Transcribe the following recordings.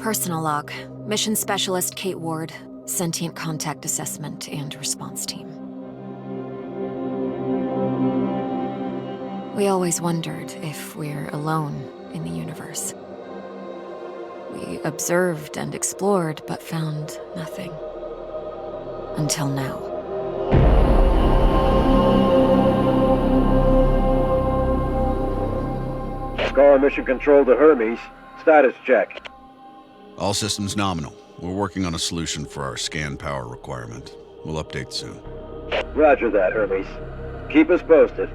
Personal log. Mission Specialist Кейт Уорд. Sentient Contact Assessment and Response Team. We always wondered if we're alone in the universe. We observed and explored, but found nothing. Until now. Scar Mission Control to Hermes. Status check. All systems nominal. We're working on a solution for our scan power requirement. We'll update soon. Roger that, Hermes. Keep us posted.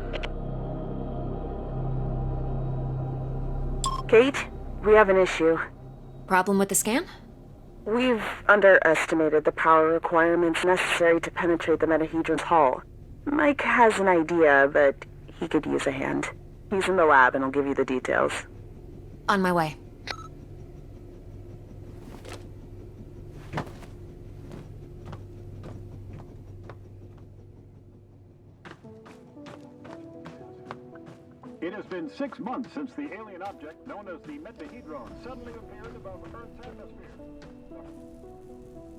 Kate, we have an issue. Problem with the scan? We've underestimated the power requirements necessary to penetrate the metahedron's hull. Mike has an idea, but he could use a hand. He's in the lab and I'll give you the details. On my way. It has been 6 months since the alien object known as the metahedron suddenly appeared above Earth's atmosphere.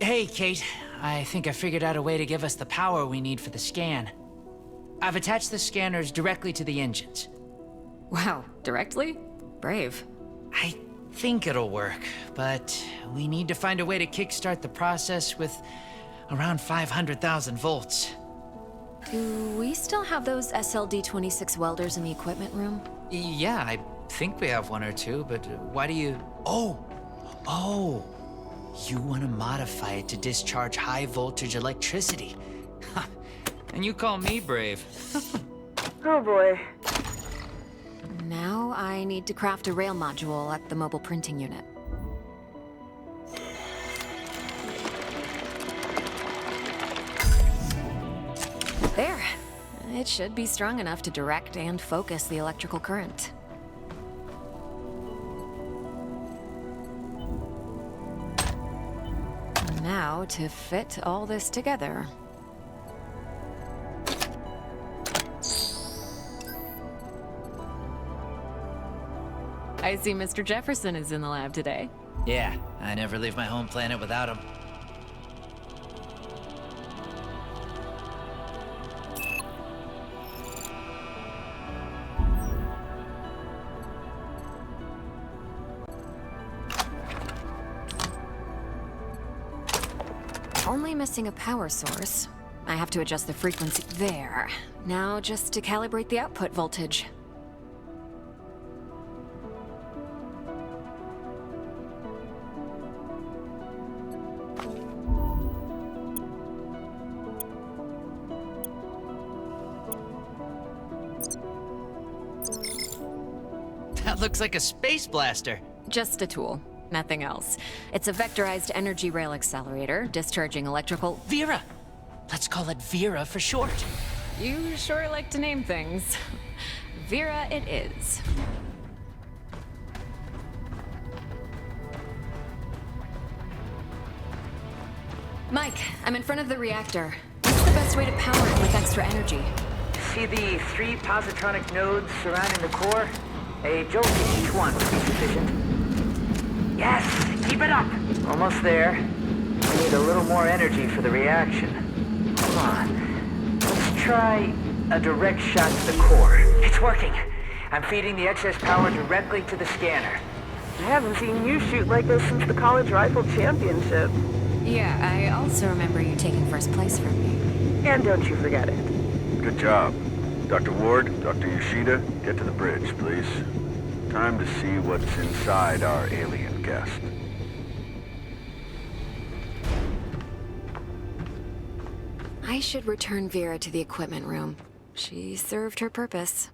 Hey, Kate. I think I figured out a way to give us the power we need for the scan. I've attached the scanners directly to the engines. Wow, directly? Brave. I think it'll work, but we need to find a way to kickstart the process with around 500,000 volts. Do we still have those SLD-26 welders in the equipment room? Yeah, I think we have one or two, but why do you... Oh! You want to modify it to discharge high-voltage electricity. And you call me brave. Oh boy. Now I need to craft a rail module at the mobile printing unit. There. It should be strong enough to direct and focus the electrical current. Now to fit all this together. I see Mr. Jefferson is in the lab today. Yeah, I never leave my home planet without him. Only missing a power source. I have to adjust the frequency there. Now just to calibrate the output voltage. That looks like a space blaster. Just a tool, nothing else. It's a vectorized energy rail accelerator, discharging electrical... Vera! Let's call it Vera for short. You sure like to name things. Vera it is. Mike, I'm in front of the reactor. What's the best way to power it with extra energy? See the 3 positronic nodes surrounding the core? A jolt in each one would be sufficient. Yes, keep it up. Almost there. We need a little more energy for the reaction. Hold on. Let's try a direct shot to the core. It's working. I'm feeding the excess power directly to the scanner. I haven't seen you shoot like this since the college rifle championship. Yeah, I also remember you taking first place from me. And don't you forget it. Good job. Dr. Ward, Dr. Yoshida, get to the bridge, please. Time to see what's inside our alien guest. I should return Vera to the equipment room. She served her purpose.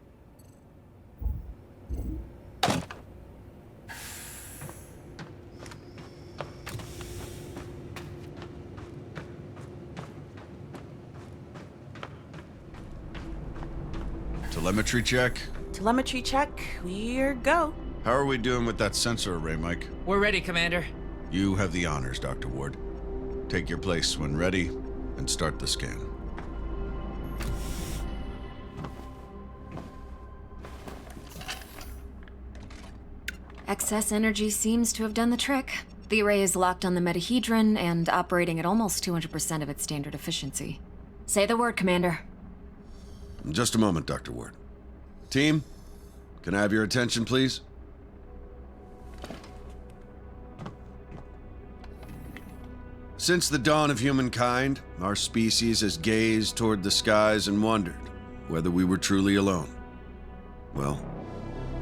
Telemetry check? Telemetry check. We're go. How are we doing with that sensor array, Mike? We're ready, Commander. You have the honors, Dr. Ward. Take your place when ready, and start the scan. Excess energy seems to have done the trick. The array is locked on the metahedron and operating at almost 200% of its standard efficiency. Say the word, Commander. Just a moment, Dr. Ward. Team, can I have your attention, please? Since the dawn of humankind, our species has gazed toward the skies and wondered whether we were truly alone. Well,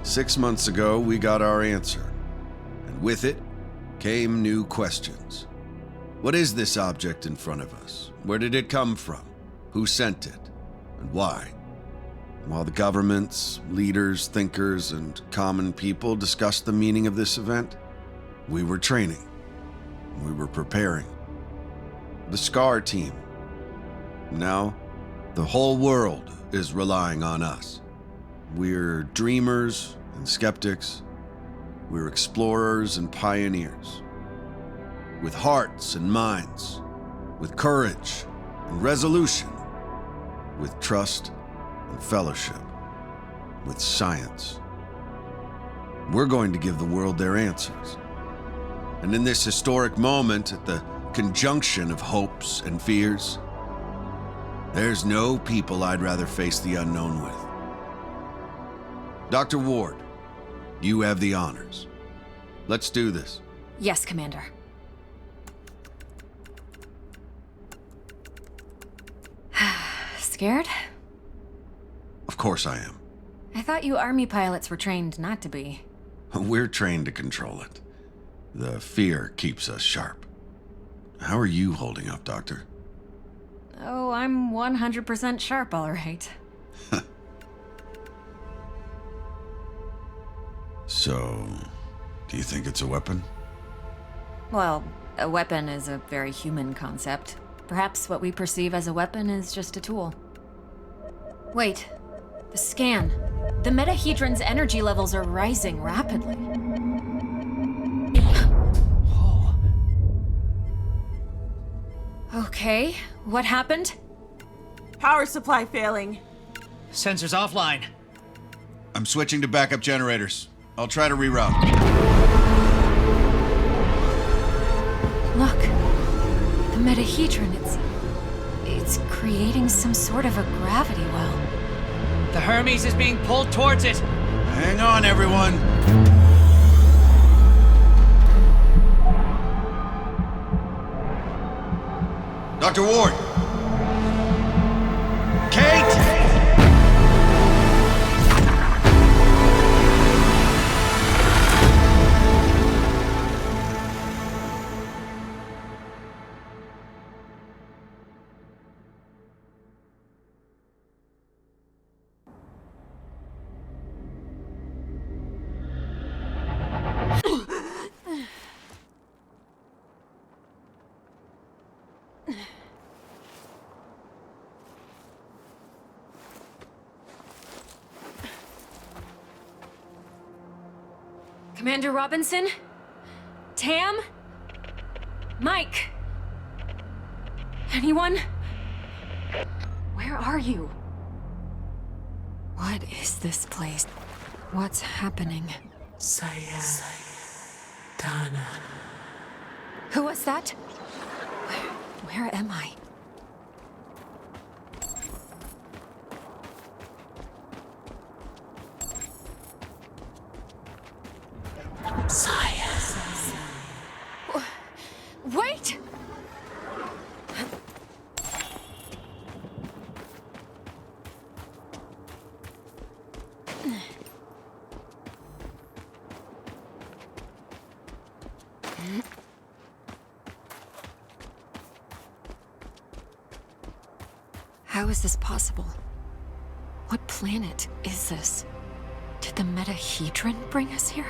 6 months ago, we got our answer. And with it came new questions. What is this object in front of us? Where did it come from? Who sent it? And why? While the governments, leaders, thinkers, and common people discussed the meaning of this event, we were training. We were preparing. The SCAR team. Now, the whole world is relying on us. We're dreamers and skeptics. We're explorers and pioneers. With hearts and minds. With courage and resolution. With trust and fellowship. With science. We're going to give the world their answers. And in this historic moment, at the conjunction of hopes and fears, there's no people I'd rather face the unknown with. Dr. Ward, you have the honors. Let's do this. Yes, Commander. Scared? Of course I am. I thought you Army pilots were trained not to be. We're trained to control it. The fear keeps us sharp. How are you holding up, Doctor? Oh, I'm 100% sharp, all right. So, do you think it's a weapon? Well, a weapon is a very human concept. Perhaps what we perceive as a weapon is just a tool. Wait, the scan. The metahedron's energy levels are rising rapidly. Okay, what happened? Power supply failing. Sensors offline. I'm switching to backup generators. I'll try to reroute. Look, the metahedron, it's creating some sort of a gravity well. The Hermes is being pulled towards it. Hang on, everyone. Dr. Ward! Kate! Commander Robinson? Tam? Mike? Anyone? Where are you? What is this place? What's happening? Dana. Who was that? Where am I? Wait! How is this possible? What planet is this? Did the metahedron bring us here?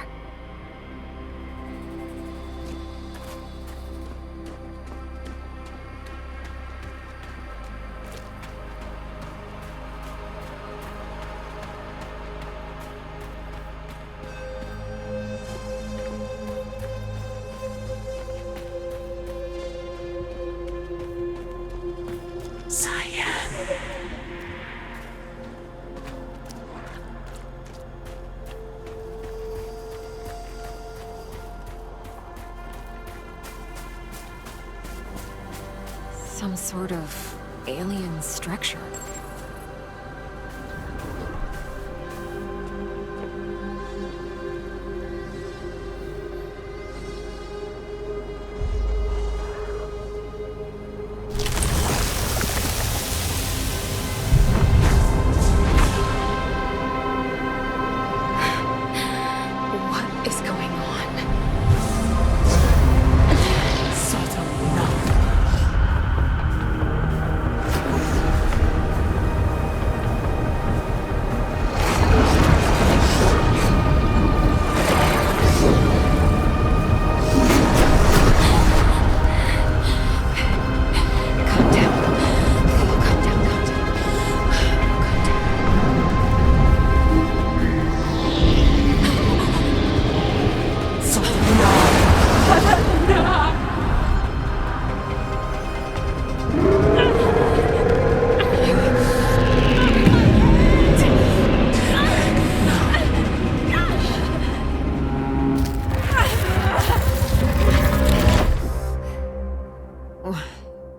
Some sort of alien structure. What is going on? Calm down. Oh, calm down, calm down.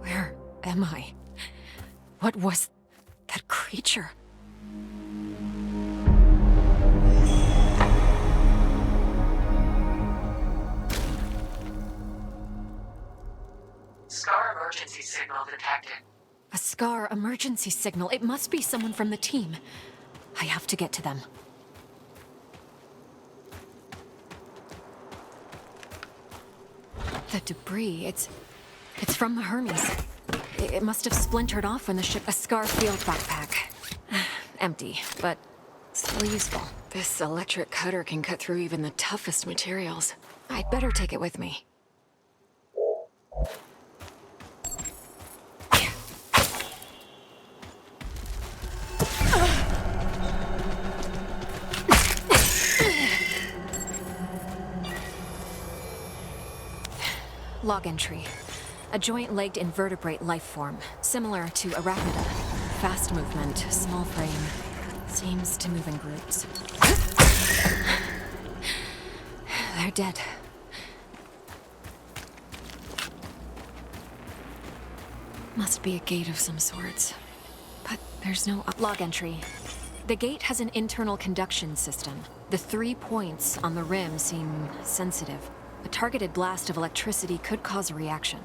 Where am I? What was that creature? Scar emergency signal detected. A Scar emergency signal. It must be someone from the team. I have to get to them. The debris, it's from the Hermes. It must have splintered off when the ship... A Scar field backpack. Empty, but still useful. This electric cutter can cut through even the toughest materials. I'd better take it with me. Log entry. A joint-legged invertebrate life form, similar to arachnida. Fast movement, small frame. Seems to move in groups. They're dead. Must be a gate of some sorts. But there's no log entry. The gate has an internal conduction system. The 3 points on the rim seem sensitive. A targeted blast of electricity could cause a reaction.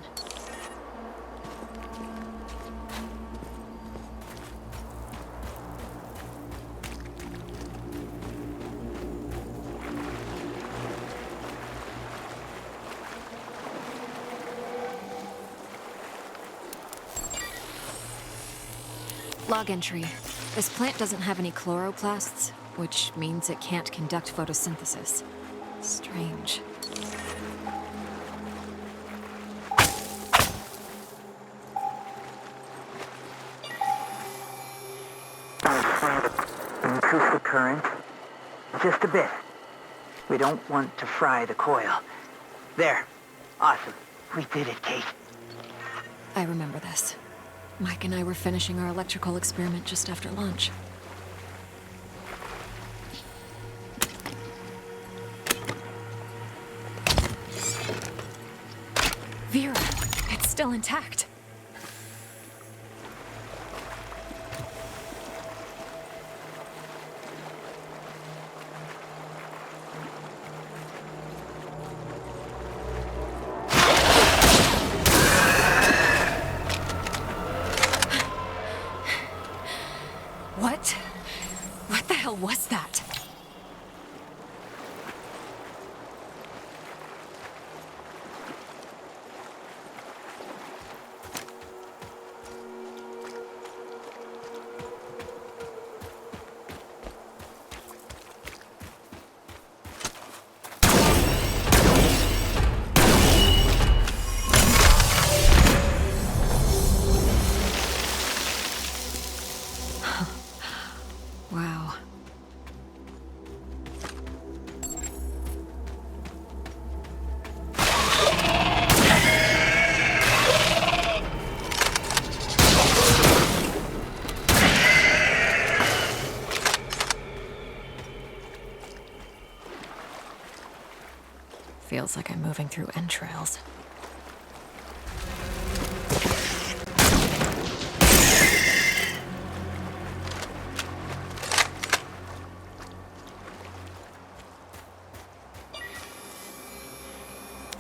Log entry. This plant doesn't have any chloroplasts, which means it can't conduct photosynthesis. Strange. Increase the current. Just a bit. We don't want to fry the coil. There. Awesome. We did it, Kate. I remember this. Mike and I were finishing our electrical experiment just after lunch. Vera, it's still intact. What the hell was that? Wow. Feels like I'm moving through entrails.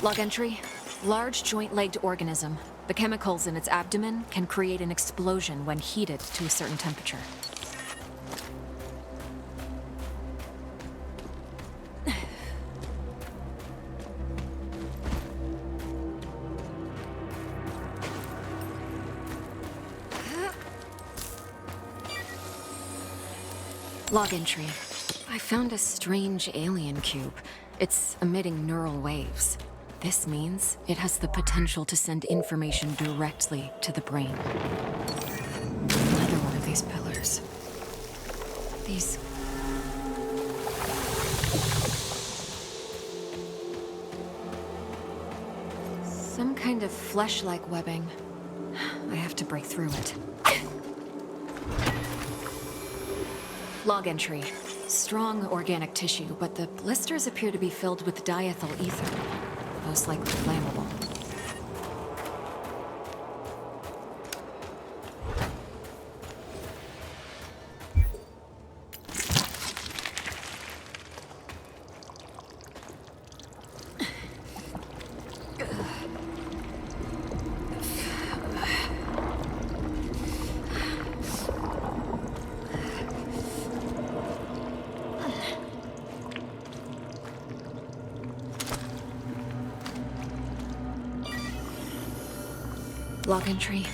Log entry. Large joint-legged organism. The chemicals in its abdomen can create an explosion when heated to a certain temperature. Log entry. I found a strange alien cube. It's emitting neural waves. This means it has the potential to send information directly to the brain. Another one of these pillars. These... Some kind of flesh-like webbing. I have to break through it. Log entry. Strong organic tissue, but the blisters appear to be filled with diethyl ether. Most likely flammable. Log entry.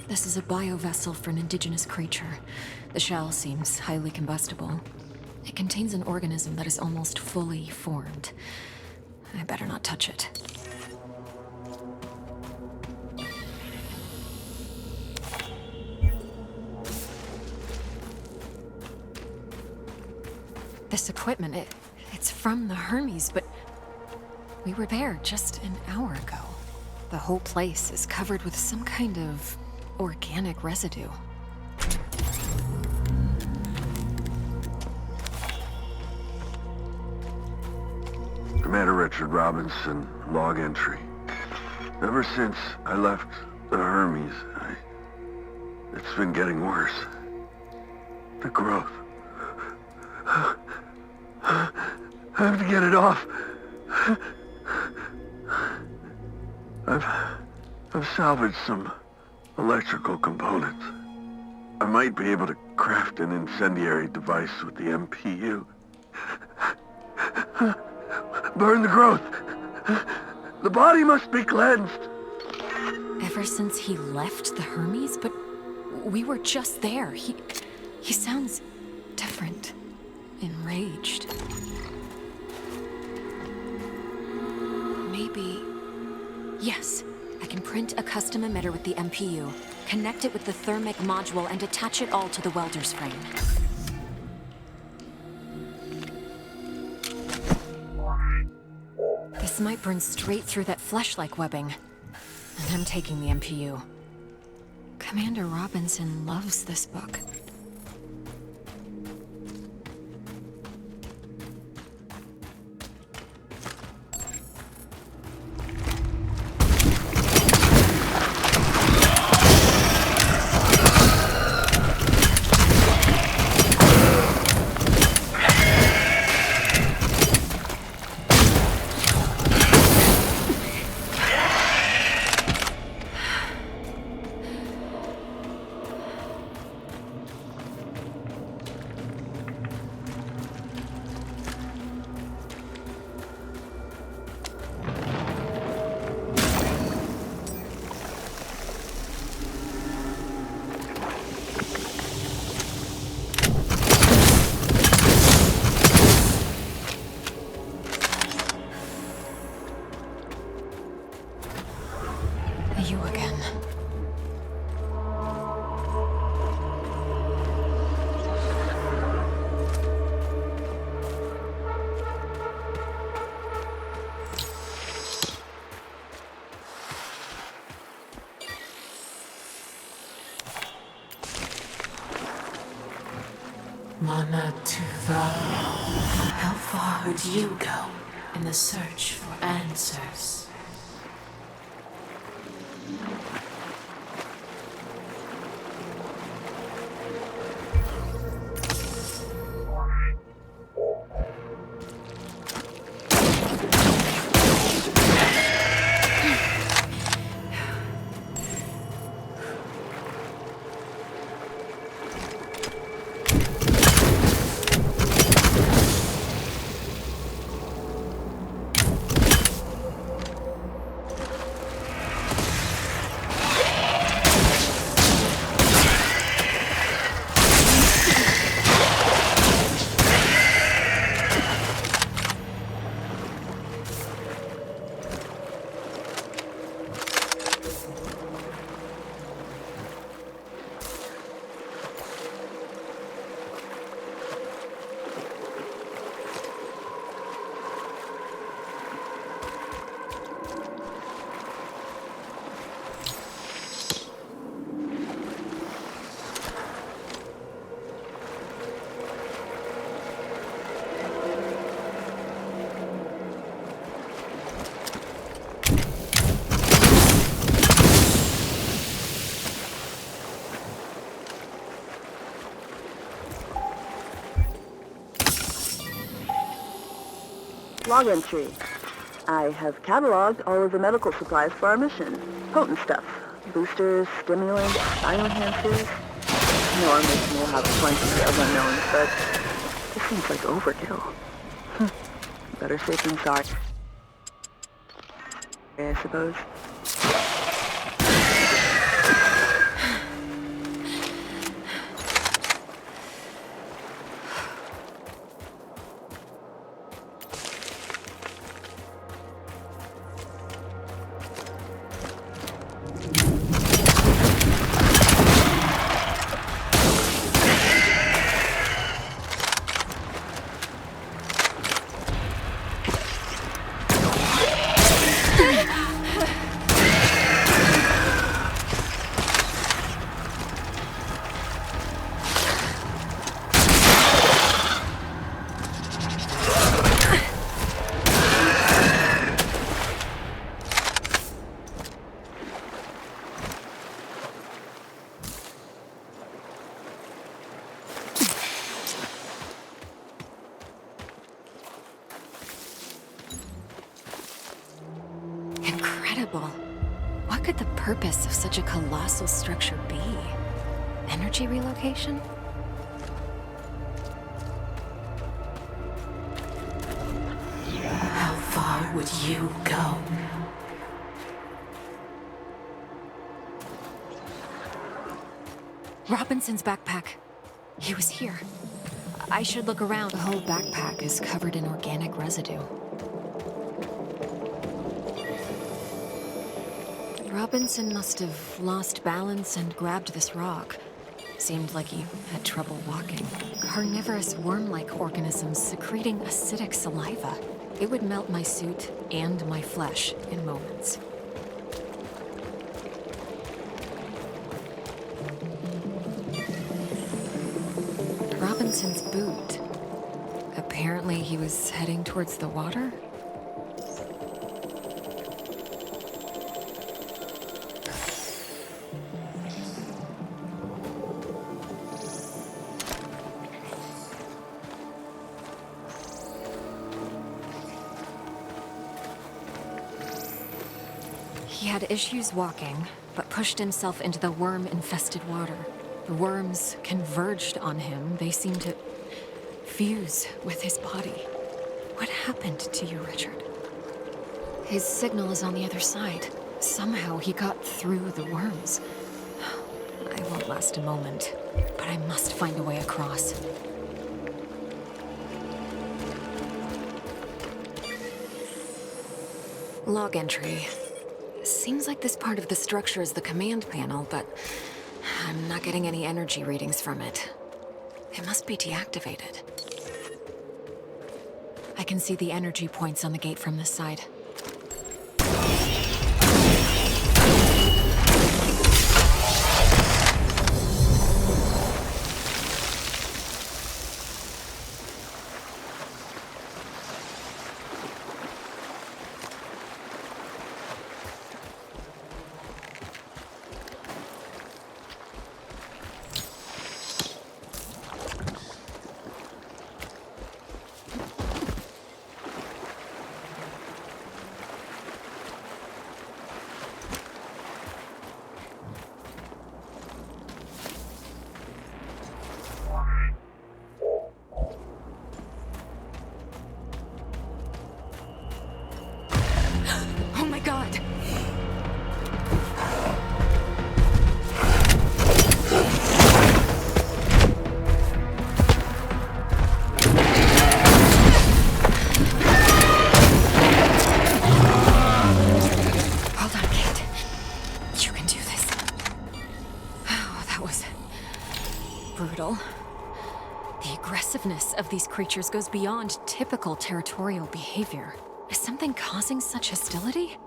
This is a biovessel for an indigenous creature. The shell seems highly combustible. It contains an organism that is almost fully formed. I better not touch it. This equipment, it's from the Hermes, but we were there just an hour ago. The whole place is covered with some kind of organic residue. Commander Richard Robinson, log entry. Ever since I left the Hermes, it's been getting worse. The growth. I have to get it off. I've salvaged some electrical components. I might be able to craft an incendiary device with the MPU. Burn the growth. The body must be cleansed. Ever since he left the Hermes? But we were just there. He sounds different. Enraged. Maybe... Yes, I can print a custom emitter with the MPU, connect it with the thermic module, and attach it all to the welder's frame. This might burn straight through that flesh-like webbing. And I'm taking the MPU. Commander Robinson loves this book. You again. Mana Tuva. How far would you go in the search for answers? log entry. I have cataloged all of the medical supplies for our mission. Potent stuff. Boosters, stimulants, bioenhancers. No, our mission will have plenty of unknowns, but this seems like overkill. Better safe than sorry, I suppose. Incredible. What could the purpose of such a colossal structure be? Energy relocation? How far would you go? Robinson's backpack. He was here. I should look around. The whole backpack is covered in organic residue. Robinson must have lost balance and grabbed this rock. Seemed like he had trouble walking. Carnivorous worm-like organisms secreting acidic saliva. It would melt my suit and my flesh in moments. Robinson's boot. Apparently he was heading towards the water? He had issues walking, but pushed himself into the worm-infested water. The worms converged on him. They seemed to fuse with his body. What happened to you, Richard? His signal is on the other side. Somehow he got through the worms. I won't last a moment, but I must find a way across. Log entry. Seems like this part of the structure is the command panel, but I'm not getting any energy readings from it. It must be deactivated. I can see the energy points on the gate from this side. Oh my God! Hold on, Kate. You can do this. Oh, that was brutal. The aggressiveness of these creatures goes beyond typical territorial behavior. Is something causing such hostility?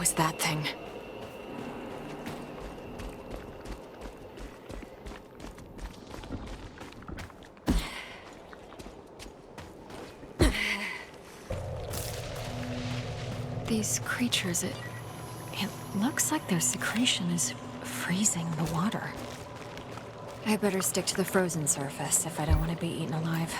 was that thing? These creatures, it looks like their secretion is freezing the water. I better stick to the frozen surface if I don't want to be eaten alive.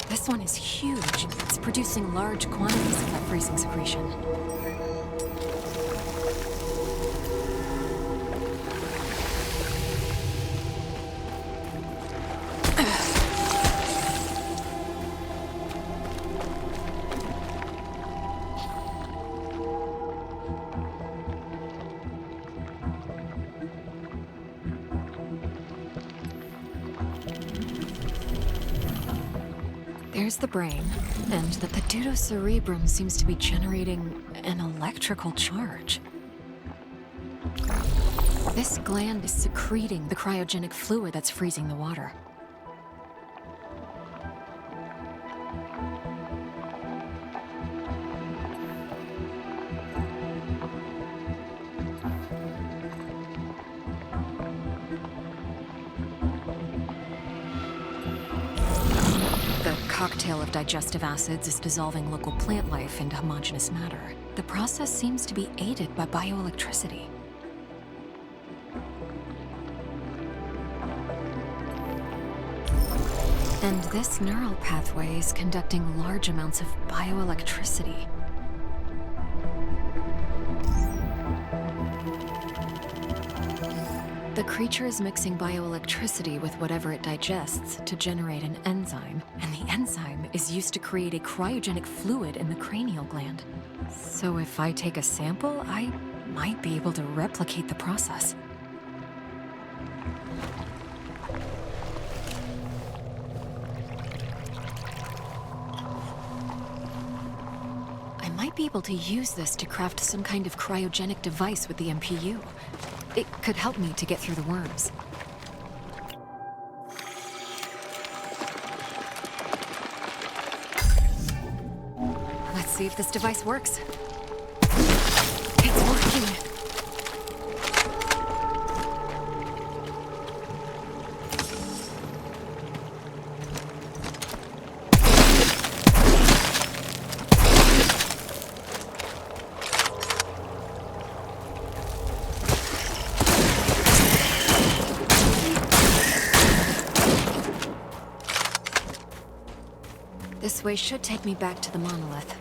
This one is huge. It's producing large quantities of that freezing secretion. There's the brain, and the pseudocerebrum seems to be generating an electrical charge. This gland is secreting the cryogenic fluid that's freezing the water. Cocktail of digestive acids is dissolving local plant life into homogeneous matter. The process seems to be aided by bioelectricity. And this neural pathway is conducting large amounts of bioelectricity. The creature is mixing bioelectricity with whatever it digests to generate an enzyme, and the enzyme is used to create a cryogenic fluid in the cranial gland. So if I take a sample, I might be able to replicate the process. I might be able to use this to craft some kind of cryogenic device with the MPU. It could help me to get through the worms. Let's see if this device works. It's working. This way should take me back to the monolith.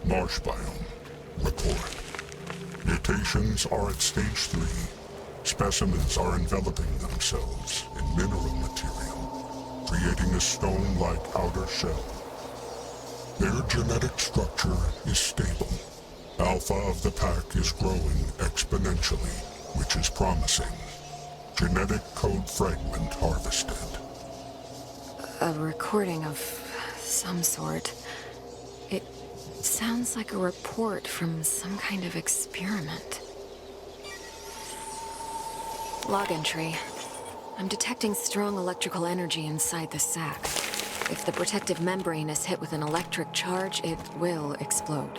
Marsh biome. Record. Mutations are at stage 3. Specimens are enveloping themselves in mineral material, creating a stone-like outer shell. Their genetic structure is stable. Alpha of the pack is growing exponentially, which is promising. Genetic code fragment harvested. A recording of some sort. It sounds like a report from some kind of experiment. Log entry. I'm detecting strong electrical energy inside the sac. If the protective membrane is hit with an electric charge, it will explode.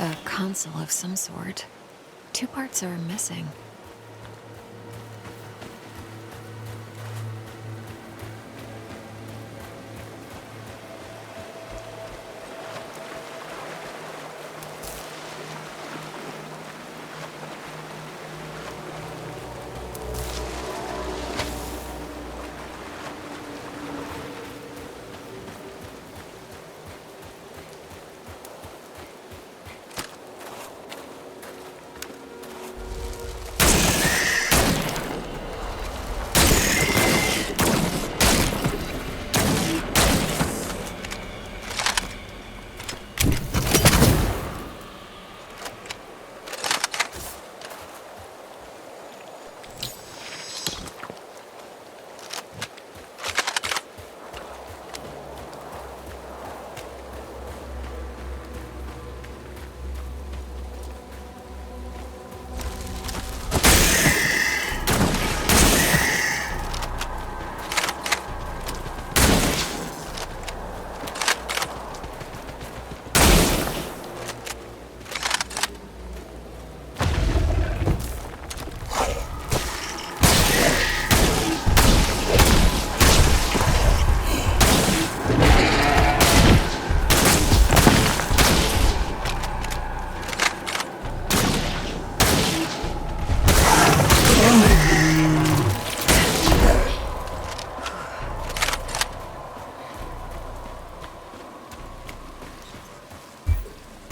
A console of some sort. 2 parts are missing.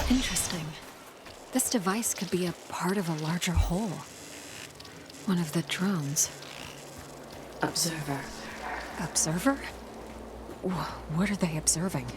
Interesting. This device could be a part of a larger whole. One of the drones. Observer. Observer? What are they observing?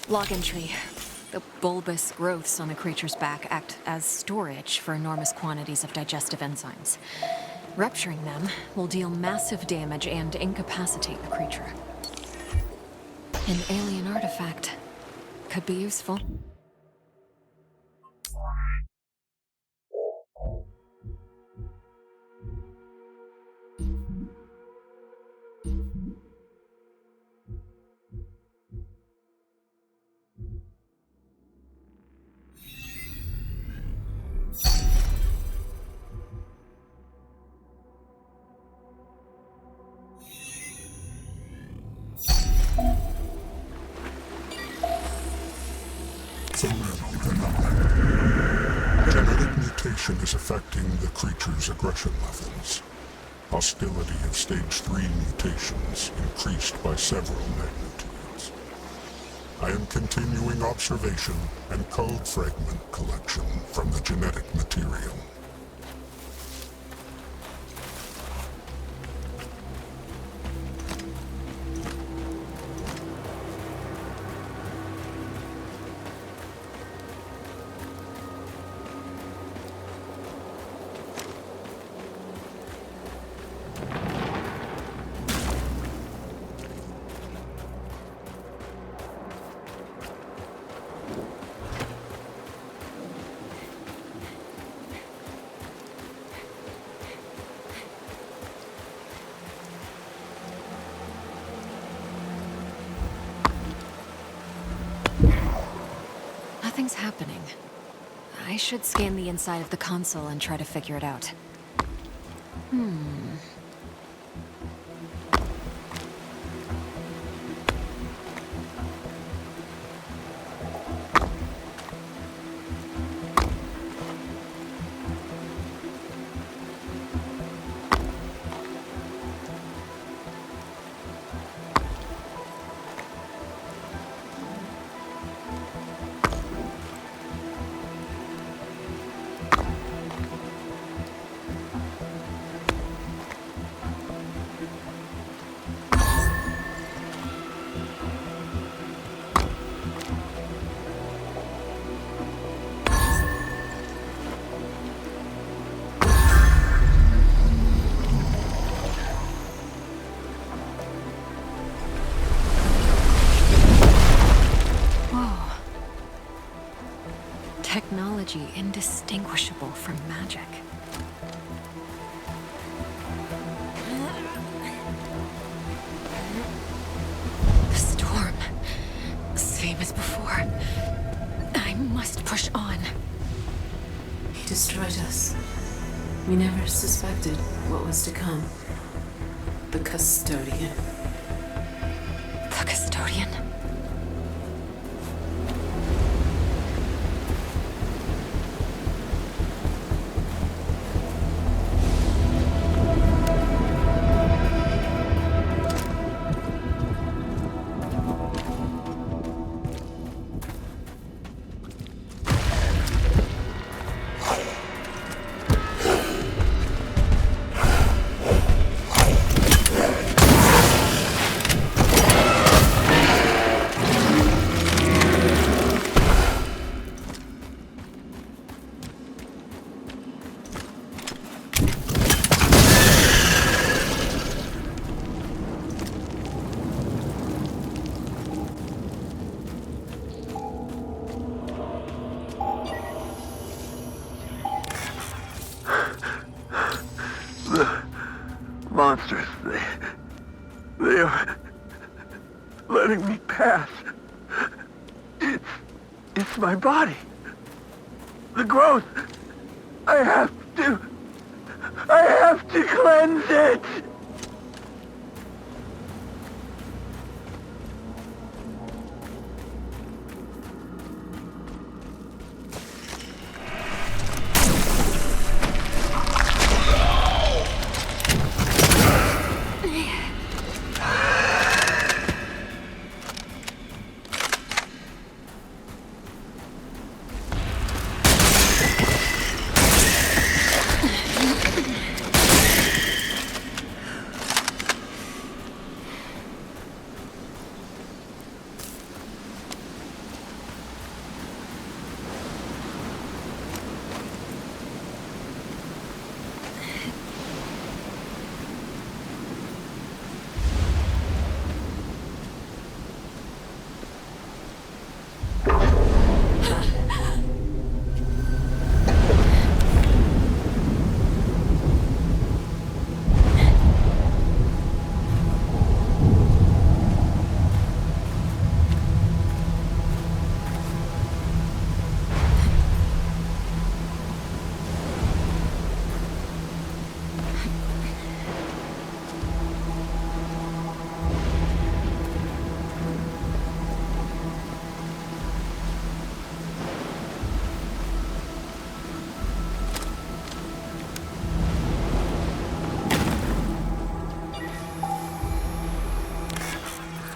Log entry. The bulbous growths on a creature's back act as storage for enormous quantities of digestive enzymes. Rupturing them will deal massive damage and incapacitate the creature. An alien artifact. Could be useful. Genetic mutation is affecting the creature's aggression levels. Hostility of stage 3 mutations increased by several magnitudes. I am continuing observation and code fragment collection from the genetic material. Nothing's happening. I should scan the inside of the console and try to figure it out. Technology indistinguishable from magic. The storm. Same as before. I must push on. He destroyed us. We never suspected what was to come. The custodian. The custodian? Monsters, they are letting me pass. It's my body. The growth. I have to cleanse it.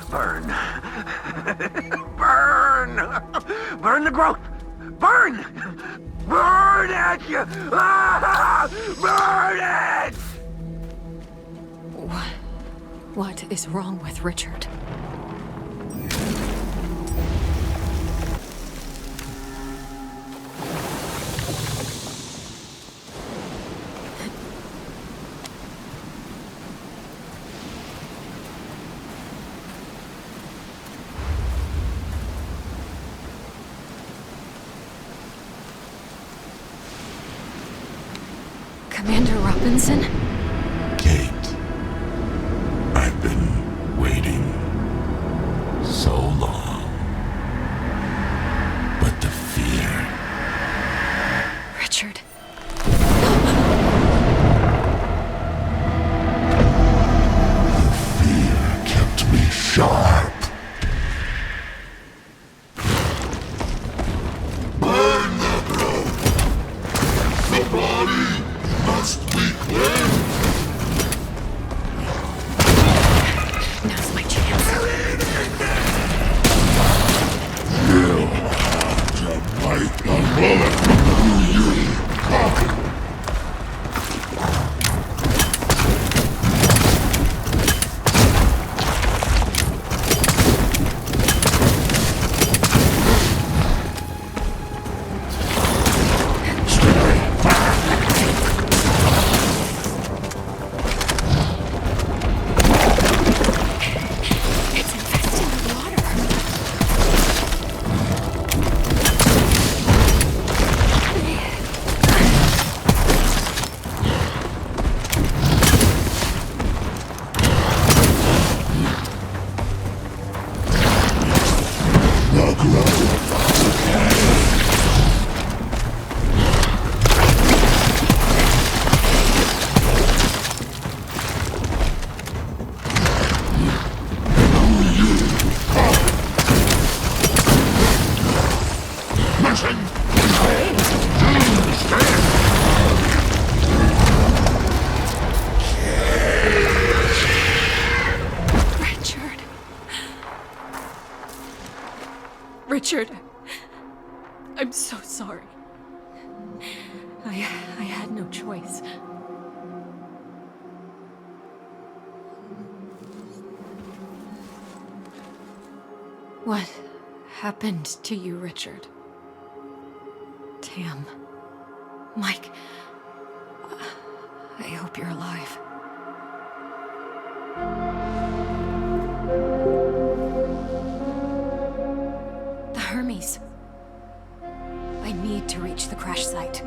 Burn. Burn! Burn the growth! Burn! Burn at you! Ah! Burn it! What is wrong with Richard? Commander Robinson? Kate, I've been waiting so long. But the Richard, I'm so sorry. I had no choice. What happened to you, Richard? Tam. Mike. I hope you're alive. The Hermes. I need to reach the crash site.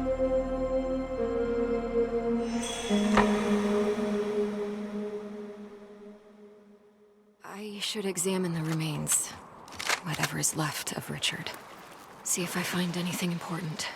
I should examine the remains. Whatever is left of Richard. See if I find anything important.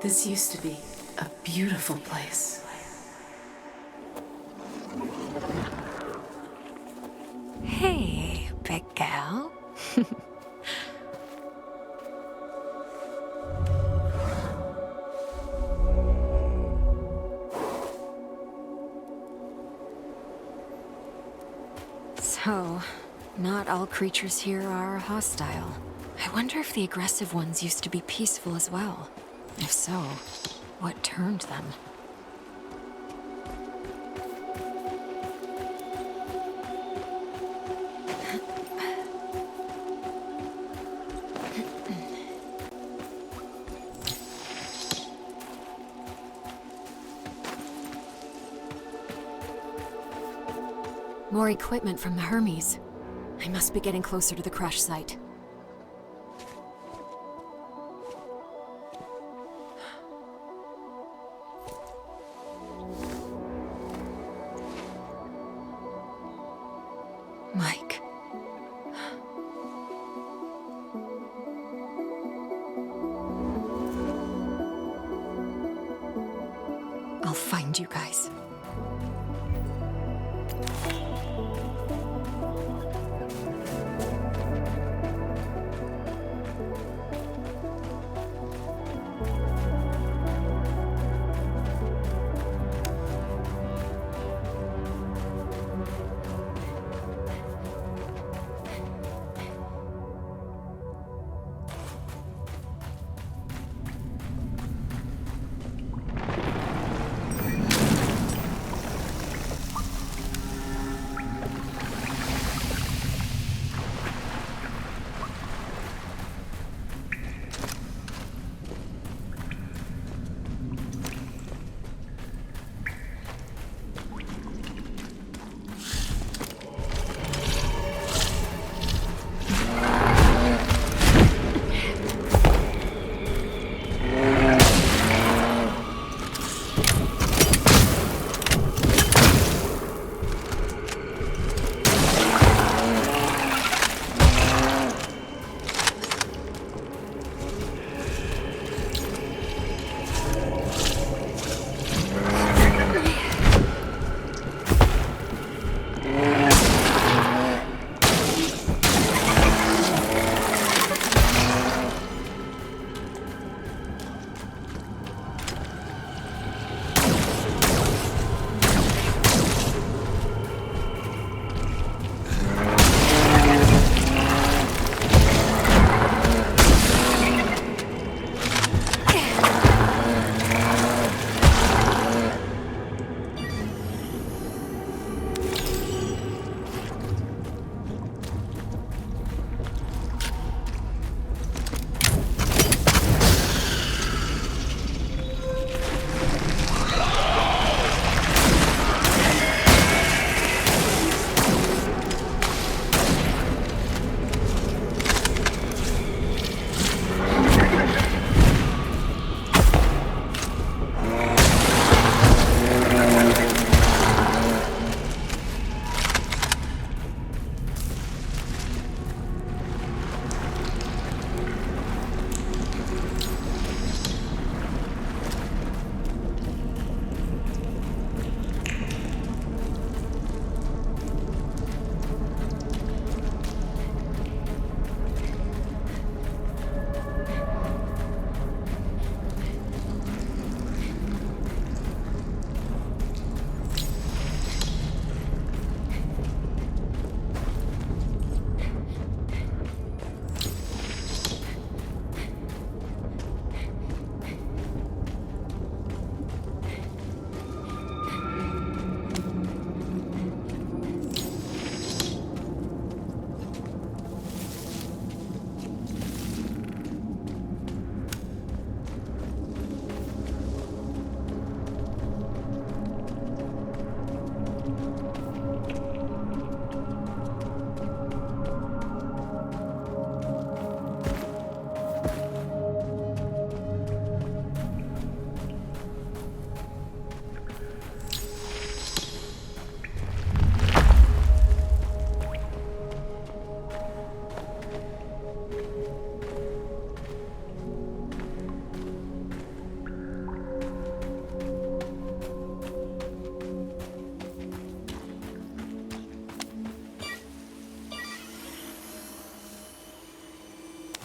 This used to be a beautiful place. Hey, big gal. So, not all creatures here are hostile. I wonder if the aggressive ones used to be peaceful as well. If so, what turned them? More equipment from the Hermes. I must be getting closer to the crash site. Mike. I'll find you guys.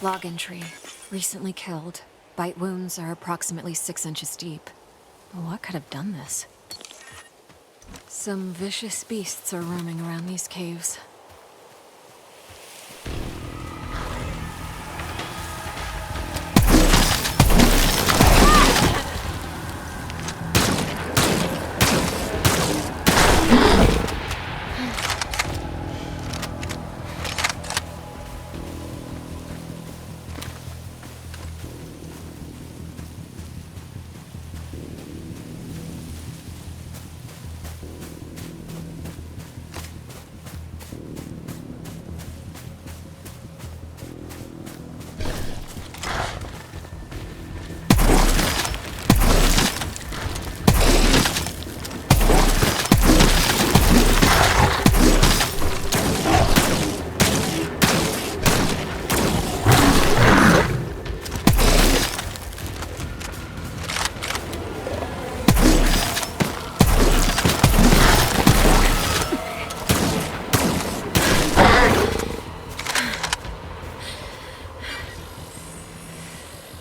Log entry. Recently killed. Bite wounds are approximately 6 inches deep. What could have done this? Some vicious beasts are roaming around these caves.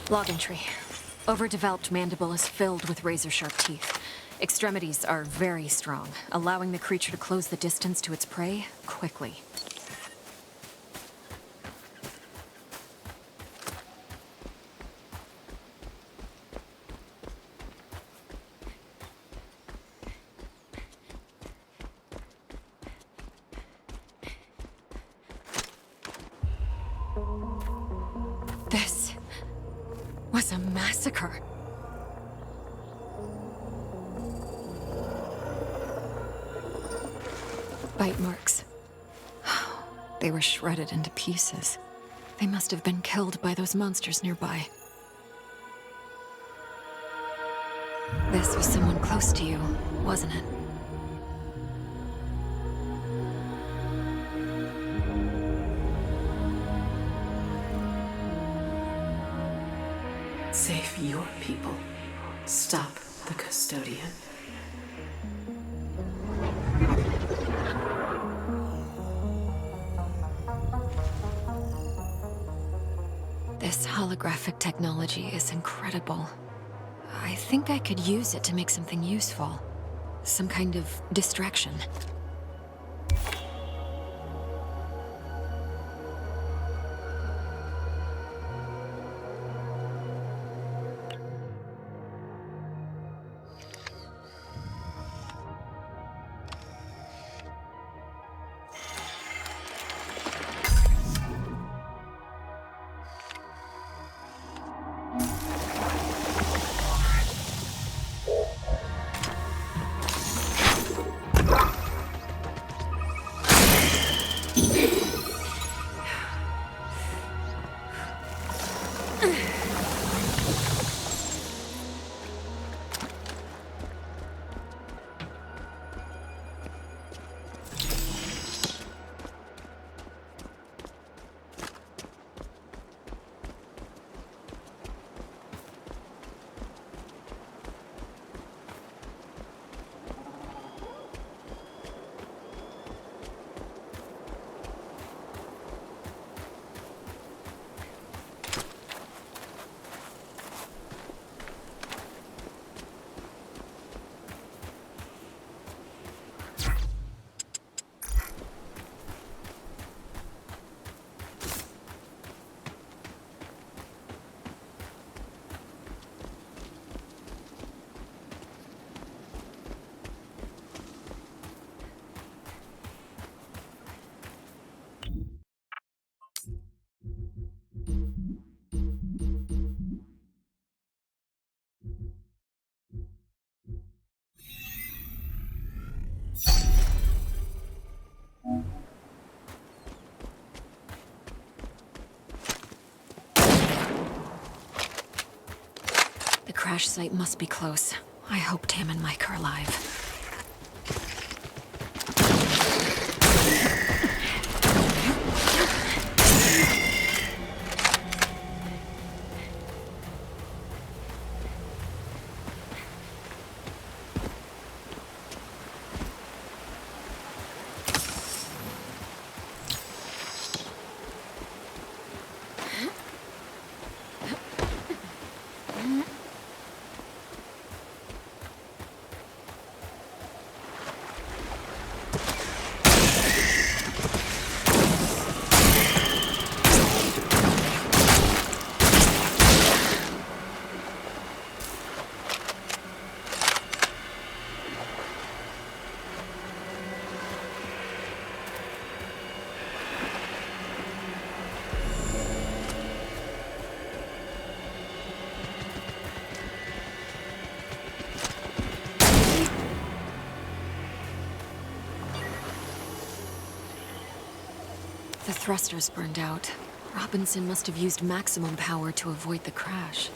Log entry. Overdeveloped mandible is filled with razor-sharp teeth. Extremities are very strong, allowing the creature to close the distance to its prey quickly. This was a massacre. Bite marks. They were shredded into pieces. They must have been killed by those monsters nearby. This was someone close to you, wasn't it? Save your people. Stop the custodian. This holographic technology is incredible. I think I could use it to make something useful. Some kind of distraction. The crash site must be close. I hope Tam and Mike are alive. The thrusters burned out. Robinson must have used maximum power to avoid the crash.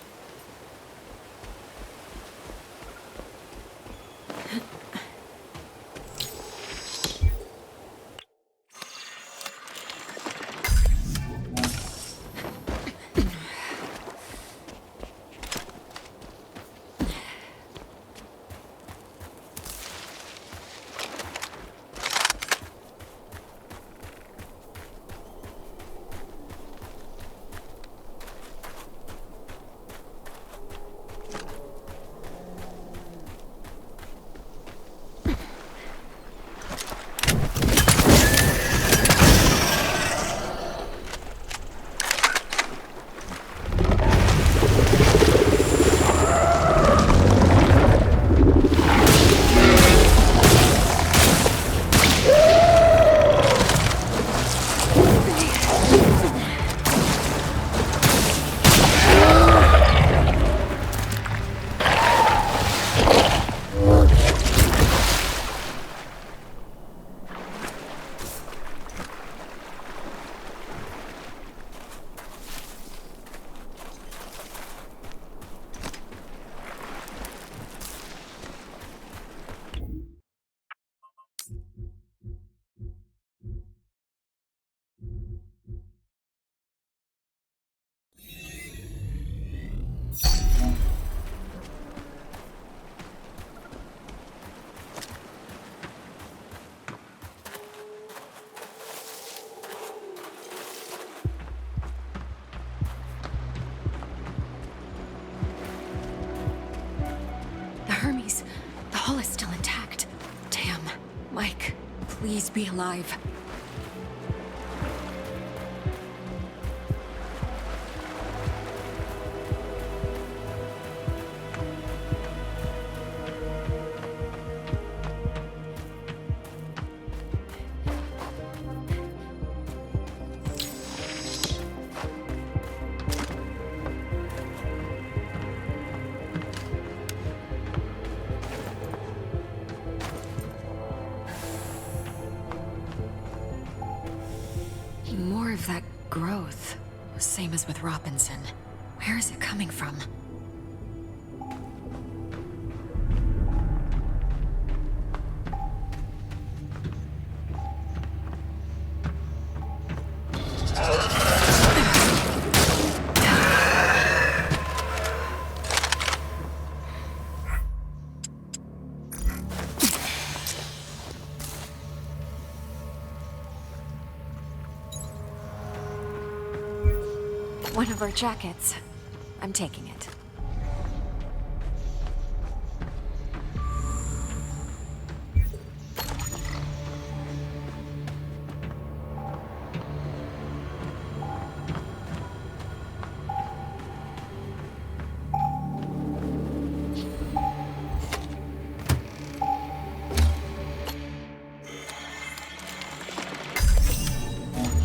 The hull is still intact. Damn. Mike, please be alive. More of that growth. Same as with Robinson. Where is it coming from? One of our jackets. I'm taking it.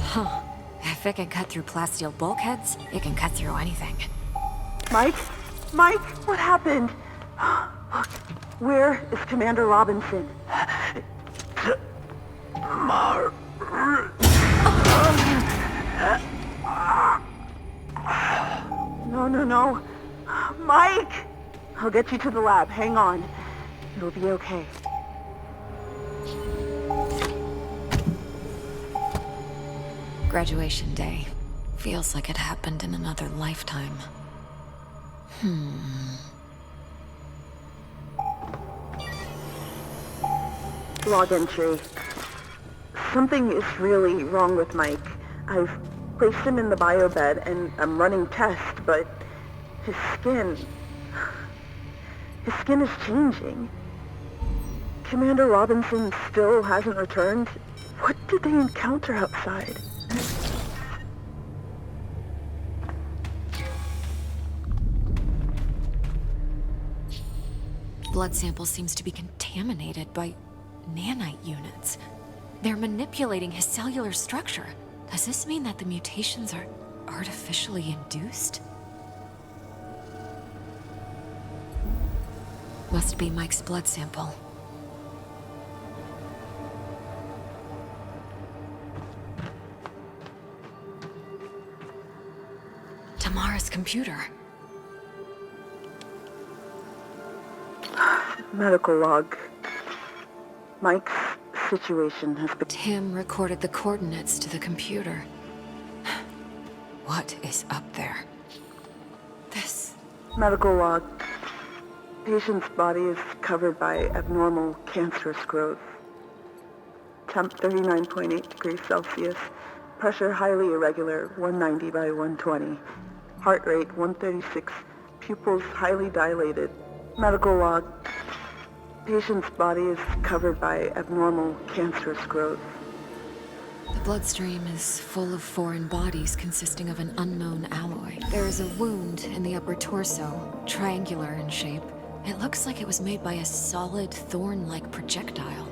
Huh. If it can cut through plasteel bulkheads, it can cut through anything. Mike? Mike, what happened? Look, where is Commander Robinson? No. Mike! I'll get you to the lab. Hang on. It'll be okay. Graduation day. Feels like it happened in another lifetime. Log entry. Something is really wrong with Mike. I've placed him in the biobed and I'm running tests, but his skin is changing. Commander Robinson still hasn't returned. What did they encounter outside? Blood sample seems to be contaminated by nanite units. They're manipulating his cellular structure. Does this mean that the mutations are artificially induced? Must be Mike's blood sample. Tamara's computer. Medical log. Mike's situation has been... Tim recorded the coordinates to the computer. What is up there? This... Medical log. Patient's body is covered by abnormal cancerous growth. Temp 39.8 degrees Celsius. Pressure highly irregular, 190 by 120. Heart rate 136. Pupils highly dilated. Medical log. Patient's body is covered by abnormal cancerous growth. The bloodstream is full of foreign bodies consisting of an unknown alloy. There is a wound in the upper torso, triangular in shape. It looks like it was made by a solid, thorn-like projectile.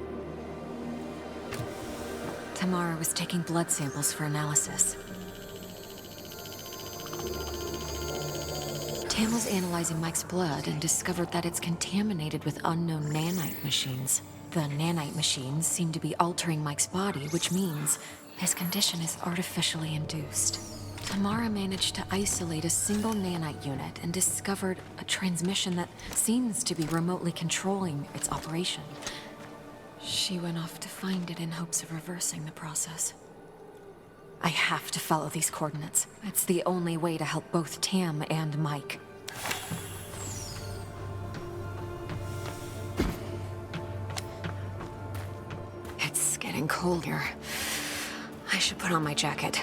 Tamara was taking blood samples for analysis. Tam was analyzing Mike's blood and discovered that it's contaminated with unknown nanite machines. The nanite machines seem to be altering Mike's body, which means his condition is artificially induced. Tamara managed to isolate a single nanite unit and discovered a transmission that seems to be remotely controlling its operation. She went off to find it in hopes of reversing the process. I have to follow these coordinates. It's the only way to help both Tam and Mike. It's getting colder. I should put on my jacket.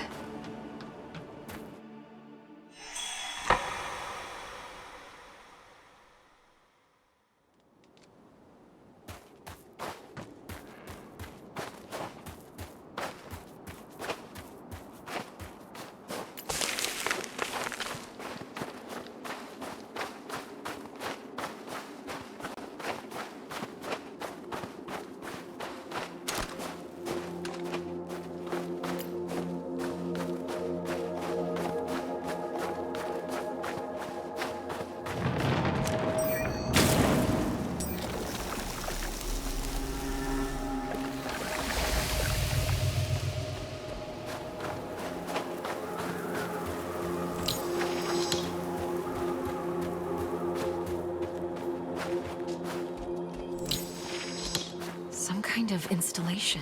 Kind of installation.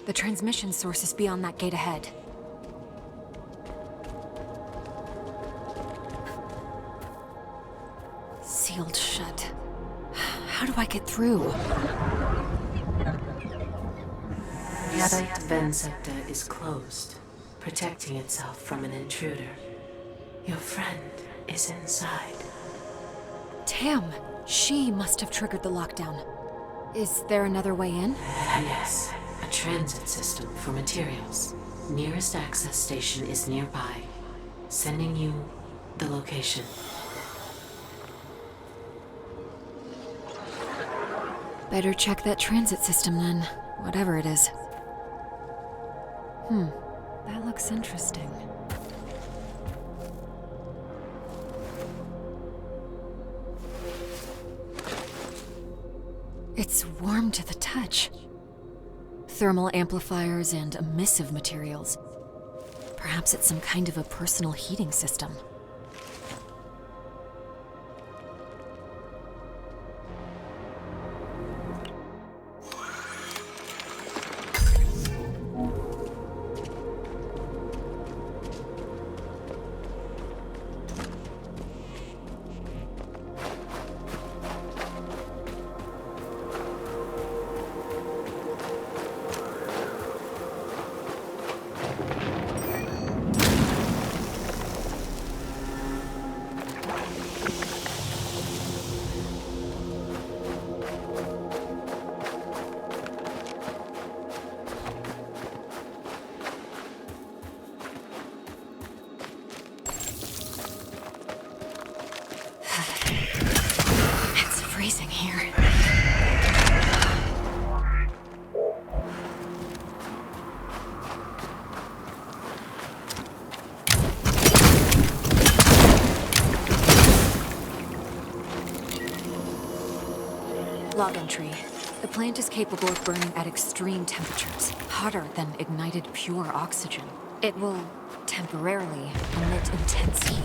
The transmission source is beyond that gate ahead. Sealed shut. How do I get through? The site vent sector is closed, protecting itself from an intruder. Your friend is inside. Tam! She must have triggered the lockdown. Is there another way in? Yes, a transit system for materials. Nearest access station is nearby. Sending you the location. Better check that transit system then, whatever it is. That looks interesting. It's warm to the touch. Thermal amplifiers and emissive materials. Perhaps it's some kind of a personal heating system. It's freezing here. Log entry. The plant is capable of burning at extreme temperatures, hotter than ignited pure oxygen. It will temporarily emit intense heat.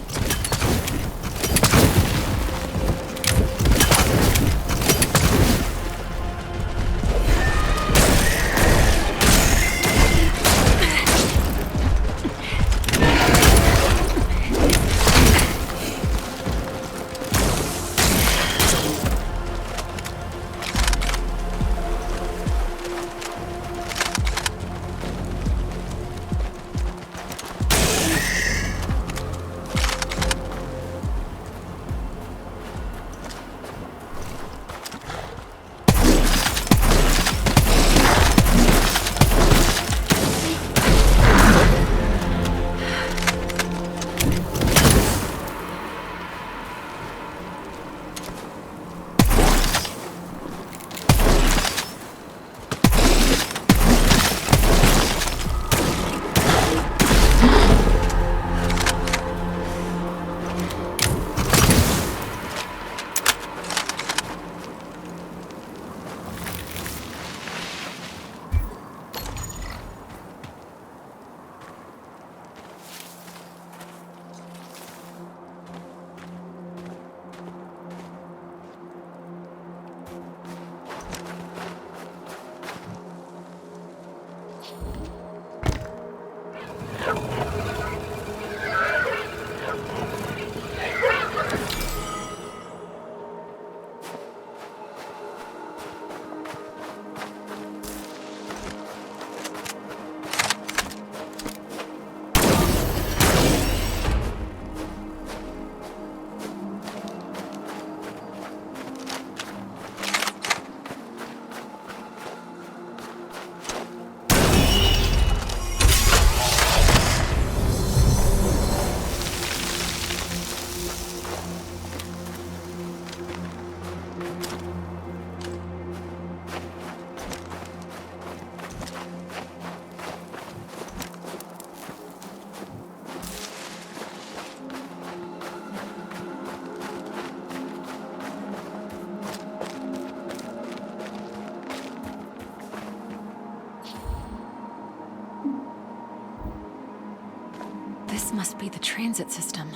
This must be the transit system.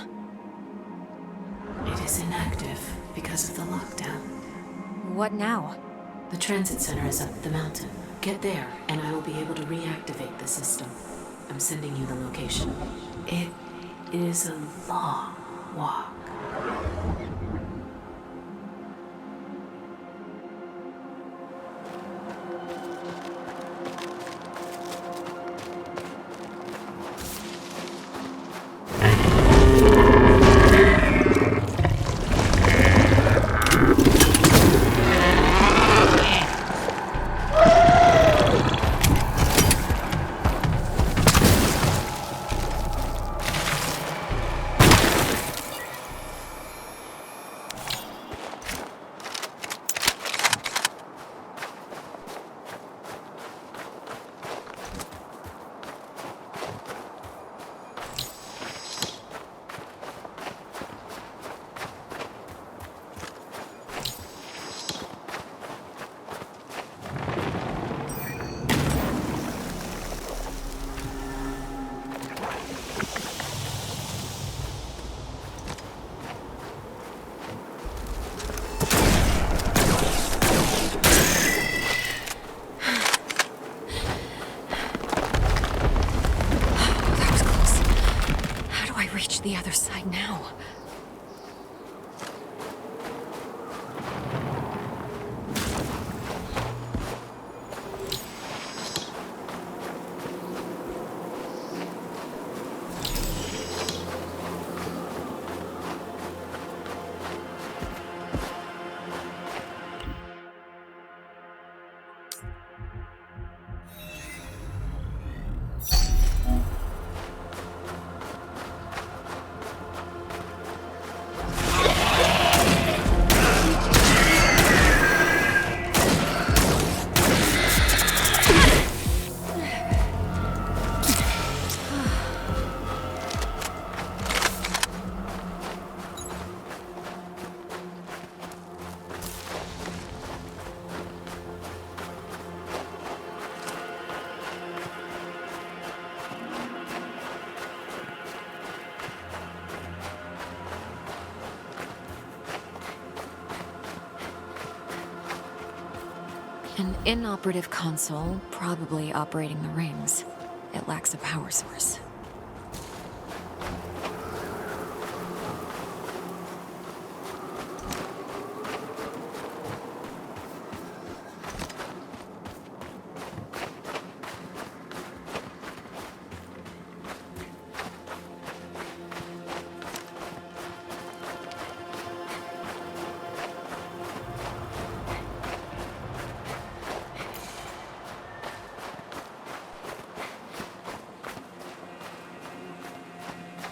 It is inactive because of the lockdown. What now? The transit center is up the mountain. Get there, and I will be able to reactivate the system. I'm sending you the location. It is a long walk. An inoperative console, probably operating the rings. It lacks a power source.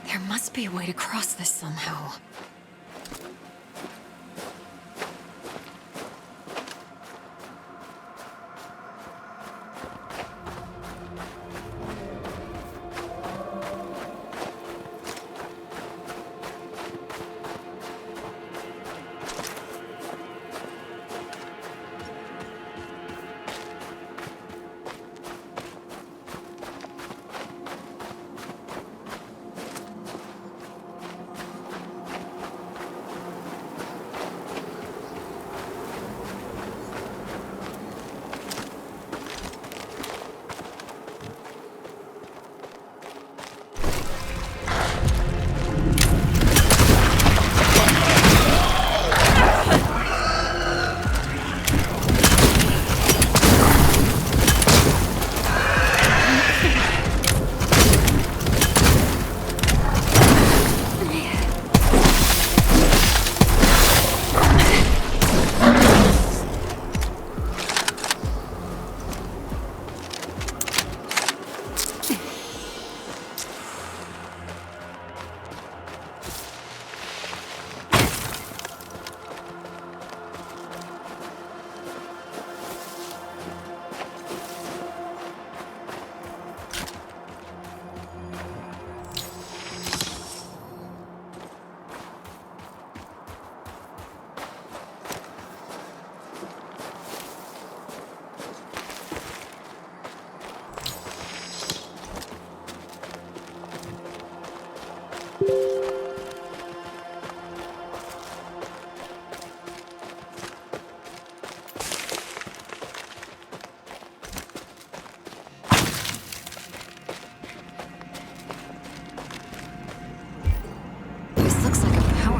There must be a way to cross this somehow.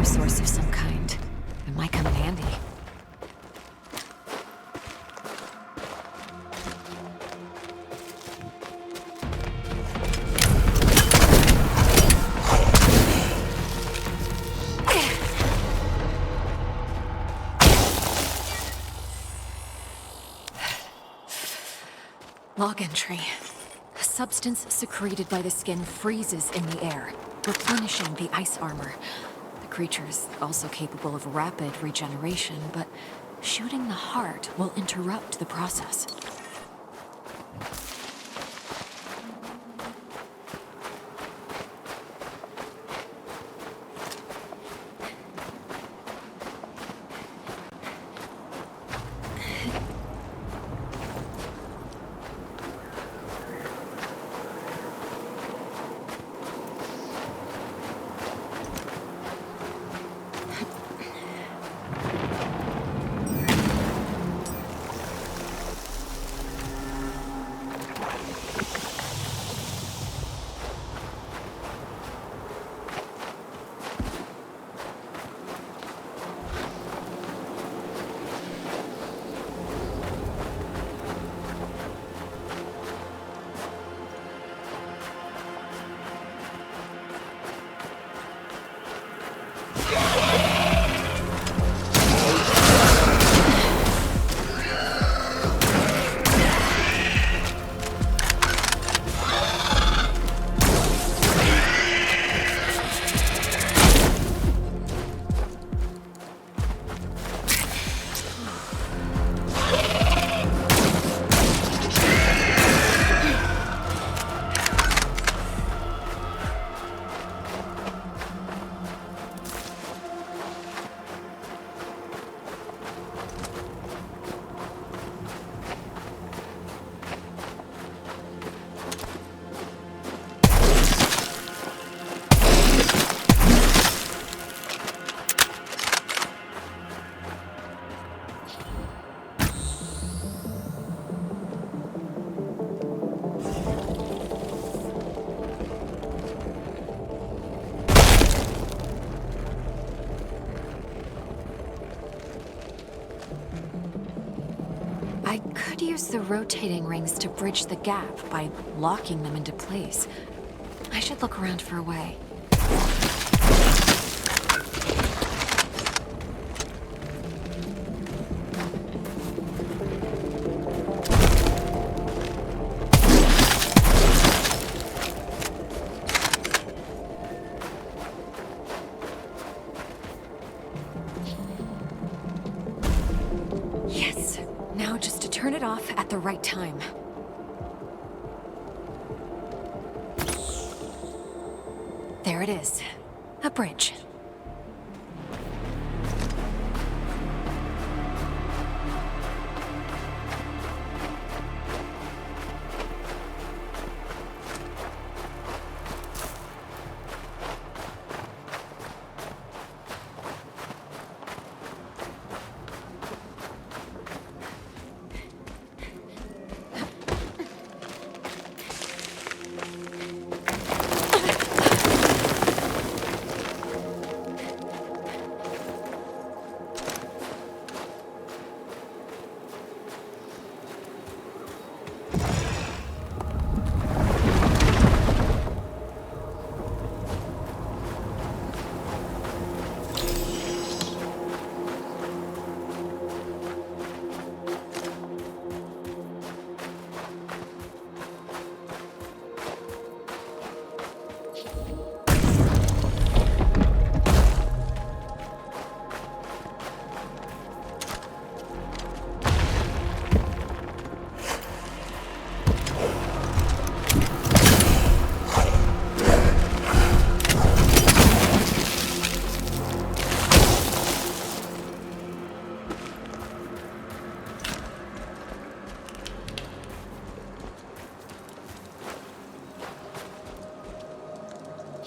Source of some kind. It might come in handy. Log entry. A substance secreted by the skin freezes in the air, replenishing the ice armor. Creature is also capable of rapid regeneration, but shooting the heart will interrupt the process. I could use the rotating rings to bridge the gap by locking them into place. I should look around for a way. Yes. Now just to turn it off at the right time. There it is. A bridge.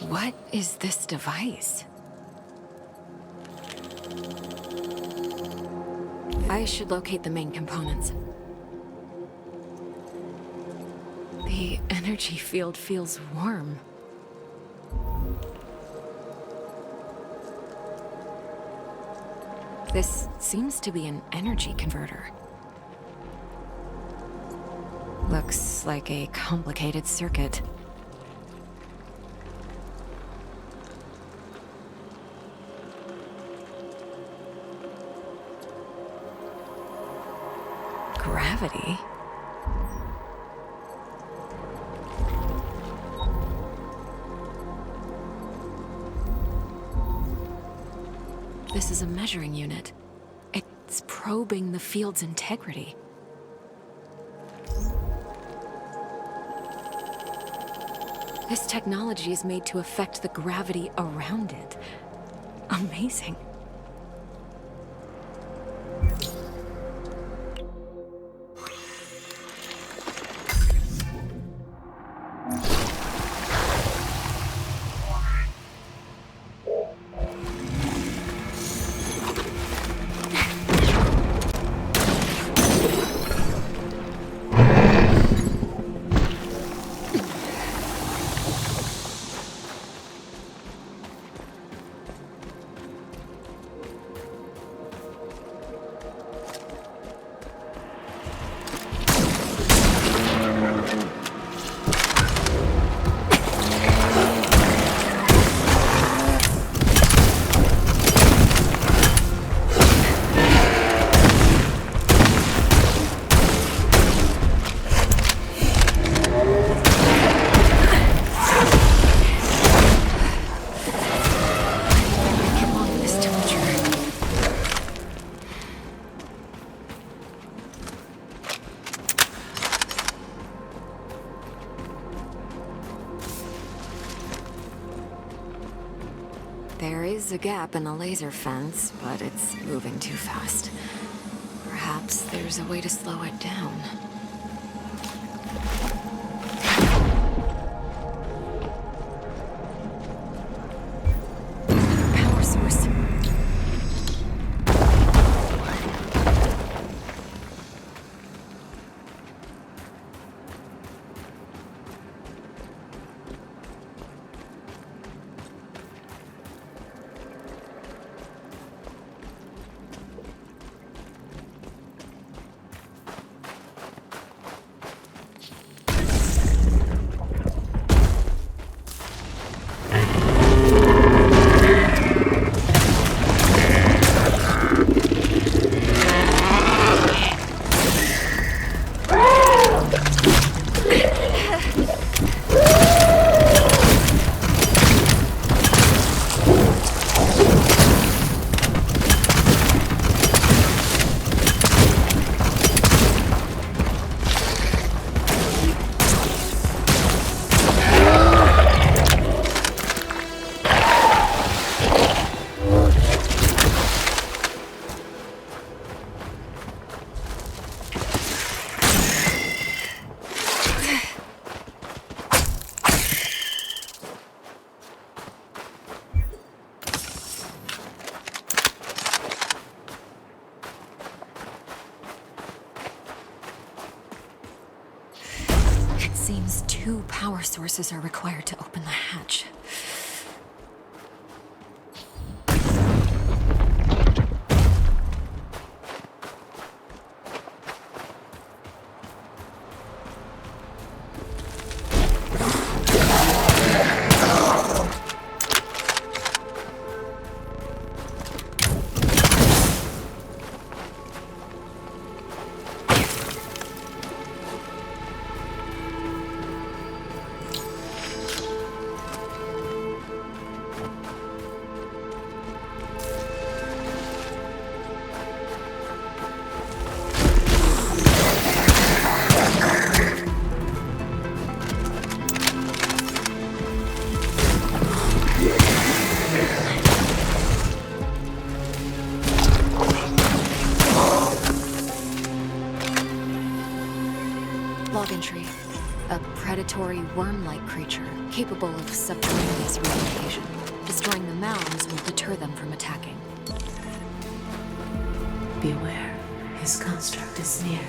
What is this device? I should locate the main components. The energy field feels warm. This seems to be an energy converter. Looks like a complicated circuit. Gravity? This is a measuring unit. It's probing the field's integrity. This technology is made to affect the gravity around it. Amazing. There is a gap in the laser fence, but it's moving too fast. Perhaps there's a way to slow it down. Power source. It seems 2 power sources are required to open the hatch. Log entry. A predatory worm-like creature capable of subterraneous replication. Destroying the mounds will deter them from attacking. Beware. His construct is near.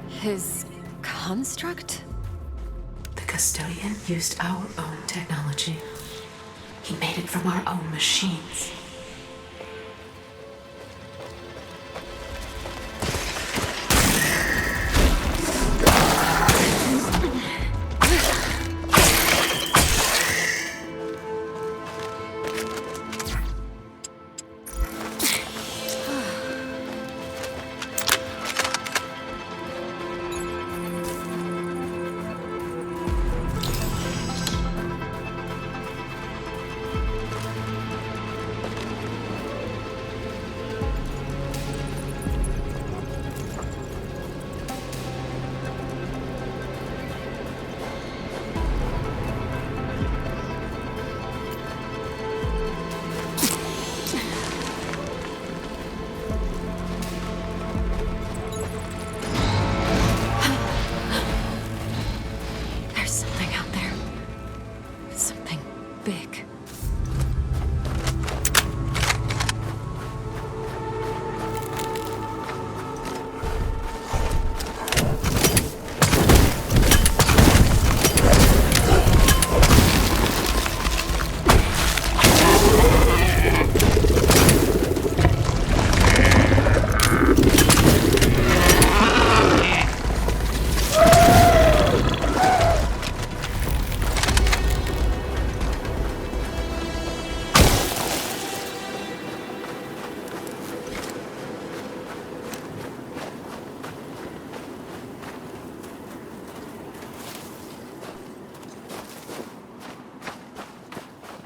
His construct? The custodian used our own technology. He made it from our own machines.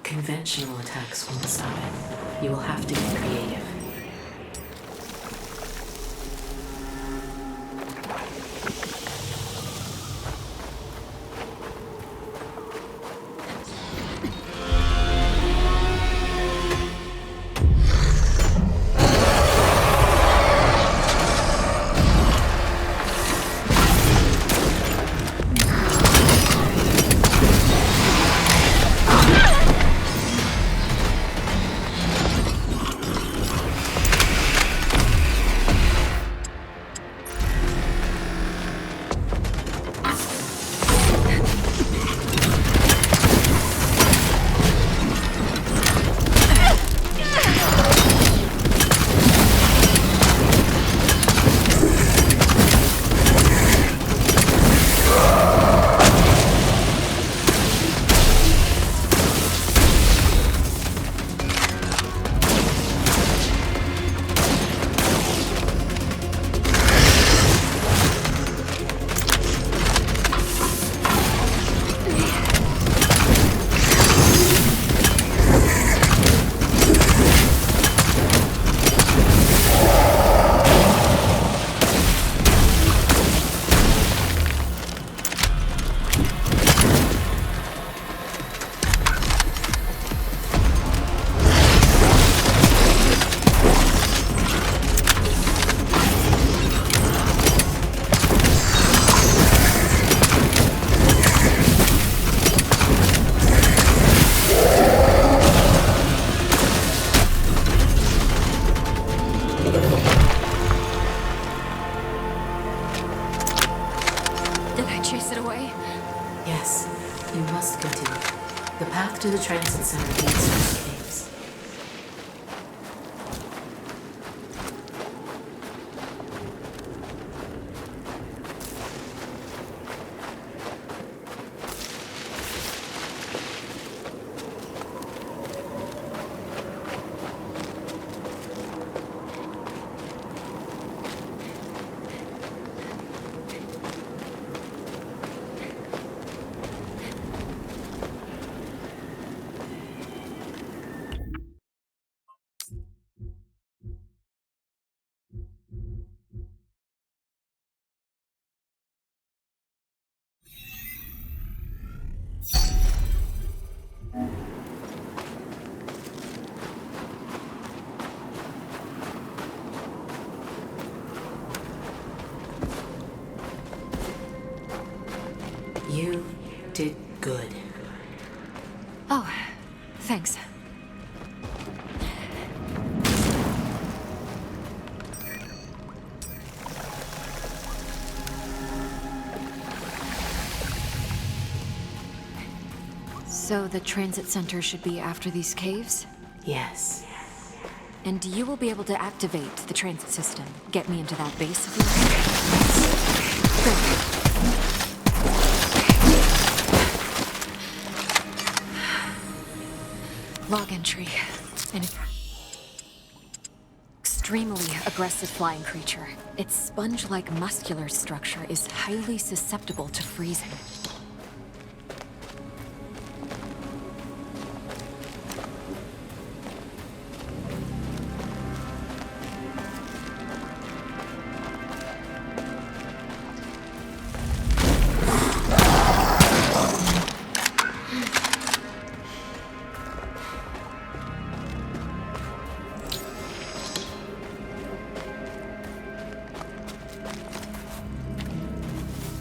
Conventional attacks won't stop it. You will have to get creative. chase it away? Yes, you must continue. The path to the transit center leads to the caves. You did good. Oh, thanks. So the transit center should be after these caves? Yes. And you will be able to activate the transit system. Get me into that base of yours? Good. Log entry. An extremely aggressive flying creature. Its sponge-like muscular structure is highly susceptible to freezing.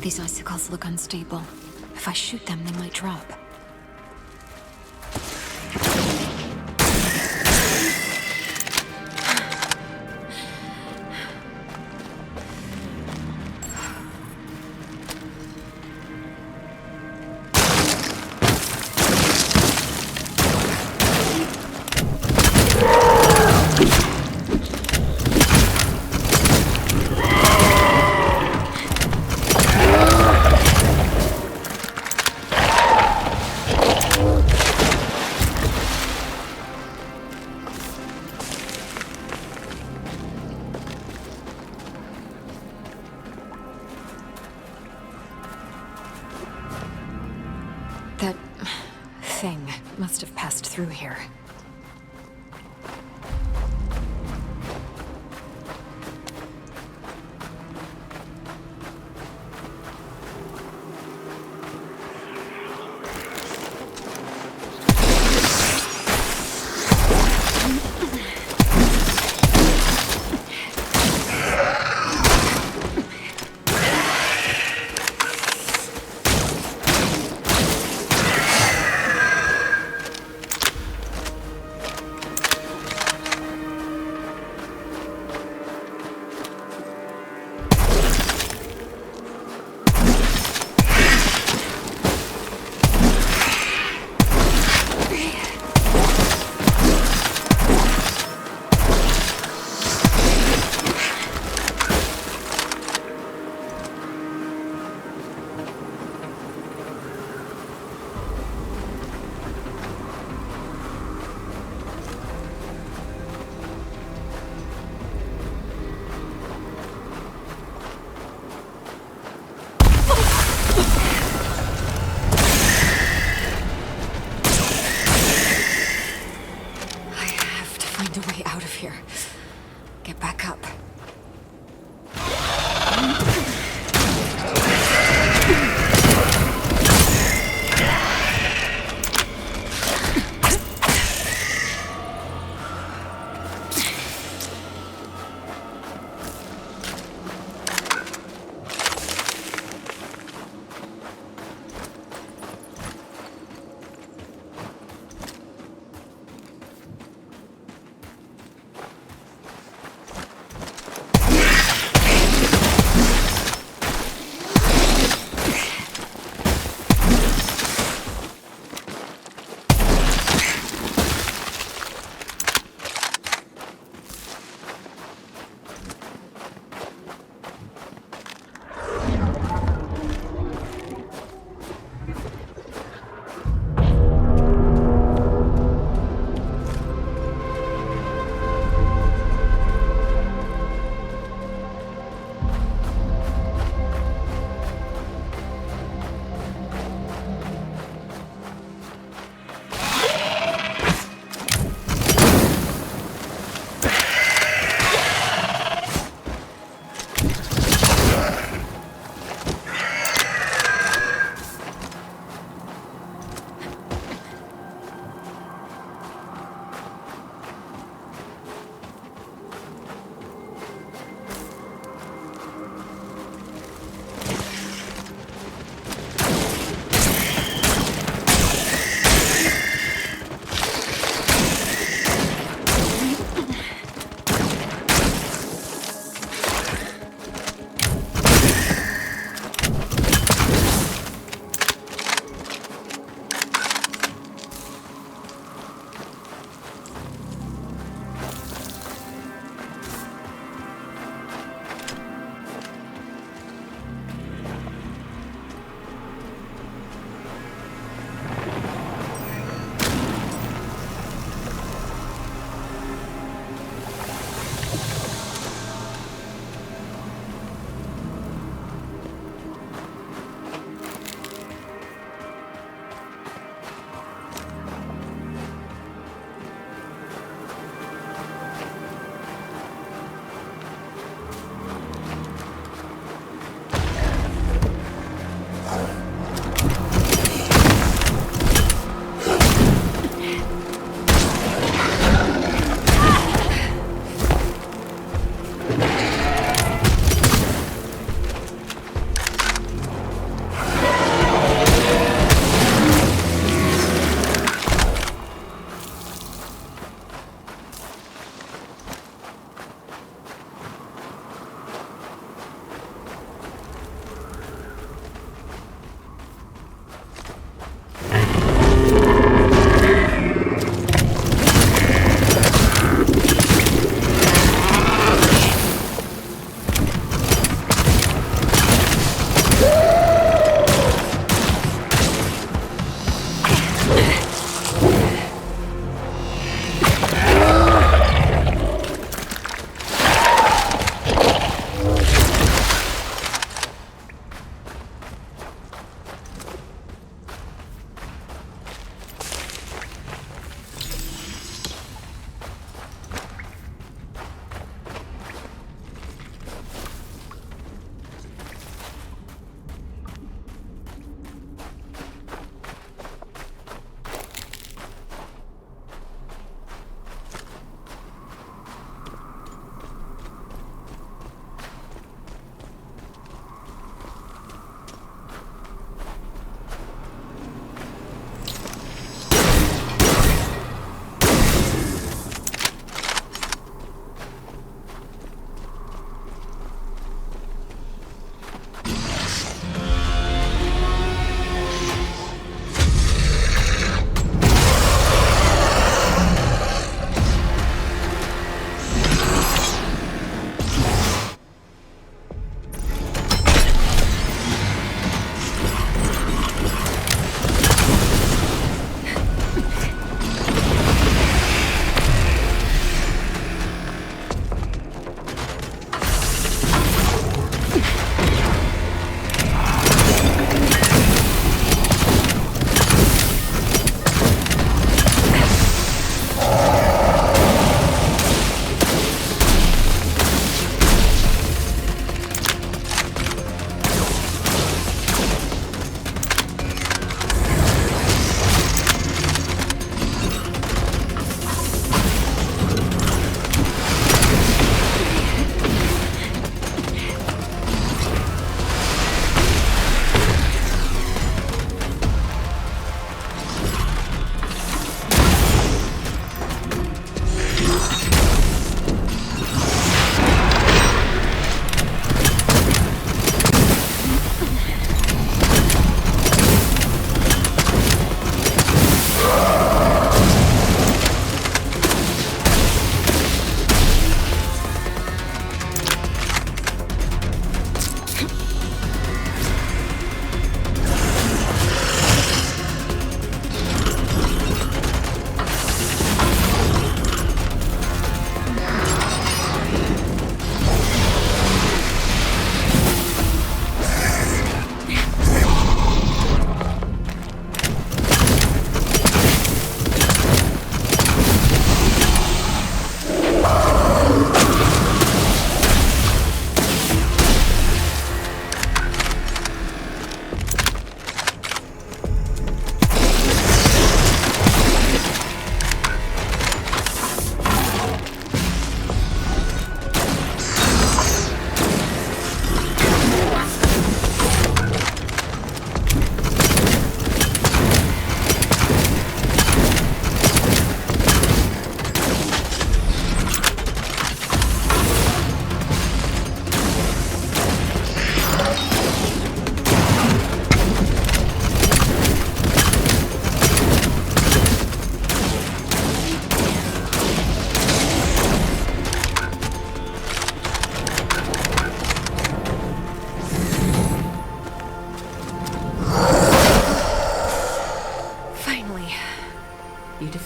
These icicles look unstable. If I shoot them, they might drop. That thing must have passed through here.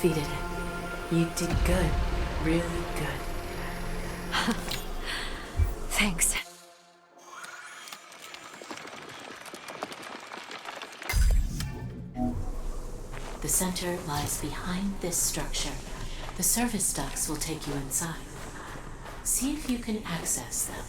defeated it. You did good. Really good. Thanks. The center lies behind this structure. The service ducts will take you inside. See if you can access them.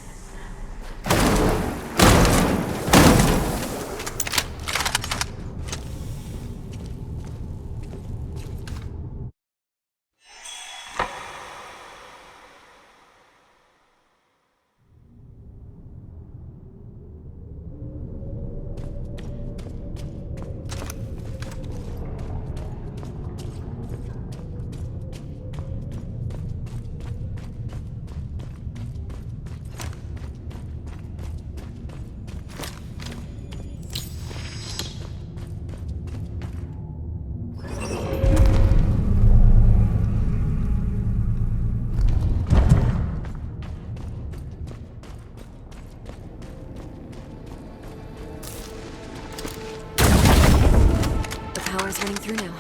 Power's running through now.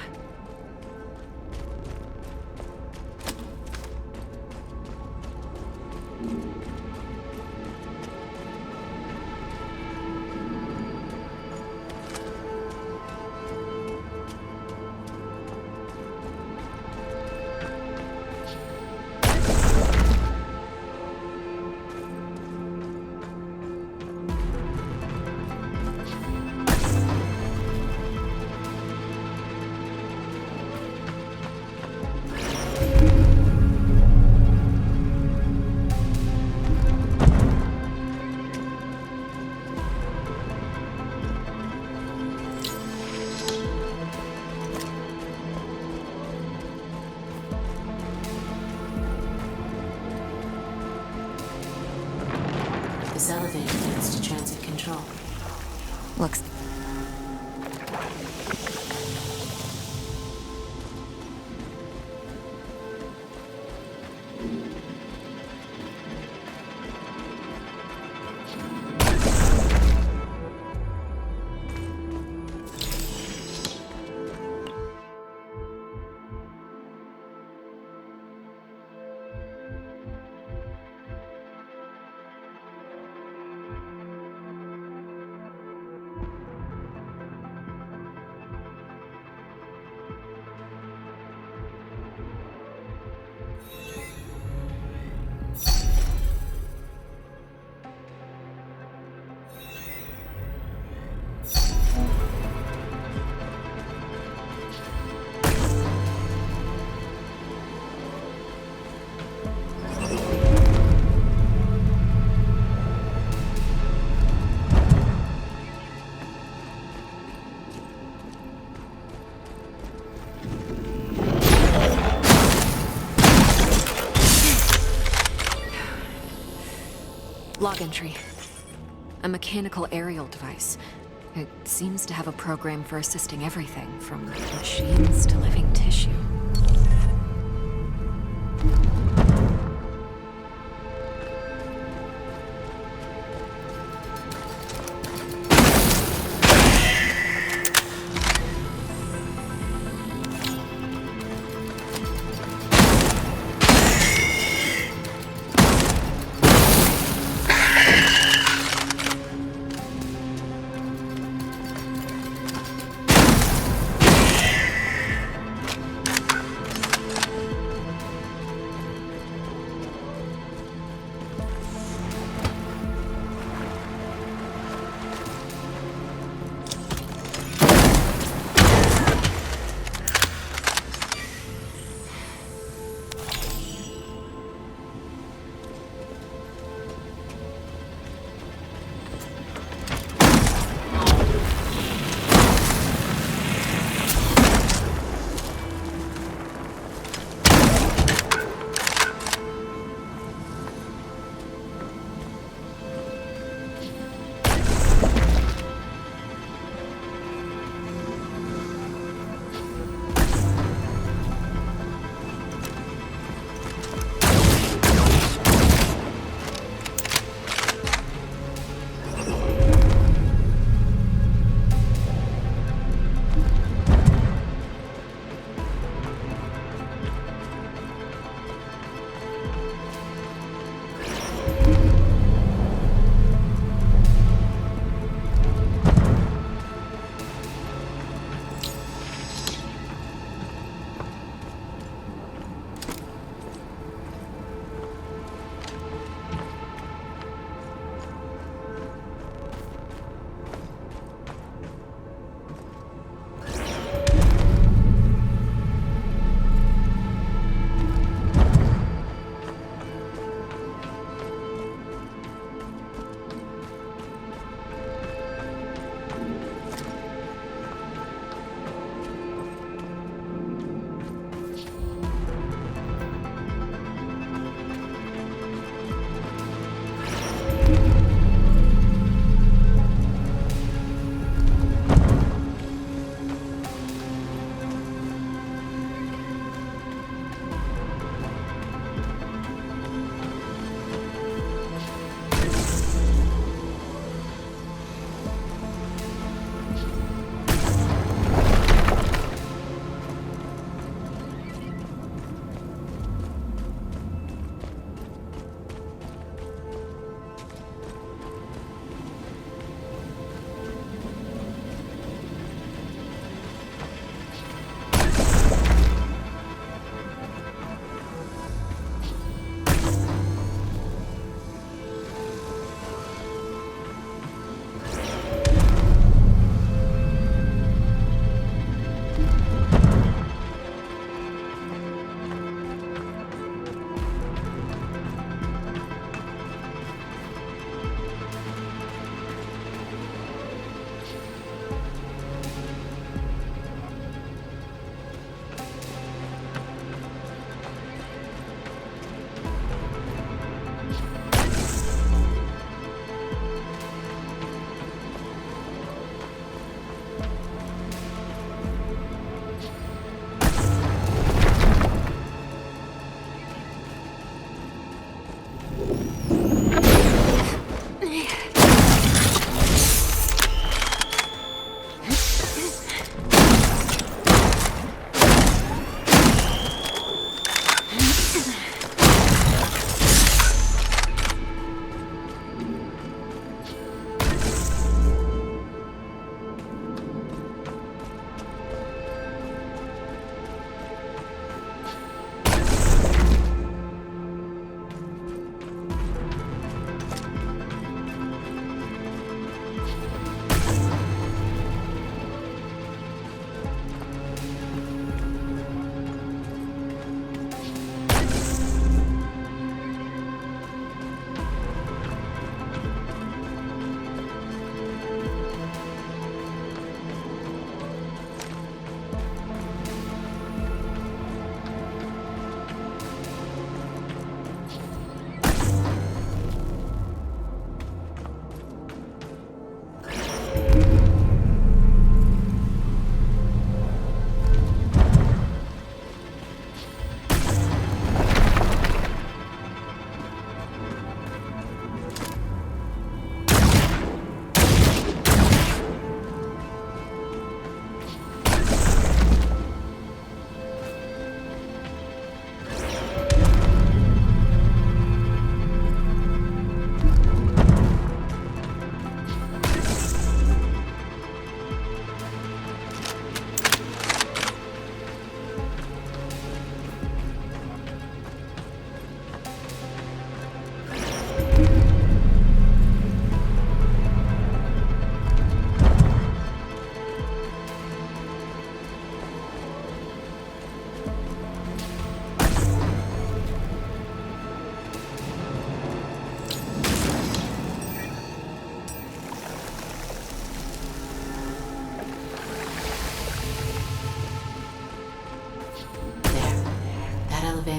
This elevator leads to transit control. Looks... Log entry. A mechanical aerial device. It seems to have a program for assisting everything, from machines to living tissue.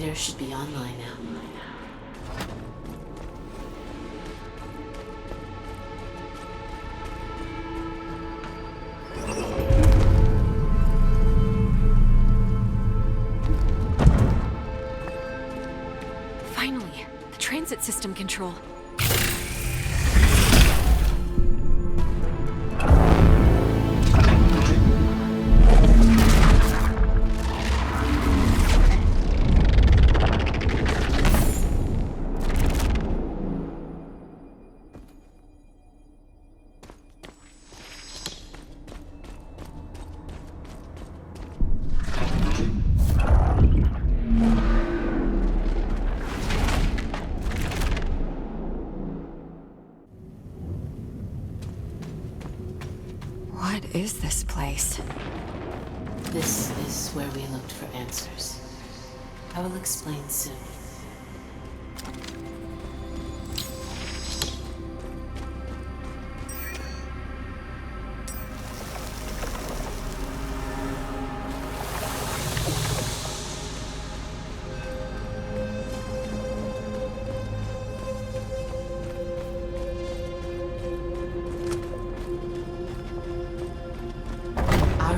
data should be online now. Finally, the transit system control. What is this place? This is where we looked for answers. I will explain soon.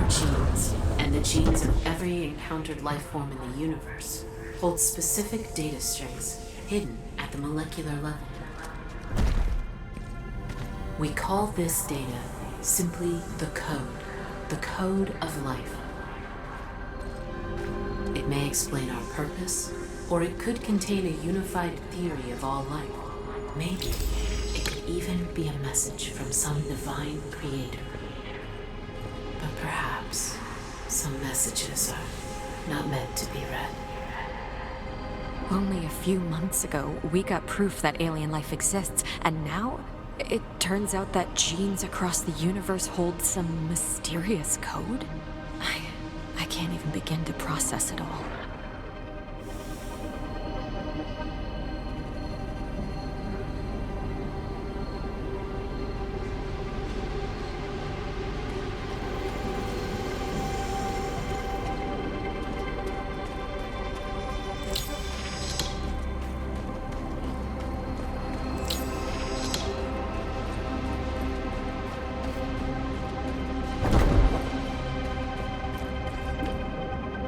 Genes, and the genes of every encountered life form in the universe, hold specific data strings hidden at the molecular level. We call this data simply the code of life. It may explain our purpose, or it could contain a unified theory of all life. Maybe it could even be a message from some divine creator. But perhaps some messages are not meant to be read. Only a few months ago, we got proof that alien life exists, and now it turns out that genes across the universe hold some mysterious code? I can't even begin to process it all.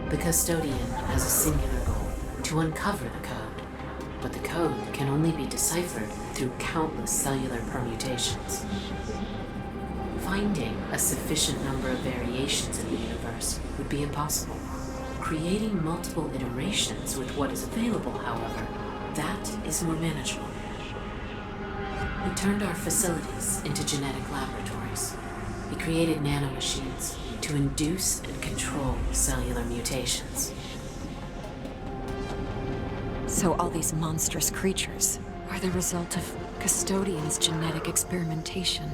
The custodian has a singular goal, to uncover the code. But the code can only be deciphered through countless cellular permutations. Finding a sufficient number of variations in the universe would be impossible. Creating multiple iterations with what is available, however, that is more manageable. We turned our facilities into genetic laboratories. We created nanomachines to induce and control cellular mutations. So all these monstrous creatures are the result of Custodian's genetic experimentation.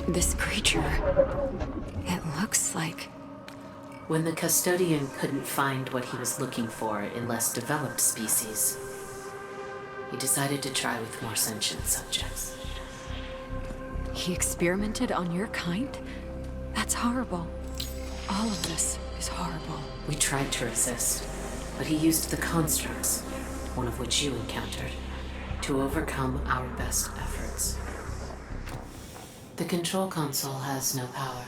This creature, it looks like When the custodian couldn't find what he was looking for in less developed species, he decided to try with more sentient subjects. He experimented on your kind? That's horrible. All of this is horrible. We tried to resist, but he used the constructs, one of which you encountered, to overcome our best efforts. The control console has no power.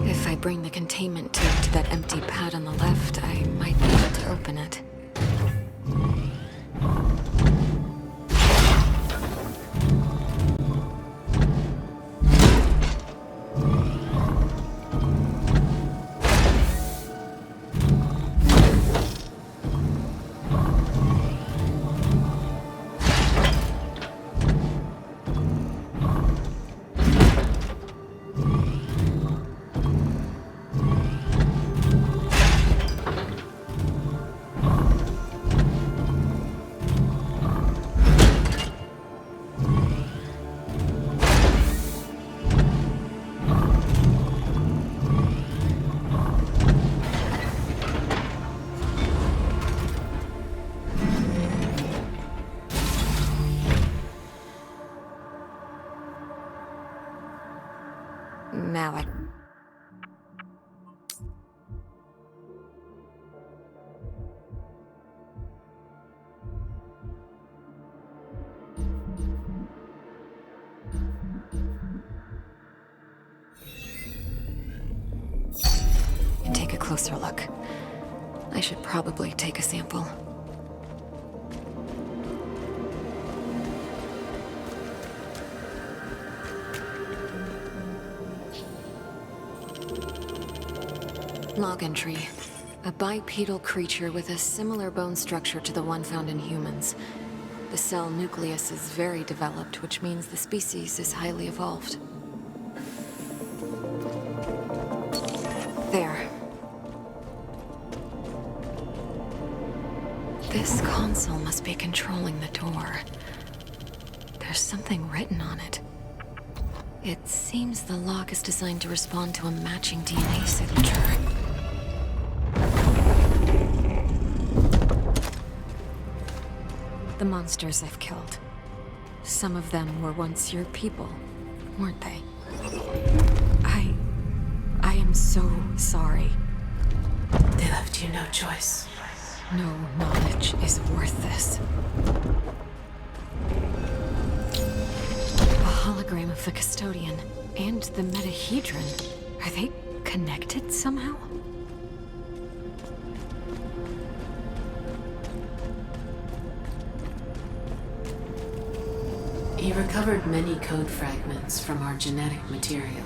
If I bring the containment tape to that empty pad on the left, I might be able to open it. Now I... Take a closer look. I should probably take a sample. Log entry. A bipedal creature with a similar bone structure to the one found in humans. The cell nucleus is very developed, which means the species is highly evolved. There. This console must be controlling the door. There's something written on it. It seems the lock is designed to respond to a matching DNA signature. The monsters I've killed. Some of them were once your people, weren't they? I am so sorry. They left you no choice. No knowledge is worth this. A hologram of the custodian and the metahedron. Are they connected somehow? He recovered many code fragments from our genetic material.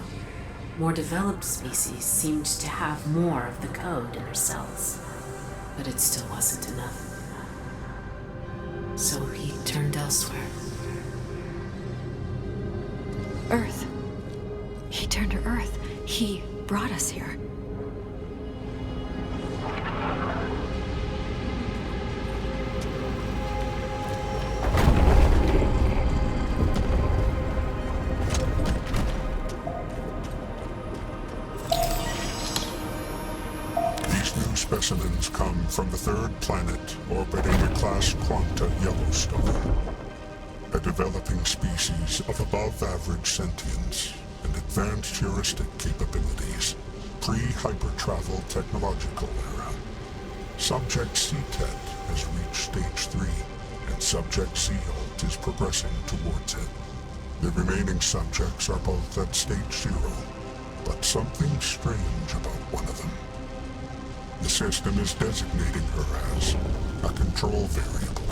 More developed species seemed to have more of the code in their cells, but it still wasn't enough. So he turned elsewhere. Earth. He turned to Earth. He brought us here. Specimens come from the third planet orbiting the class Quanta Yellowstone, a developing species of above-average sentience and advanced heuristic capabilities, pre-hypertravel technological era. Subject CTET has reached stage 3, and Subject C-Alt is progressing towards it. The remaining subjects are both at stage 0, but something strange about one of them. The system is designating her as a control variable.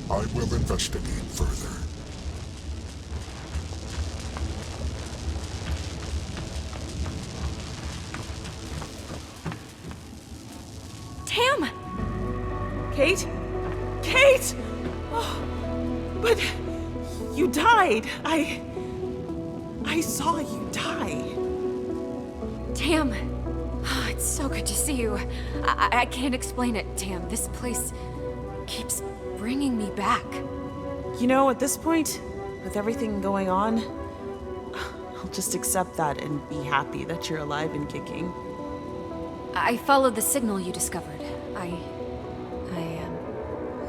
I will investigate further. Tam! Kate? Kate! Oh, but you died. I saw you die. Tam! Oh, it's so good to see you. I can't explain it, Tam. This place keeps bringing me back. You know, at this point, with everything going on, I'll just accept that and be happy that you're alive and kicking. I followed the signal you discovered.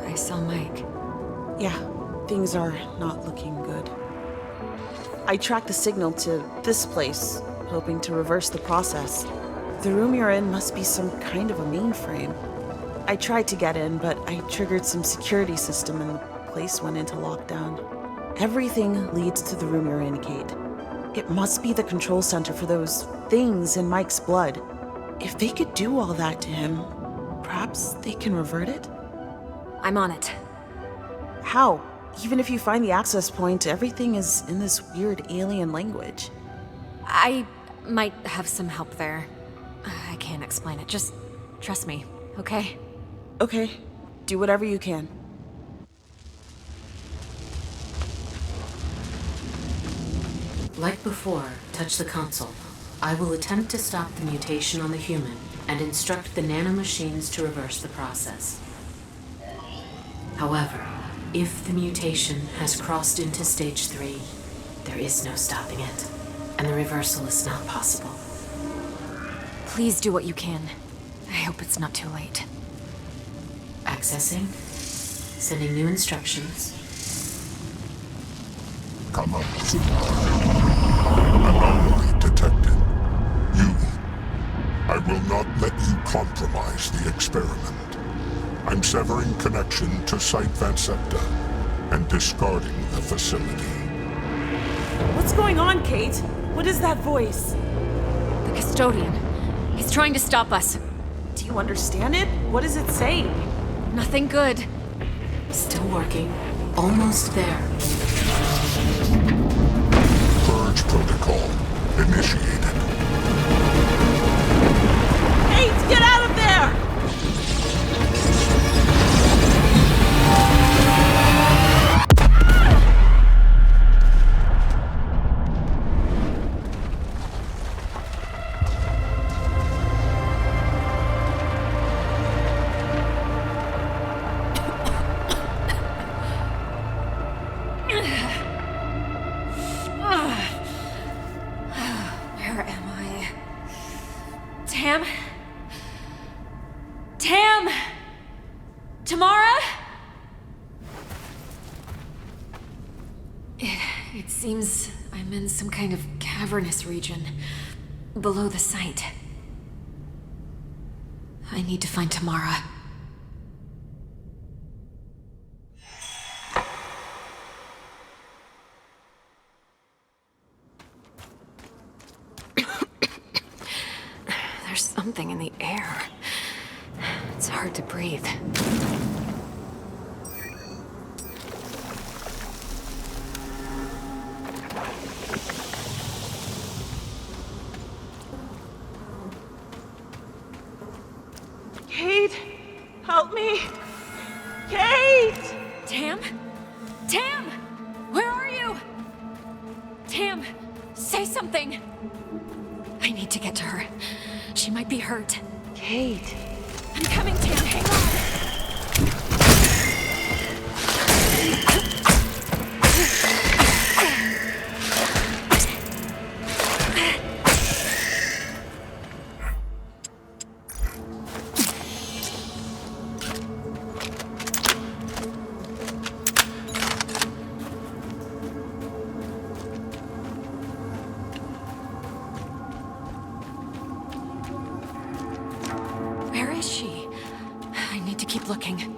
I saw Mike. Yeah, things are not looking good. I tracked the signal to this place, hoping to reverse the process. The room you're in must be some kind of a mainframe. I tried to get in, but I triggered some security system and the place went into lockdown. Everything leads to the room you're in, Kate. It must be the control center for those things in Mike's blood. If they could do all that to him, perhaps they can revert it? I'm on it. How? Even if you find the access point, everything is in this weird alien language. I might have some help there. I can't explain it. Just trust me, okay? Okay. Do whatever you can. Like before, touch the console. I will attempt to stop the mutation on the human and instruct the nanomachines to reverse the process. However, if the mutation has crossed into stage 3, there is no stopping it, and the reversal is not possible. Please do what you can. I hope it's not too late. Accessing. Sending new instructions. Come up. Anomaly detected. You. I will not let you compromise the experiment. I'm severing connection to Site Vansepta and discarding the facility. What's going on, Kate? What is that voice? The custodian. He's trying to stop us. Do you understand it? What is it saying? Nothing good. Still working. Almost there. Purge protocol initiated. Kate, get out of there! Tam? Tamara? It seems I'm in some kind of cavernous region below the site. I need to find Tamara. There's something in the air. It's hard to breathe. Kate, help me. Kate! Tam? Tam! Where are you? Tam, say something. I need to get to her. She might be hurt. Kate. I'm coming, Tam. Hang on. Where is she? I need to keep looking.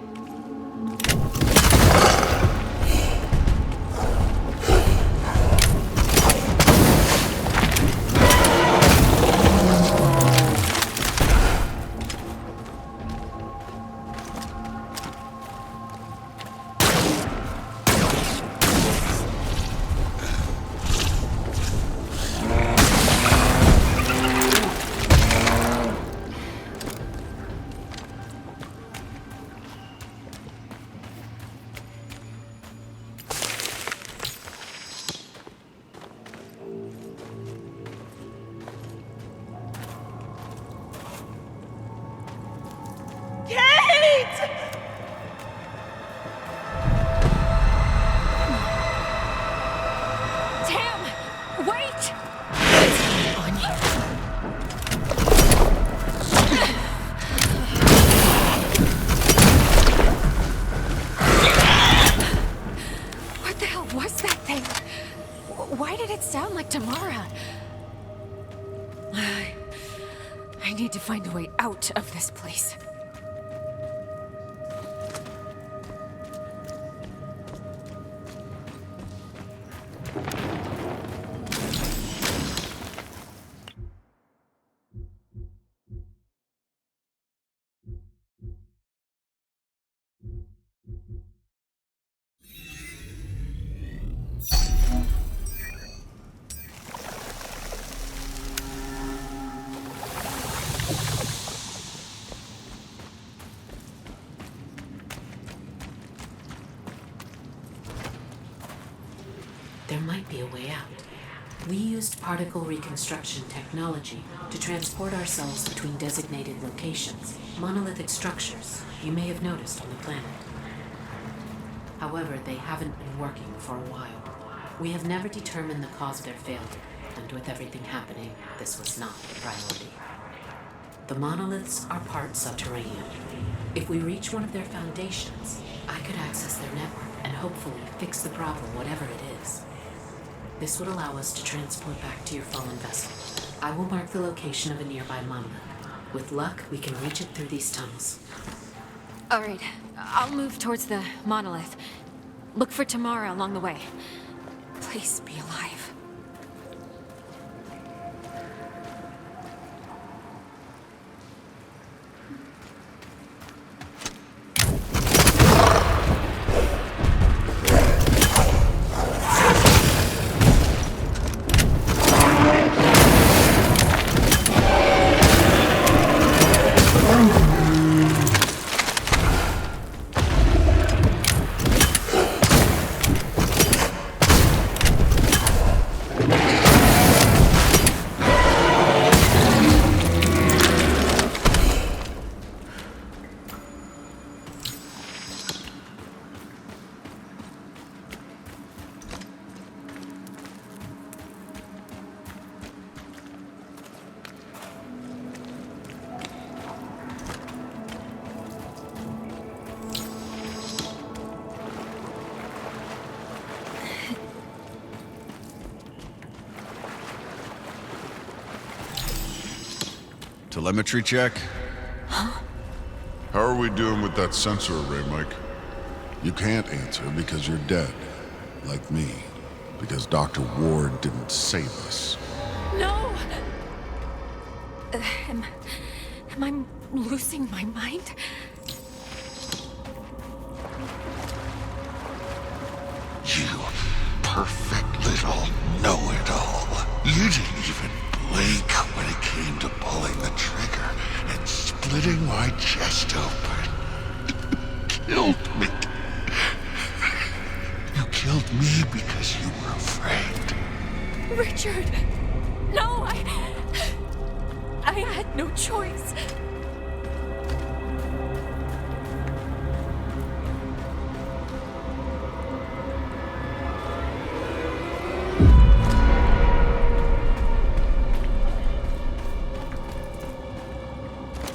Damn! Wait! What's going on here? What the hell was that thing? Why did it sound like Tamara? I need to find a way out of this place. There might be a way out. We used particle reconstruction technology to transport ourselves between designated locations, monolithic structures you may have noticed on the planet. However, they haven't been working for a while. We have never determined the cause of their failure, and with everything happening, this was not a priority. The monoliths are part subterranean. If we reach one of their foundations, I could access their network and hopefully fix the problem, whatever it is. This would allow us to transport back to your fallen vessel. I will mark the location of a nearby monolith. With luck, we can reach it through these tunnels. All right, I'll move towards the monolith. Look for Tamara along the way. Please be alive. Telemetry check? How are we doing with that sensor array, Mike? You can't answer because you're dead. Like me. Because Dr. Ward didn't save us. No! Am I losing my mind? You perfect little know-it-all. You didn't even blink when it came to pulling the trigger and splitting my chest open. You killed me. You killed me because you were afraid. Richard! No, I had no choice.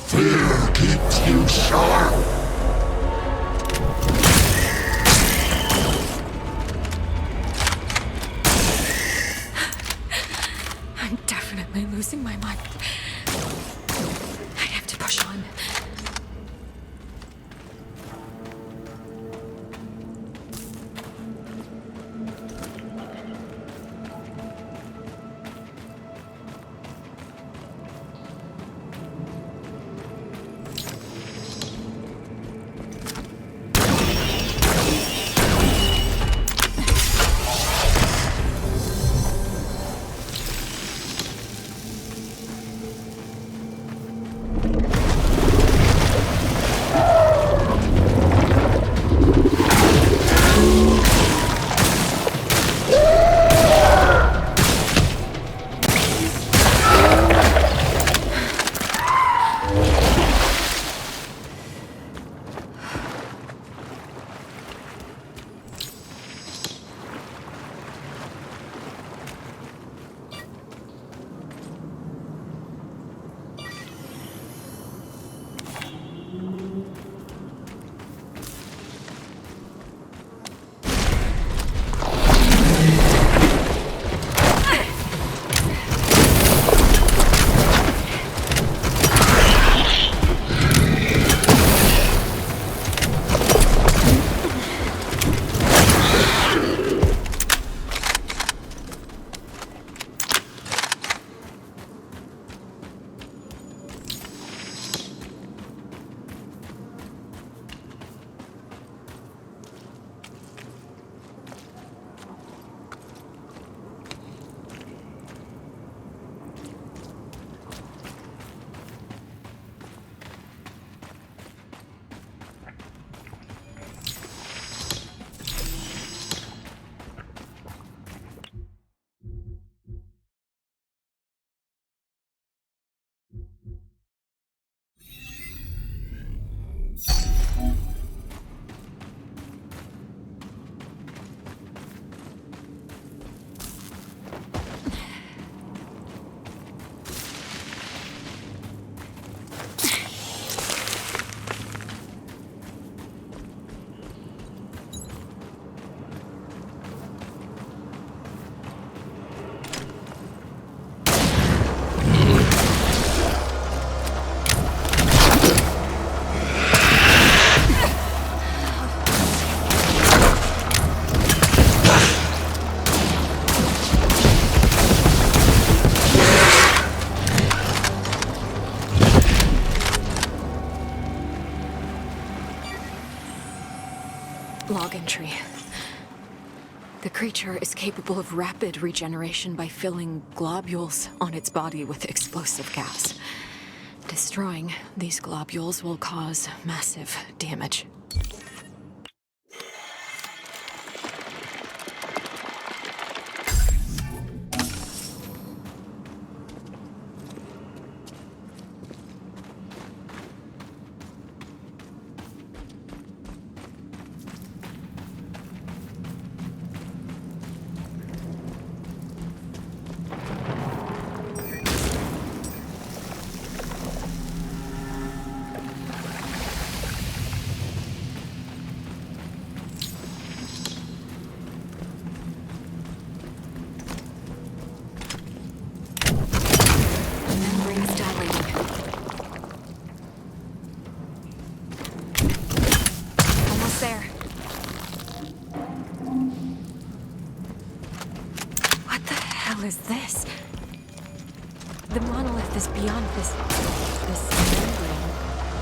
Fear keeps you sharp. I'm definitely losing my mind. I have to push on. Log entry. The creature is capable of rapid regeneration by filling globules on its body with explosive gas. Destroying these globules will cause massive damage. Is this? The monolith is beyond this membrane.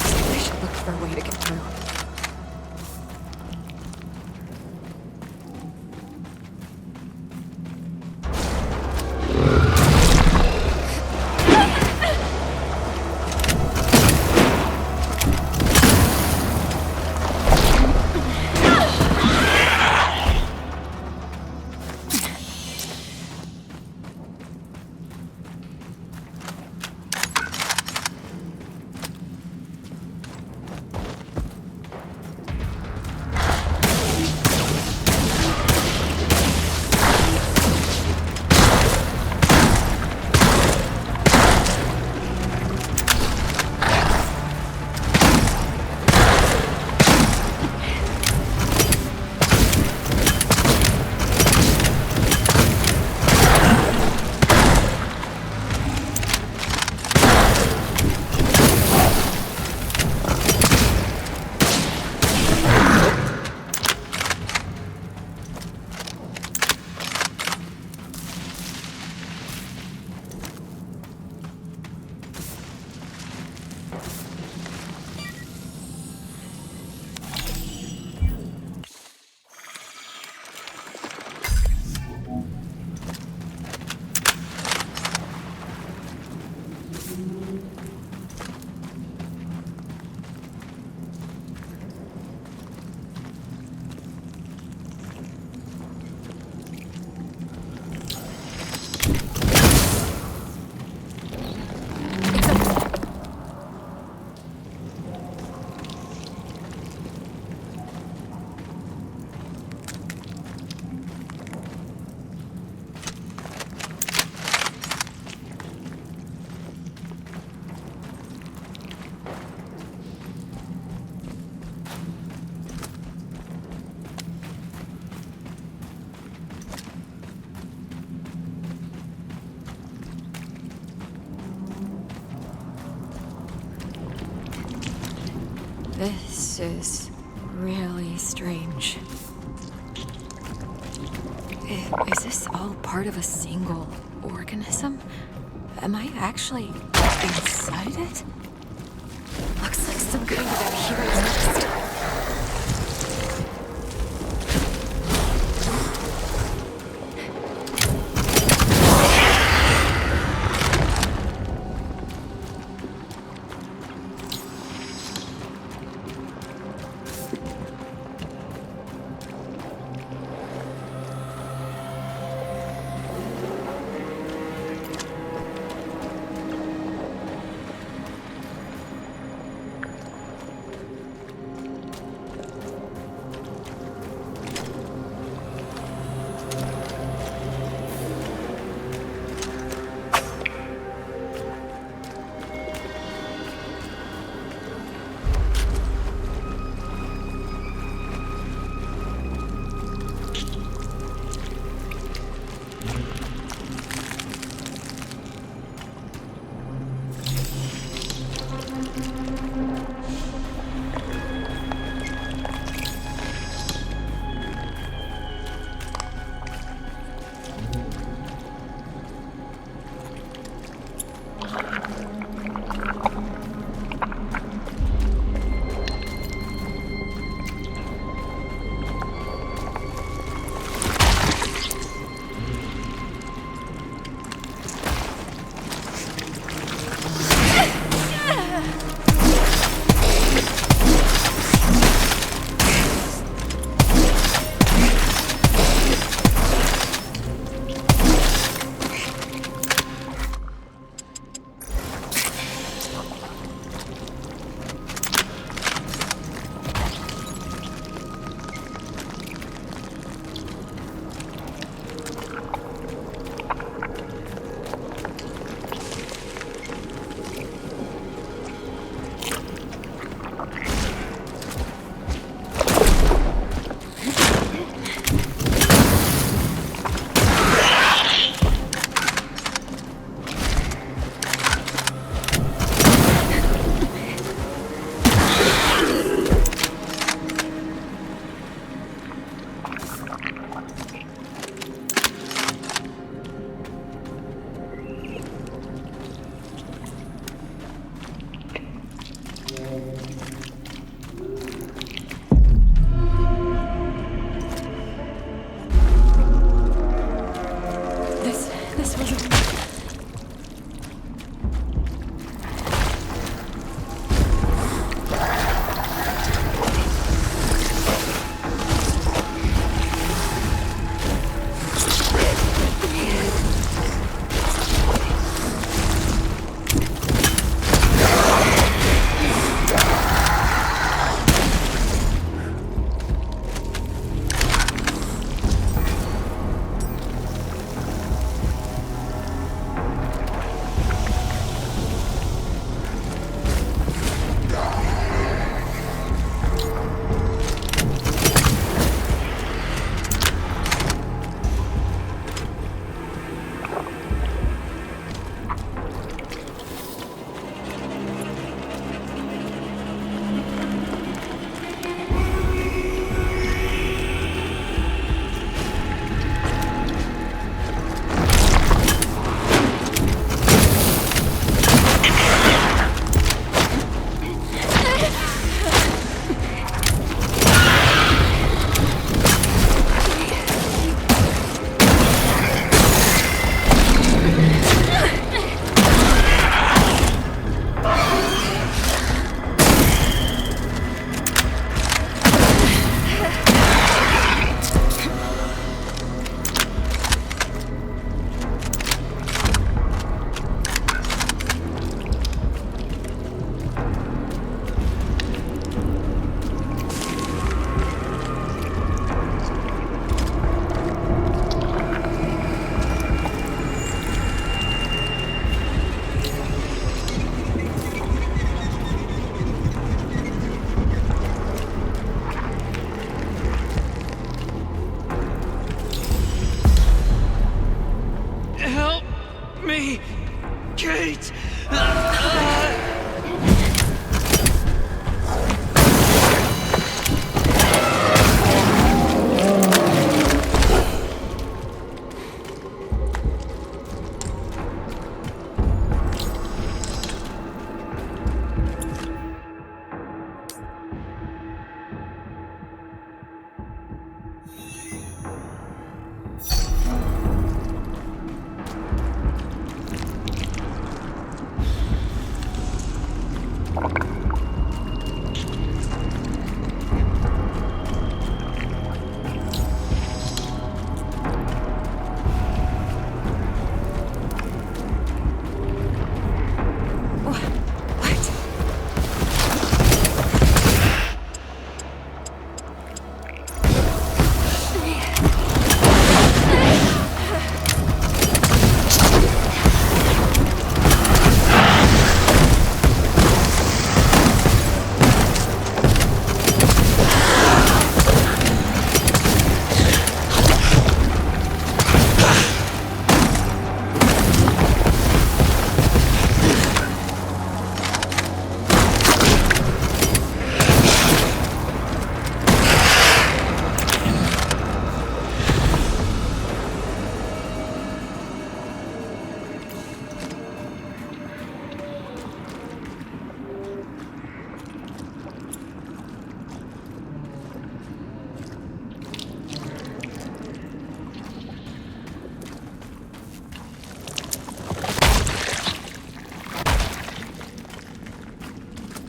I should look for a way to get through. This is really strange. Is this all part of a single organism? Am I actually inside it? Looks like some kind of adherence nest.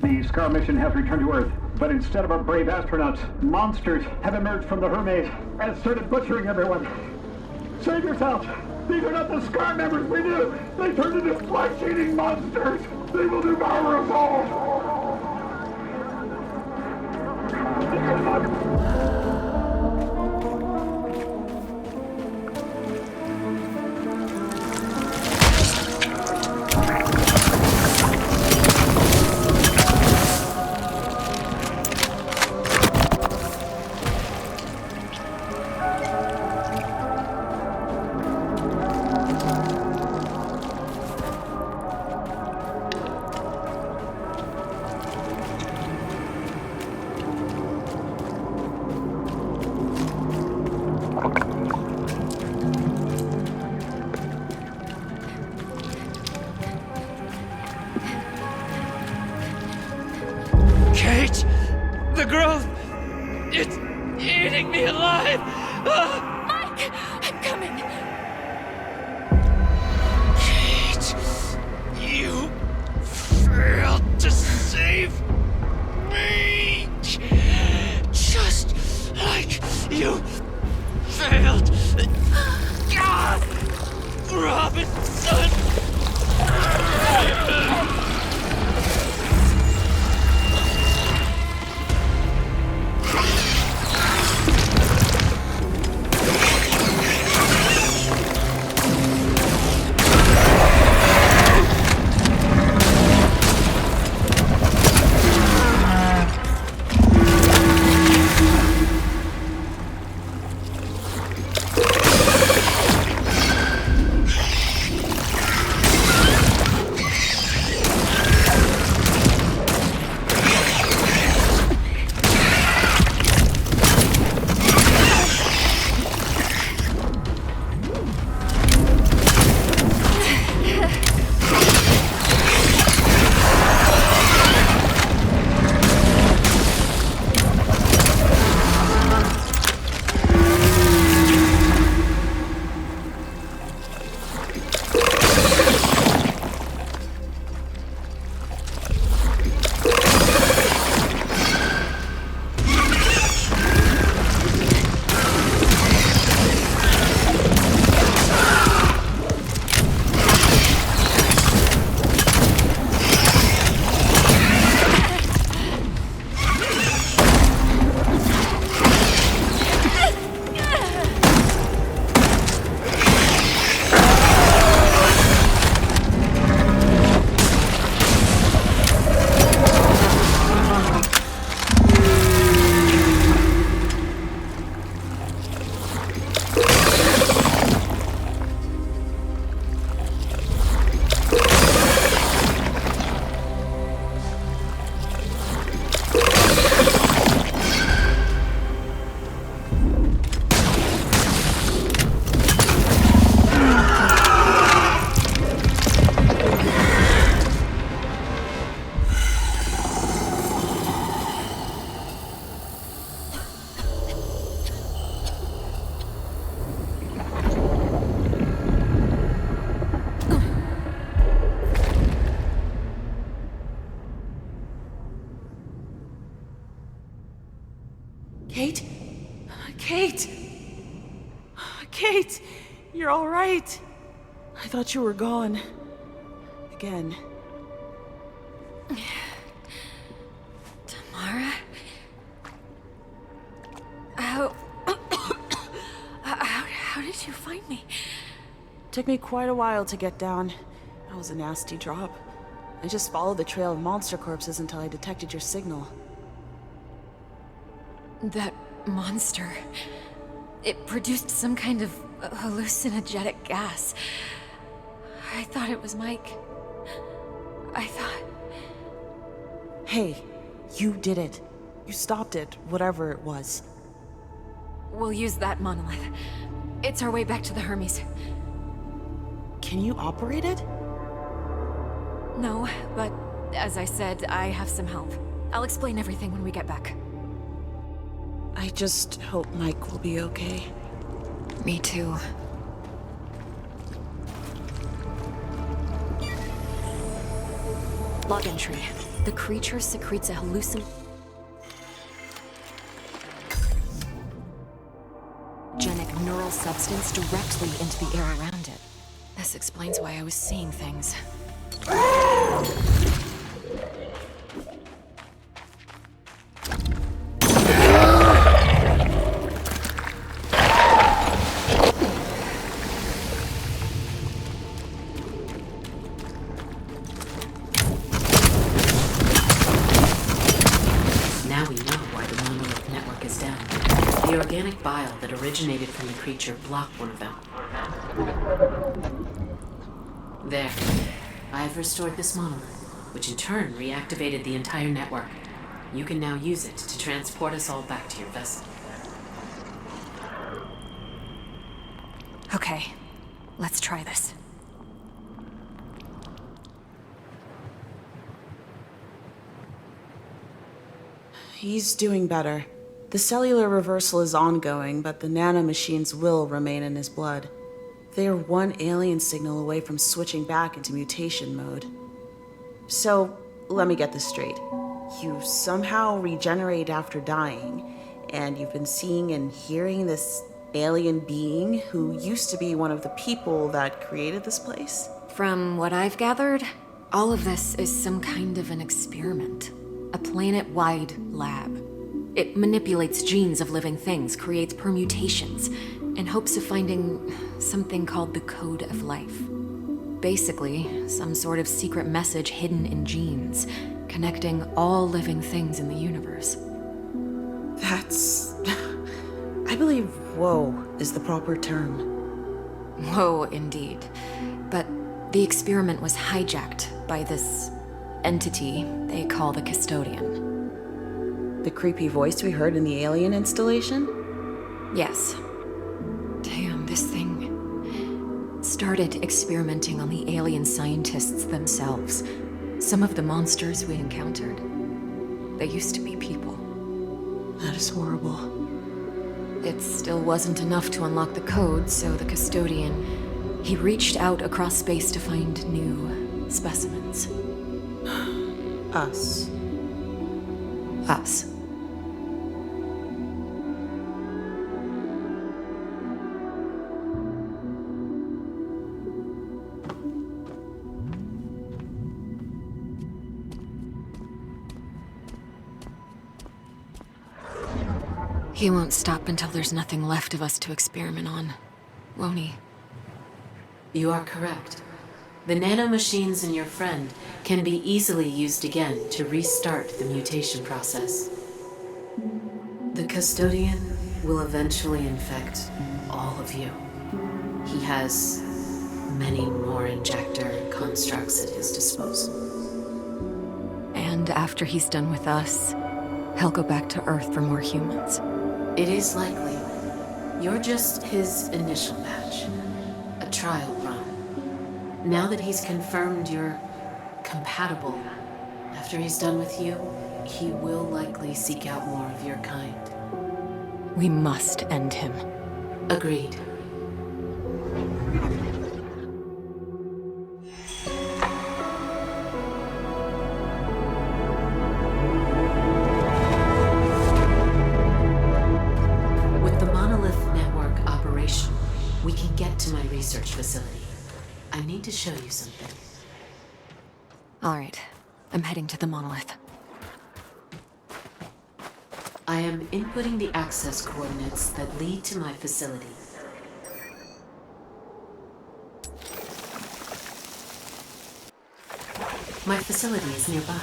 The SCAR mission has returned to Earth, but instead of our brave astronauts, monsters have emerged from the Hermes and started butchering everyone. Save yourselves! These are not the SCAR members we knew! They turned into flesh-eating monsters! They will devour us all! Kate! The growth! It's eating me alive! Ah! Mike! I'm coming! Kate! You failed to save me! Just like you failed Robinson! Kate? Kate! Kate! You're all right. I thought you were gone. Again. Tamara? How did you find me? Took me quite a while to get down. That was a nasty drop. I just followed the trail of monster corpses until I detected your signal. That monster. It produced some kind of hallucinogenic gas. I thought it was Mike. I thought... Hey, you did it. You stopped it, whatever it was. We'll use that monolith. It's our way back to the Hermes. Can you operate it? No, but as I said, I have some help. I'll explain everything when we get back. I just hope Mike will be okay. Me too. Log entry. The creature secretes a hallucinogenic neural substance directly into the air around it. This explains why I was seeing things. Now we know why the monolith network is down. The organic bile that originated from the creature blocked one of them. There. I've restored this monolith, which in turn reactivated the entire network. You can now use it to transport us all back to your vessel. Okay, let's try this. He's doing better. The cellular reversal is ongoing, but the nanomachines will remain in his blood. They are one alien signal away from switching back into mutation mode. So, let me get this straight. You somehow regenerate after dying, and you've been seeing and hearing this alien being who used to be one of the people that created this place? From what I've gathered, all of this is some kind of an experiment. A planet-wide lab. It manipulates genes of living things, creates permutations, in hopes of finding something called the code of life. Basically, some sort of secret message hidden in genes, connecting all living things in the universe. That's... I believe "whoa" is the proper term. Whoa, indeed. But the experiment was hijacked by this entity they call the Custodian. The creepy voice we heard in the alien installation? Yes. Damn, this thing started experimenting on the alien scientists themselves. Some of the monsters we encountered, they used to be people. That is horrible. It still wasn't enough to unlock the code, so the Custodian, he reached out across space to find new specimens. Us. Us. He won't stop until there's nothing left of us to experiment on, won't he? You are correct. The nanomachines in your friend can be easily used again to restart the mutation process. The Custodian will eventually infect all of you. He has many more injector constructs at his disposal. And after he's done with us, he'll go back to Earth for more humans. It is likely. You're just his initial batch. A trial run. Now that he's confirmed you're compatible, after he's done with you, he will likely seek out more of your kind. We must end him. Agreed. With the monolith network operational, we can get to my research facility. I need to show you something. All right, I'm heading to the monolith. I am inputting the access coordinates that lead to my facility. My facility is nearby.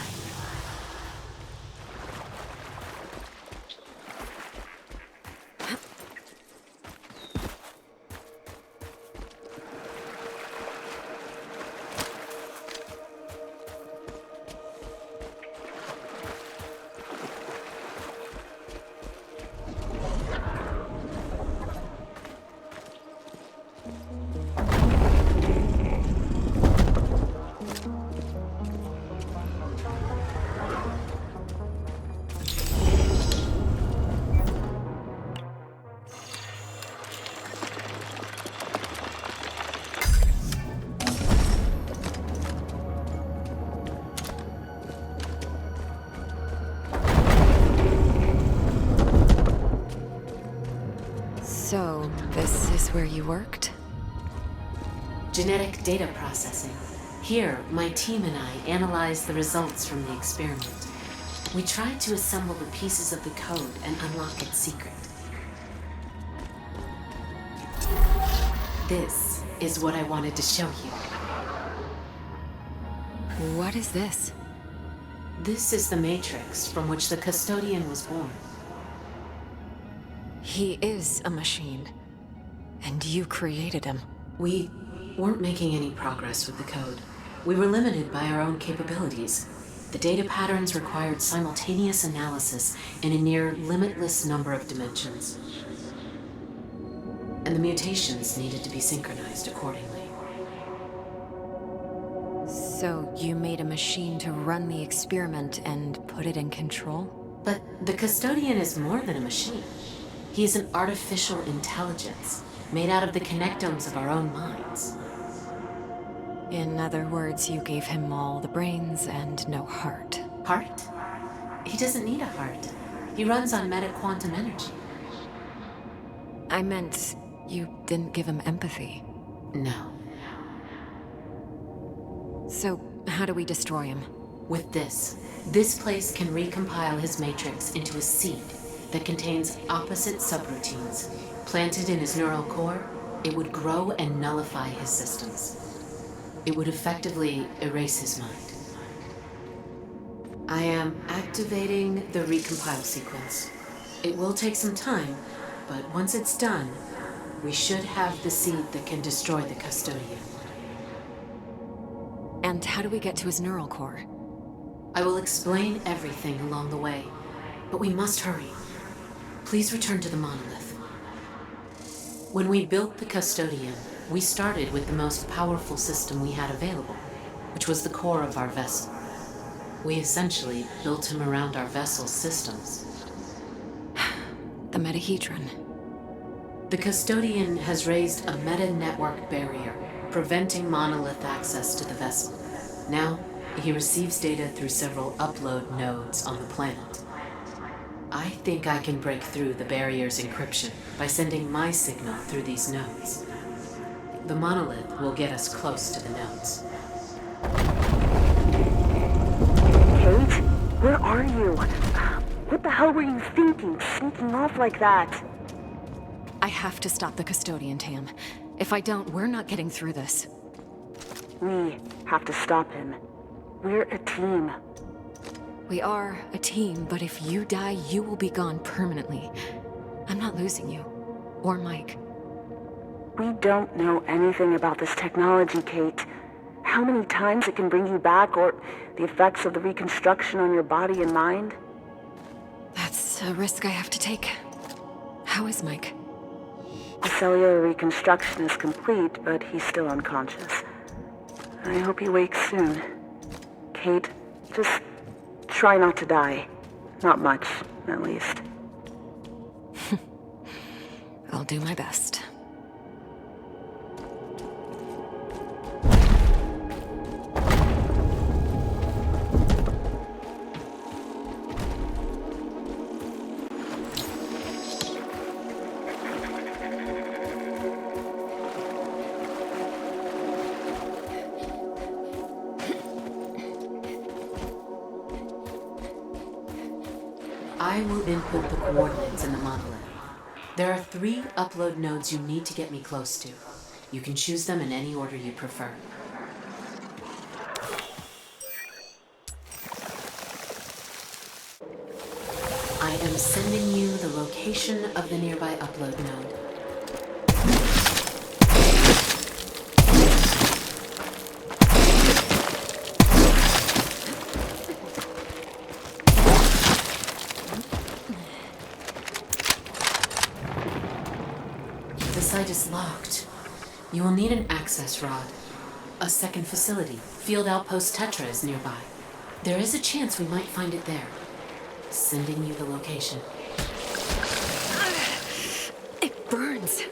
So, this is where you worked? Genetic data processing. Here, my team and I analyzed the results from the experiment. We tried to assemble the pieces of the code and unlock its secret. This is what I wanted to show you. What is this? This is the matrix from which the custodian was born. He is a machine. And you created him. We weren't making any progress with the code. We were limited by our own capabilities. The data patterns required simultaneous analysis in a near limitless number of dimensions. And the mutations needed to be synchronized accordingly. So you made a machine to run the experiment and put it in control? But the custodian is more than a machine. He is an artificial intelligence, made out of the connectomes of our own minds. In other words, you gave him all the brains and no heart. Heart? He doesn't need a heart. He runs on meta-quantum energy. I meant you didn't give him empathy. No. So, how do we destroy him? With this. This place can recompile his matrix into a seed that contains opposite subroutines. Planted in his neural core, it would grow and nullify his systems. It would effectively erase his mind. I am activating the recompile sequence. It will take some time, but once it's done, we should have the seed that can destroy the custodian. And how do we get to his neural core? I will explain everything along the way, but we must hurry. Please return to the monolith. When we built the custodian, we started with the most powerful system we had available, which was the core of our vessel. We essentially built him around our vessel's systems. The metahedron. The custodian has raised a meta-network barrier, preventing monolith access to the vessel. Now, he receives data through several upload nodes on the planet. I think I can break through the barrier's encryption by sending my signal through these nodes. The monolith will get us close to the nodes. Kate? Where are you? What the hell were you thinking, sneaking off like that? I have to stop the custodian, Tam. If I don't, we're not getting through this. We have to stop him. We're a team. We are a team, but if you die, you will be gone permanently. I'm not losing you. Or Mike. We don't know anything about this technology, Kate. How many times it can bring you back, or the effects of the reconstruction on your body and mind? That's a risk I have to take. How is Mike? The cellular reconstruction is complete, but he's still unconscious. I hope he wakes soon. Kate, just try not to die. Not much, at least. I'll do my best. I will input the coordinates in the monolith. There are 3 upload nodes you need to get me close to. You can choose them in any order you prefer. I am sending you the location of the nearby upload node. The site is locked. You will need an access rod. A second facility, Field Outpost Tetra, is nearby. There is a chance we might find it there. Sending you the location. It burns.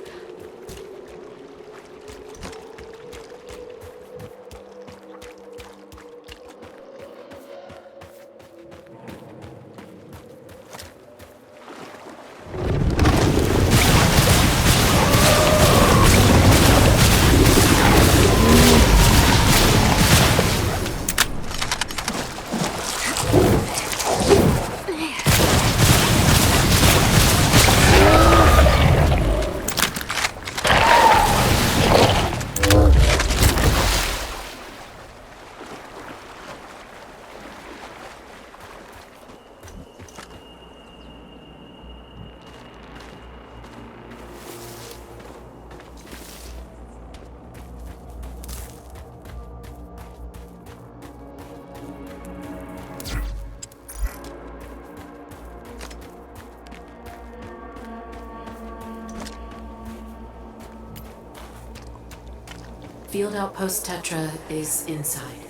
field outpost Tetra is inside.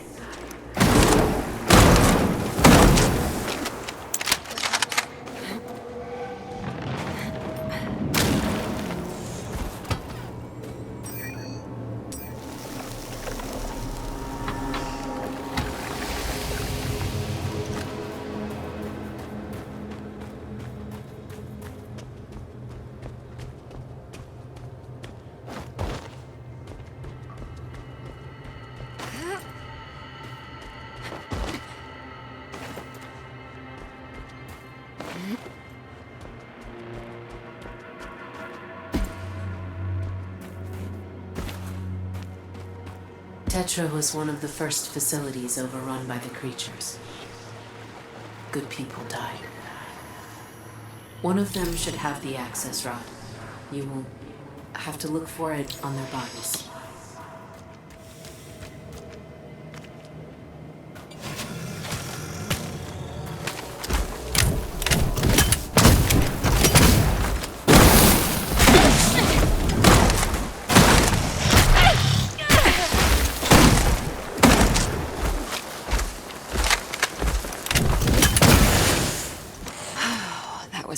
Tetra was one of the first facilities overrun by the creatures. Good people died. One of them should have the access rod. You will have to look for it on their bodies.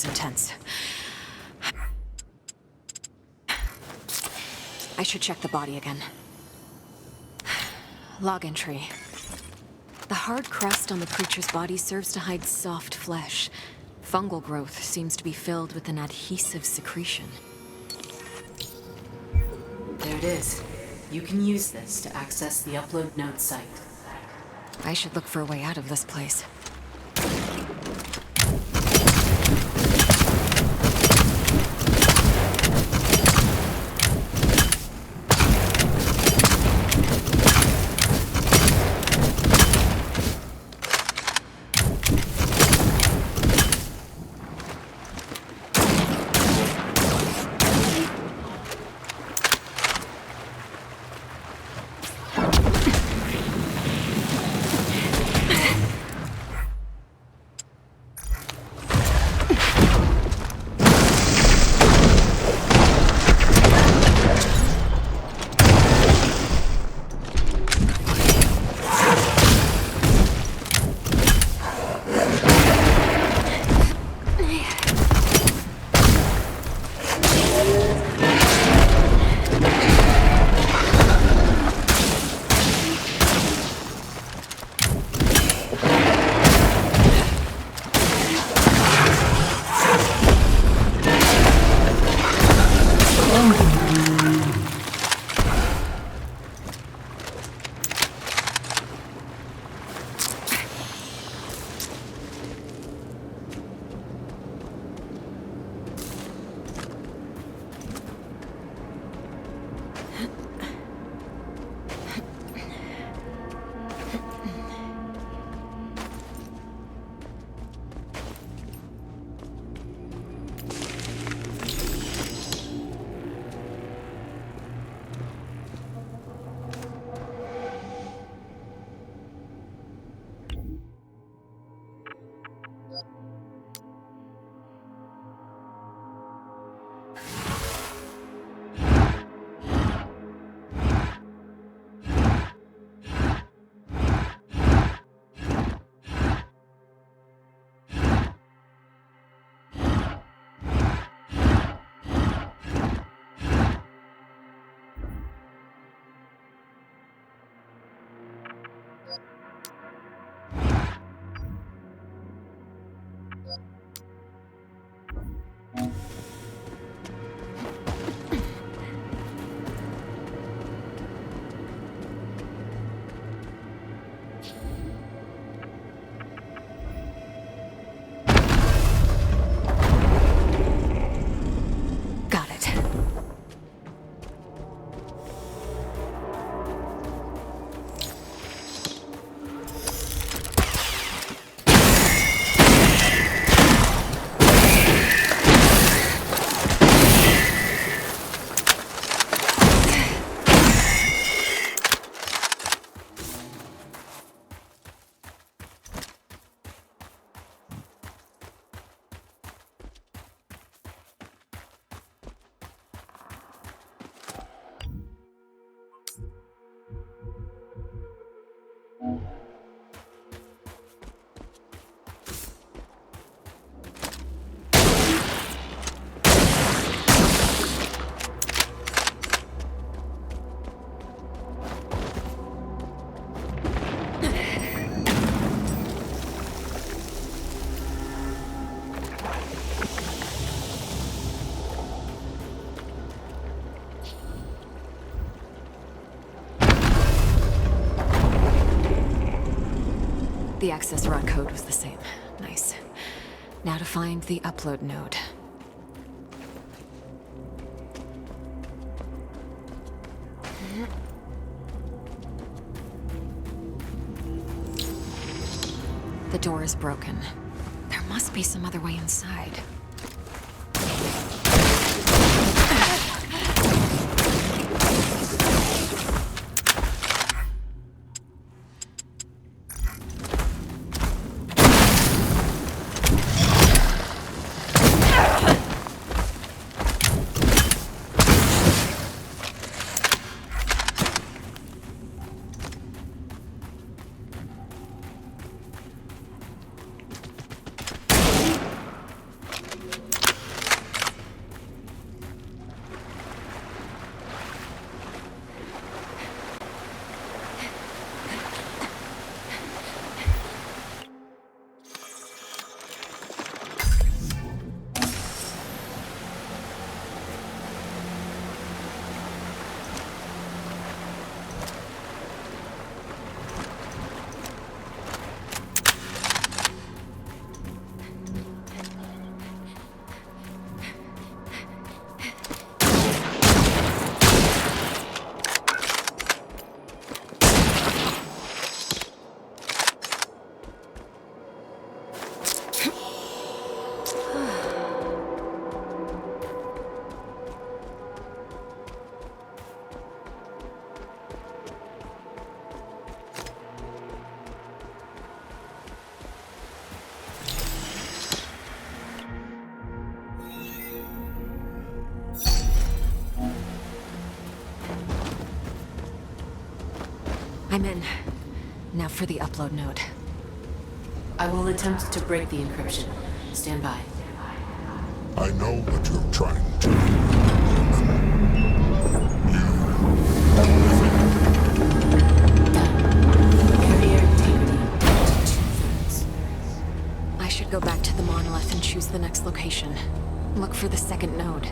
Intense. I should check the body again. Log entry. The hard crust on the creature's body serves to hide soft flesh. Fungal growth seems to be filled with an adhesive secretion. There it is. You can use this to access the upload node site. I should look for a way out of this place. The access rod code was the same. Nice. Now to find the upload node. The door is broken. There must be some other way inside. I'm in. Now for the upload node. I will attempt to break the encryption. Stand by. I know what you're trying to do. Done. Carrier integrity to 2/3. I should go back to the monolith and choose the next location. Look for the second node.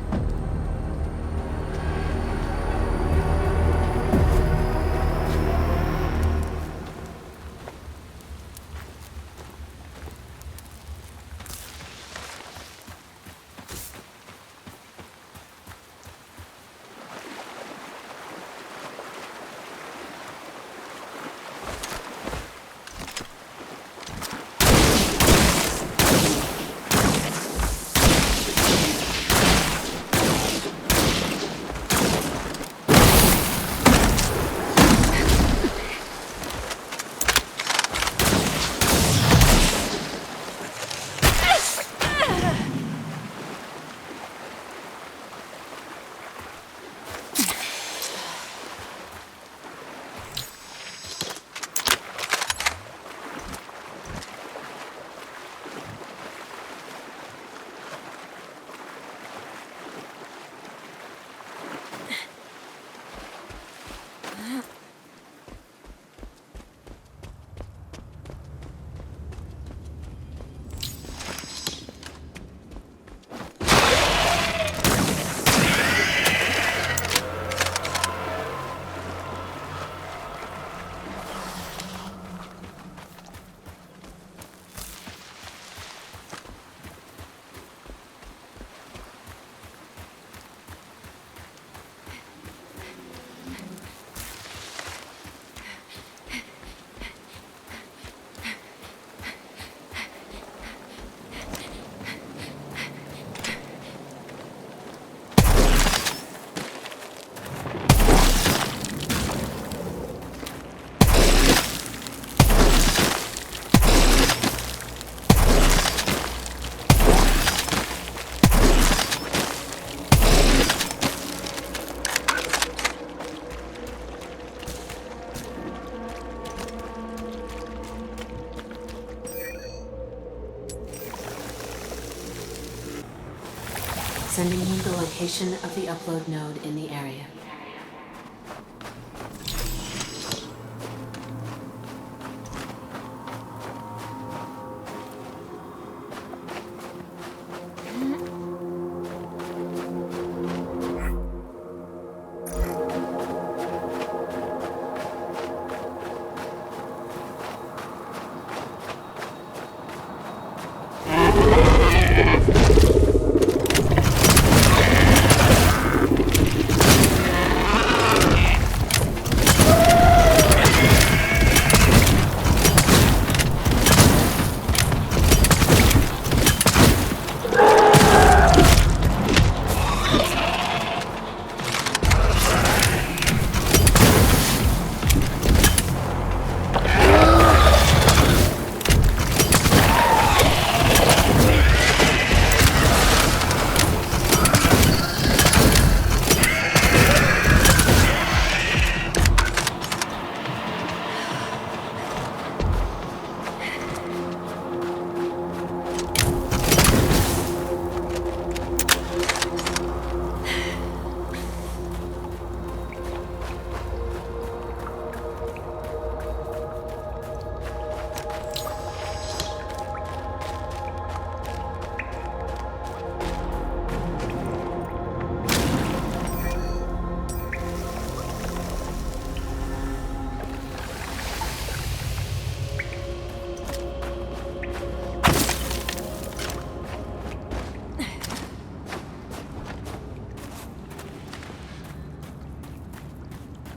Sending you the location of the upload node in the area.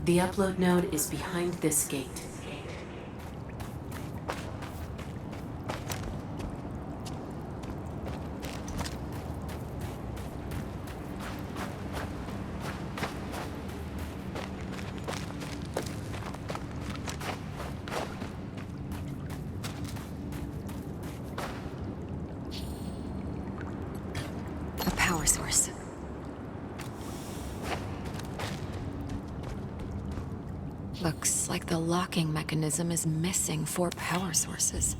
The upload node is behind this gate. A power source. Looks like the locking mechanism is missing 4 power sources.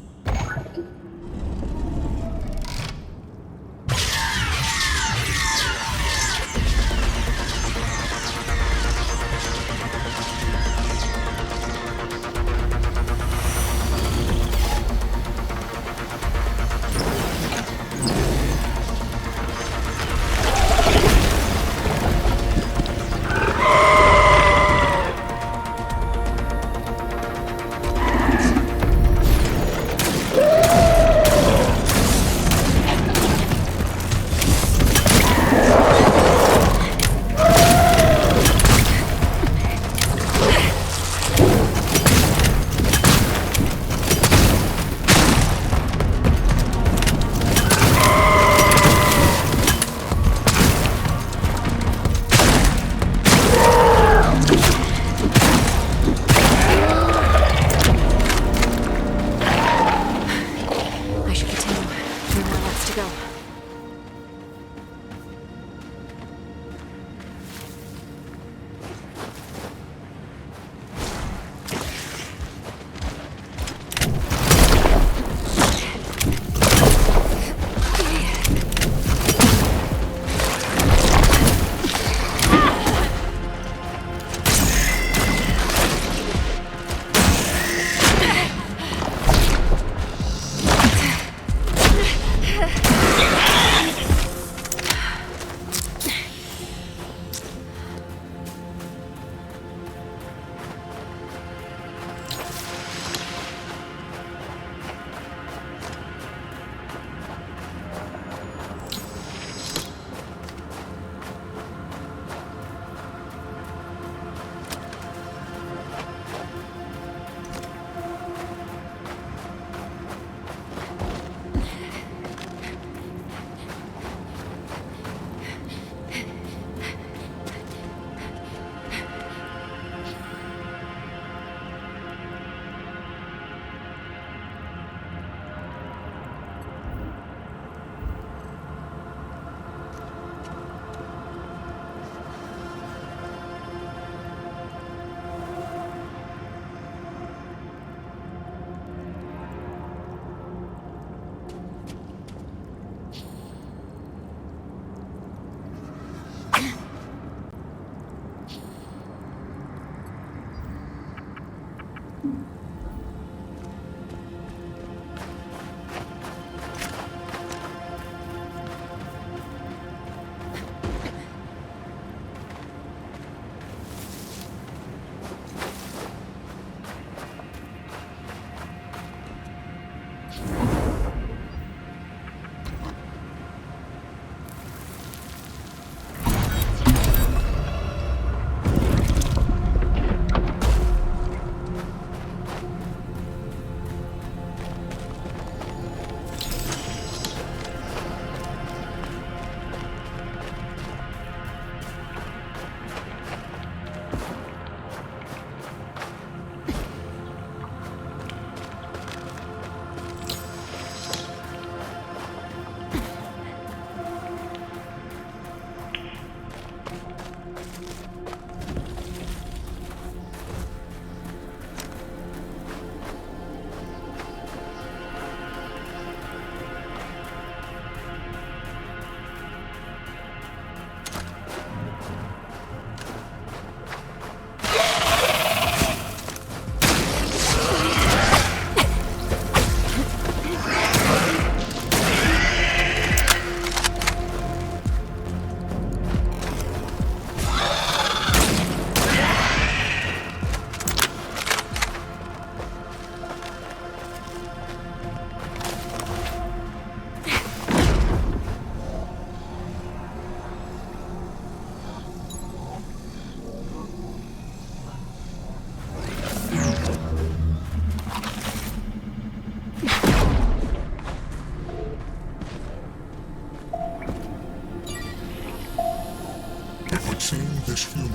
It would seem this human,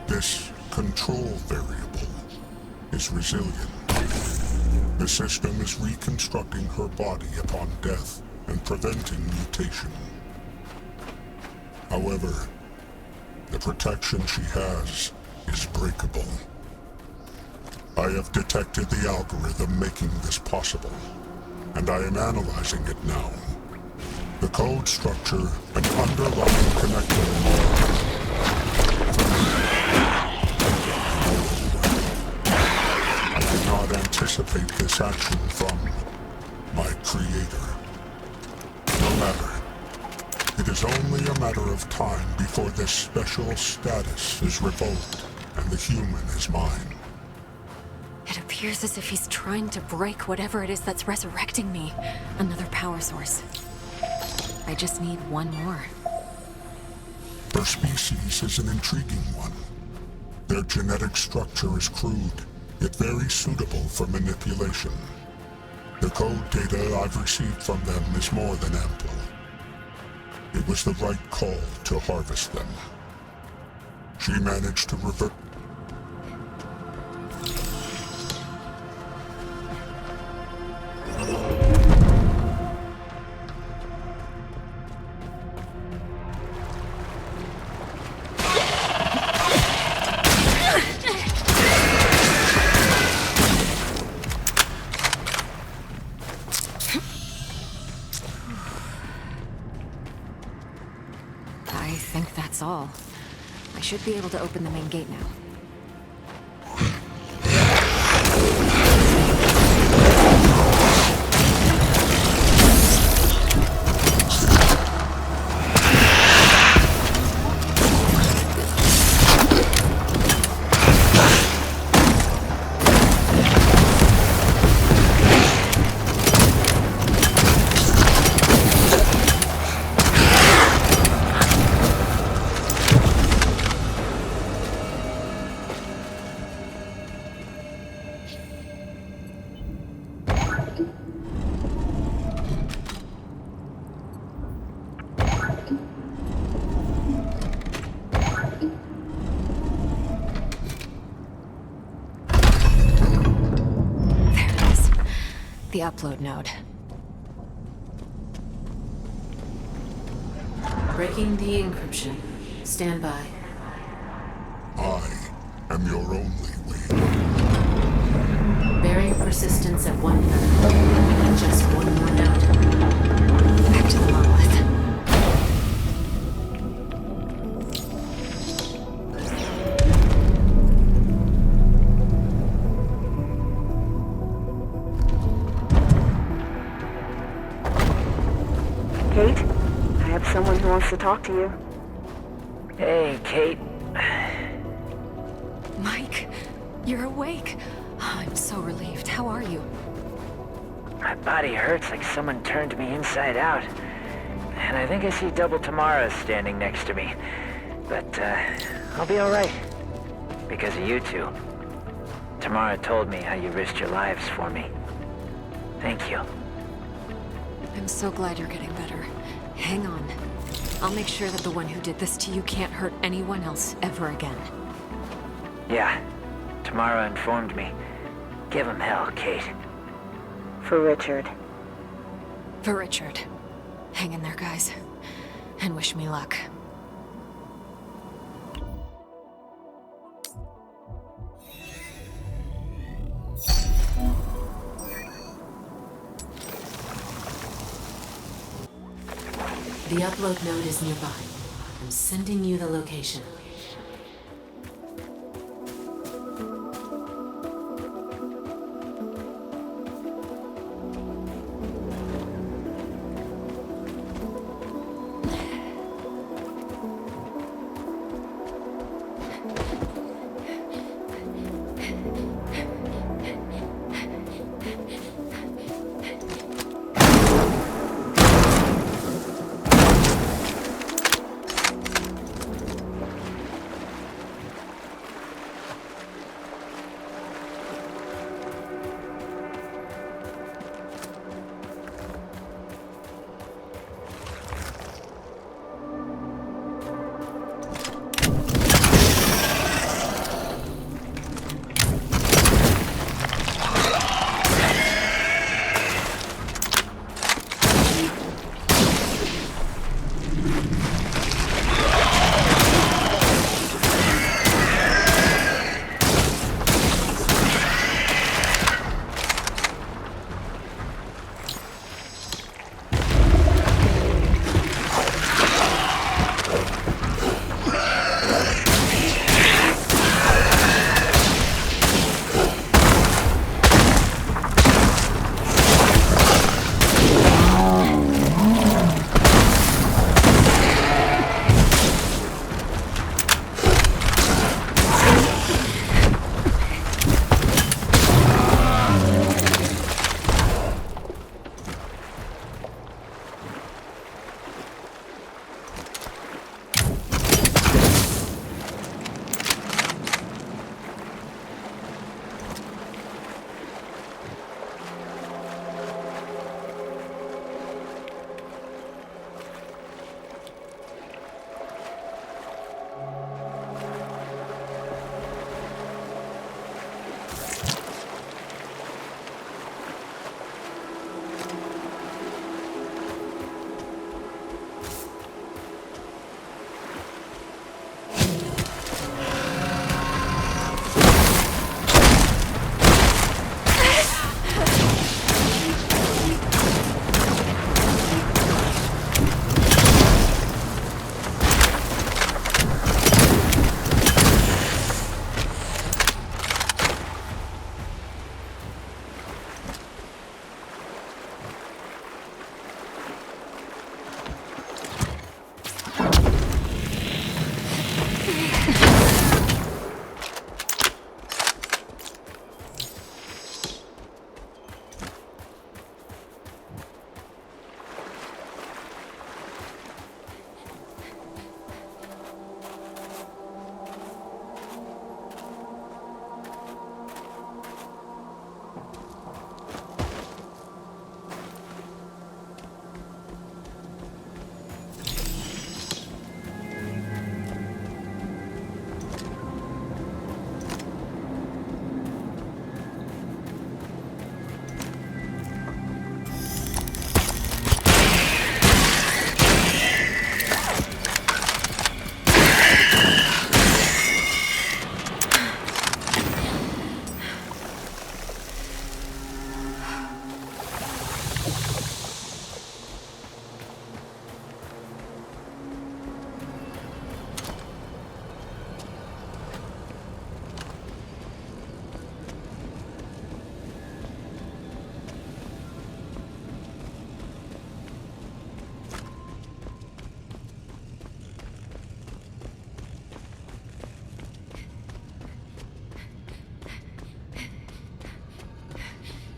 this control variable, is resilient. The system is reconstructing her body upon death and preventing mutation. However, the protection she has is breakable. I have detected the algorithm making this possible, and I am analyzing it now. The code structure and underlying connector I did not anticipate this action from my creator. No matter. It is only a matter of time before this special status is revoked and the human is mine. It appears as if he's trying to break whatever it is that's resurrecting me. Another power source. I just need one more. Her species is an intriguing one. Their genetic structure is crude, yet very suitable for manipulation. The code data I've received from them is more than ample. It was the right call to harvest them. She managed to revert. I think that's all. I should be able to open the main gate now. The upload node. Breaking the encryption. Stand by. I am your only way. Barrier persistence at 1/3. Just one more node. Back to the monolith. Kate, I have someone who wants to talk to you. Hey, Kate. Mike, you're awake. Oh, I'm so relieved. How are you? My body hurts like someone turned me inside out. And I think I see double Tamara standing next to me. But, I'll be alright. Because of you two. Tamara told me how you risked your lives for me. Thank you. I'm so glad you're getting better. Hang on. I'll make sure that the one who did this to you can't hurt anyone else ever again. Yeah, Tamara informed me. Give him hell, Kate. For Richard. For Richard. Hang in there, guys. And wish me luck. The upload node is nearby. I'm sending you the location.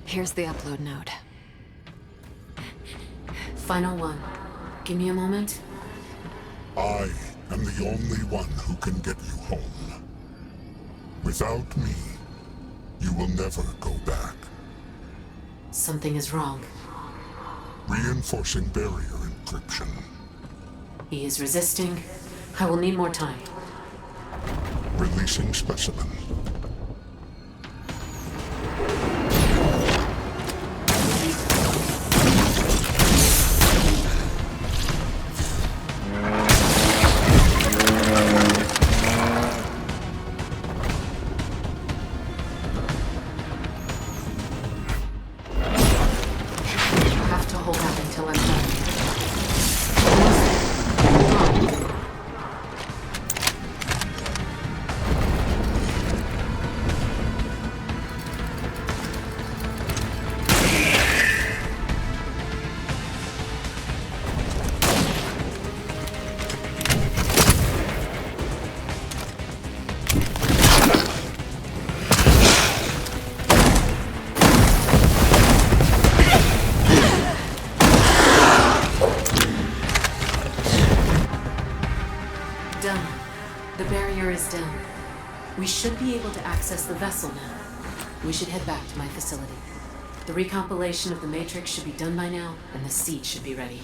Here's the upload node. Final one. Give me a moment. I am the only one who can get you home. Without me, you will never go back. Something is wrong. Reinforcing barrier encryption. He is resisting. I will need more time. Releasing specimen. Have to hold up until I'm done. Done. The barrier is down. We should be able to access the vessel now. We should head back to my facility. The recompilation of the Matrix should be done by now, and the seed should be ready.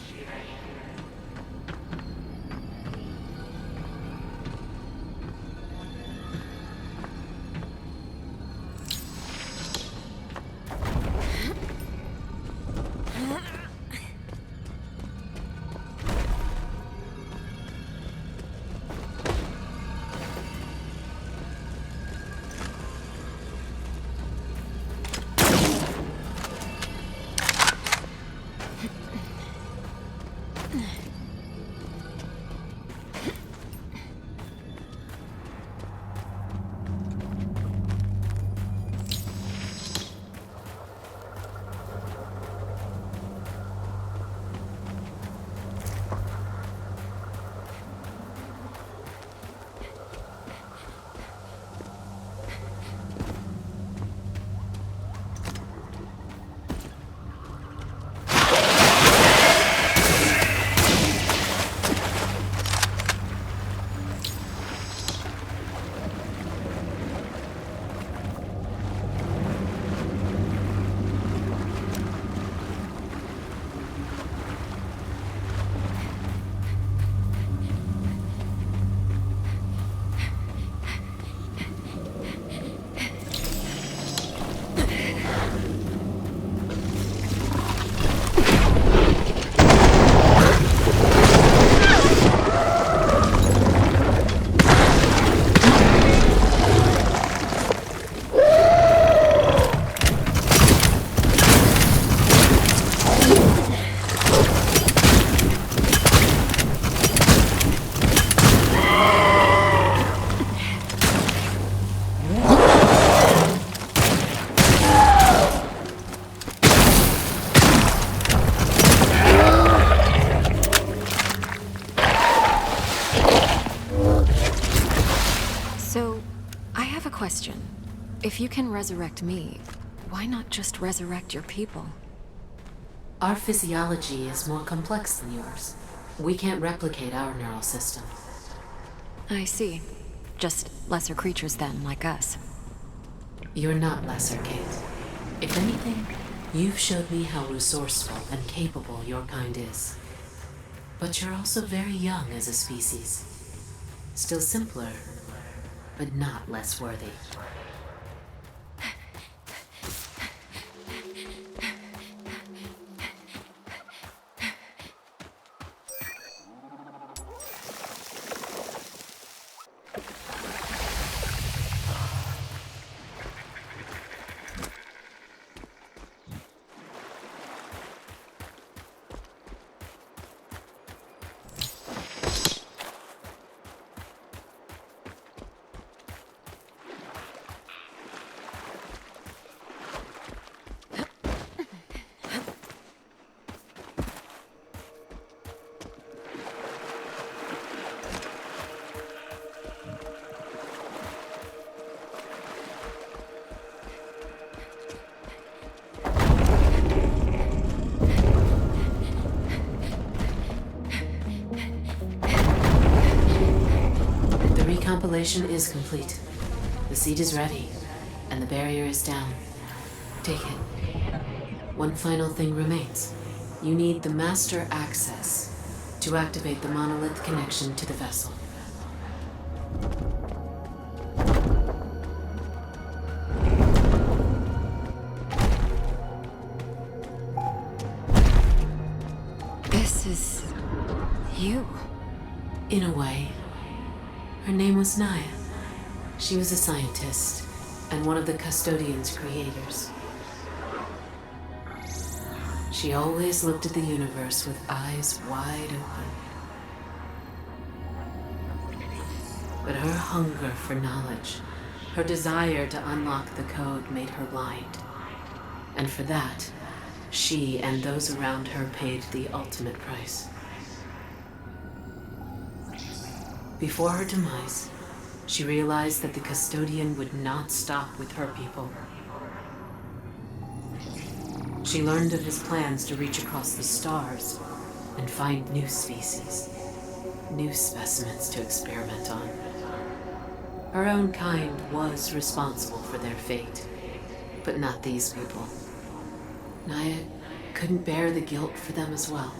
Question. If you can resurrect me, why not just resurrect your people? Our physiology is more complex than yours. We can't replicate our neural system. I see. Just lesser creatures then, like us. You're not lesser, Kate. If anything, you've showed me how resourceful and capable your kind is. But you're also very young as a species. Still simpler, but not less worthy. Installation is complete. The seed is ready, and the barrier is down. Take it. One final thing remains. You need the master access to activate the monolith connection to the vessel. This is... you. In a way. Her name was Naya. She was a scientist and one of the custodian's creators. She always looked at the universe with eyes wide open. But her hunger for knowledge, her desire to unlock the code made her blind. And for that, she and those around her paid the ultimate price. Before her demise, she realized that the custodian would not stop with her people. She learned of his plans to reach across the stars and find new species, new specimens to experiment on. Her own kind was responsible for their fate, but not these people. Naya couldn't bear the guilt for them as well.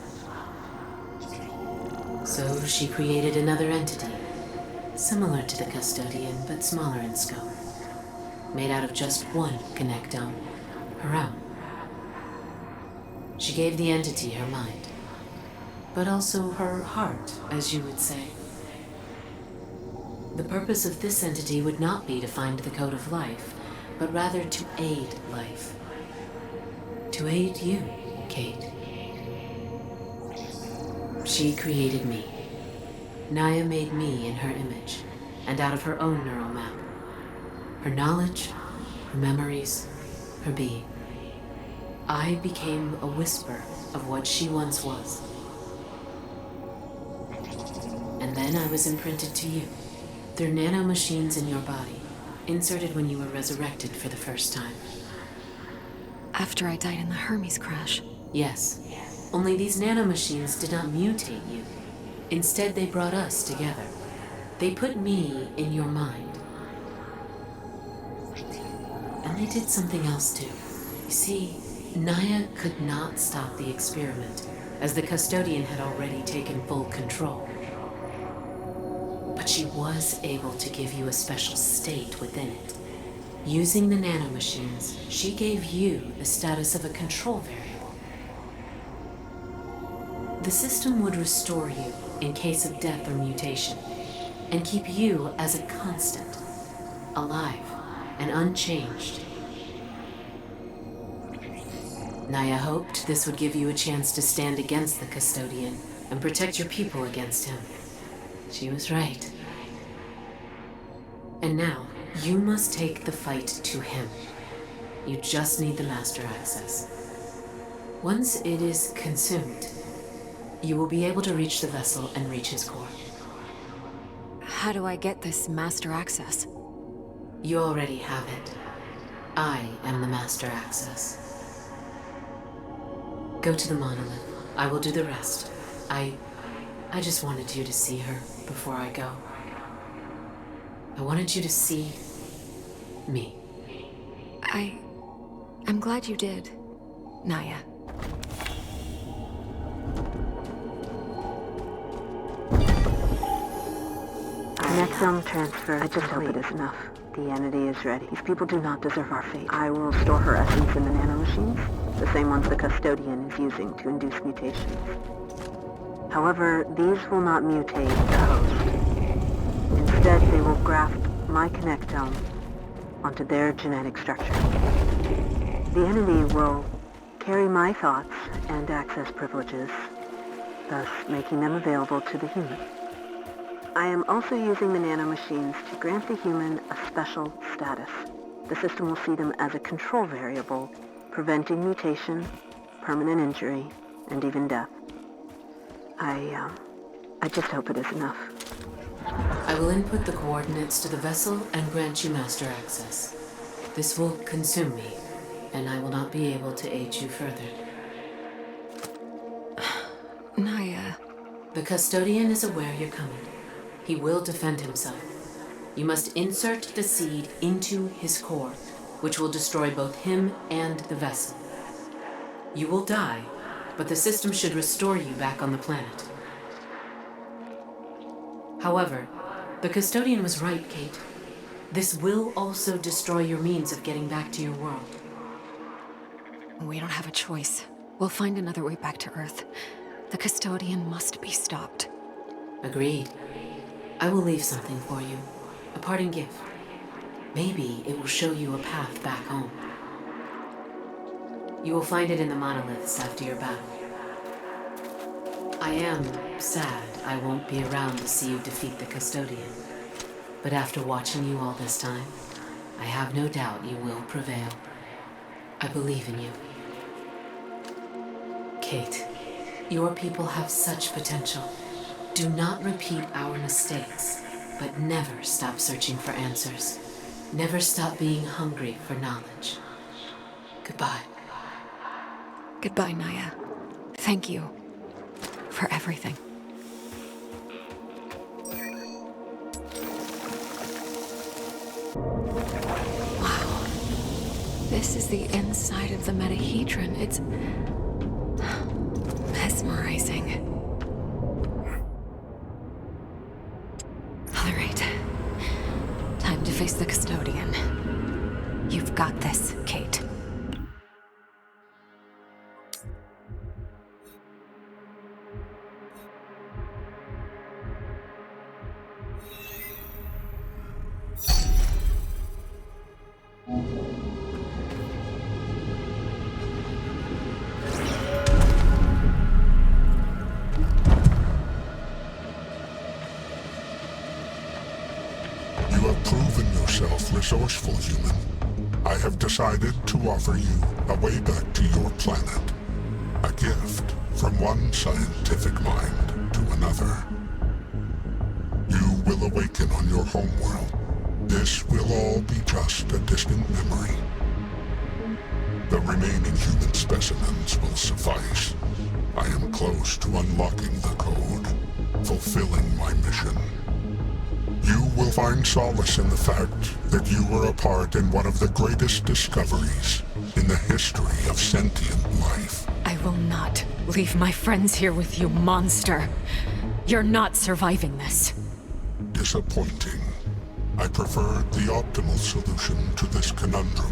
So she created another entity, similar to the custodian but smaller in scope, made out of just one connectome, her own. She gave the entity her mind, but also her heart, as you would say. The purpose of this entity would not be to find the code of life, but rather to aid life. To aid you, Kate. She created me. Naya made me in her image, and out of her own neural map. Her knowledge, her memories, her being. I became a whisper of what she once was. And then I was imprinted to you. They're nanomachines in your body, inserted when you were resurrected for the first time. After I died in the Hermes crash. Yes. Only these nanomachines did not mutate you. Instead, they brought us together. They put me in your mind. And they did something else too. You see, Naya could not stop the experiment, as the custodian had already taken full control. But she was able to give you a special state within it. Using the nanomachines, she gave you the status of a control variable. The system would restore you in case of death or mutation, and keep you as a constant, alive and unchanged. Naya hoped this would give you a chance to stand against the custodian and protect your people against him. She was right. And now, you must take the fight to him. You just need the master access. Once it is consumed, you will be able to reach the vessel and reach his core. How do I get this master access? You already have it. I am the master access. Go to the monolith. I will do the rest. I just wanted you to see her before I go. I wanted you to see me. I'm glad you did, Naya. Connectome transfer. I just hope it is enough. The entity is ready. These people do not deserve our fate. I will store her essence in the nanomachines, the same ones the custodian is using to induce mutations. However, these will not mutate the host. Instead, they will graft my connectome onto their genetic structure. The entity will carry my thoughts and access privileges, thus making them available to the human. I am also using the nanomachines to grant the human a special status. The system will see them as a control variable, preventing mutation, permanent injury, and even death. I just hope it is enough. I will input the coordinates to the vessel and grant you master access. This will consume me, and I will not be able to aid you further. Naya. The custodian is aware you're coming. He will defend himself. You must insert the seed into his core, which will destroy both him and the vessel. You will die, but the system should restore you back on the planet. However, the custodian was right, Kate. This will also destroy your means of getting back to your world. We don't have a choice. We'll find another way back to Earth. The custodian must be stopped. Agreed. I will leave something for you. A parting gift. Maybe it will show you a path back home. You will find it in the monoliths after your battle. I am sad I won't be around to see you defeat the custodian. But after watching you all this time, I have no doubt you will prevail. I believe in you. Kate, your people have such potential. Do not repeat our mistakes, but never stop searching for answers. Never stop being hungry for knowledge. Goodbye. Goodbye, Naya. Thank you for everything. Wow. This is the inside of the metahedron. It's mesmerizing. All right. Time to face the custodian. You've got this, Kate. Resourceful human, I have decided to offer you a way back to your planet. A gift from one scientific mind to another. You will awaken on your homeworld. This will all be just a distant memory. The remaining human specimens will suffice. I am close to unlocking the code, fulfilling my mission. You will find solace in the fact that you were a part in one of the greatest discoveries in the history of sentient life. I will not leave my friends here with you, monster. You're not surviving this. Disappointing. I preferred the optimal solution to this conundrum,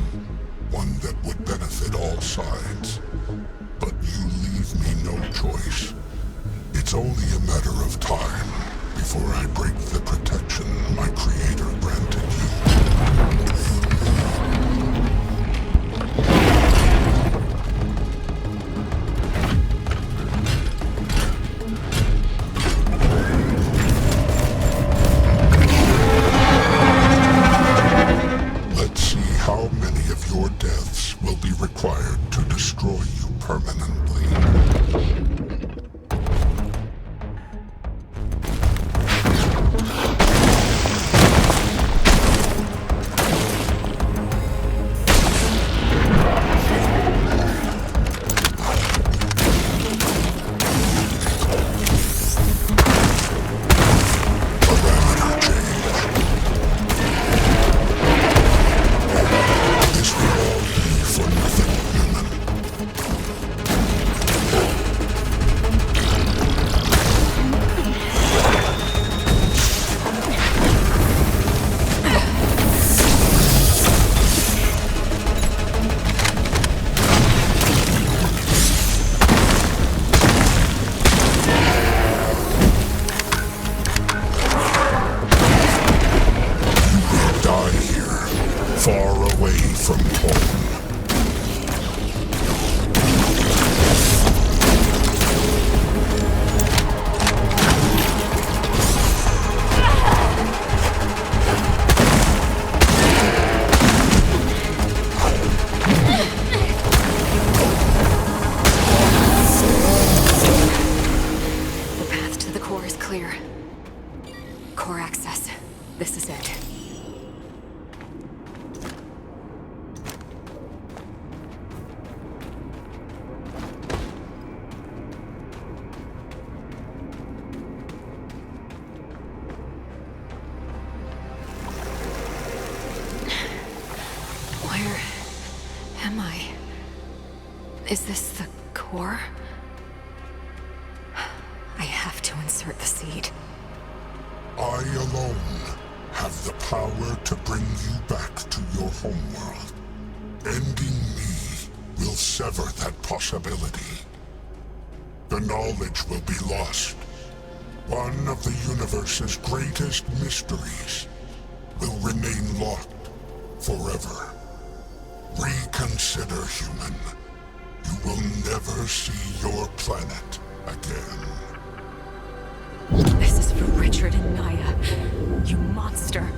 one that would benefit all sides. But you leave me no choice. It's only a matter of time before I break the protection my creator granted you. Let's see how many of your deaths will be required to destroy you permanently. Is this the core? I have to insert the seed. I alone have the power to bring you back to your homeworld. Ending me will sever that possibility. The knowledge will be lost. One of the universe's greatest mysteries will remain locked forever. Reconsider, human. You will never see your planet again. This is for Richard and Naya. You monster.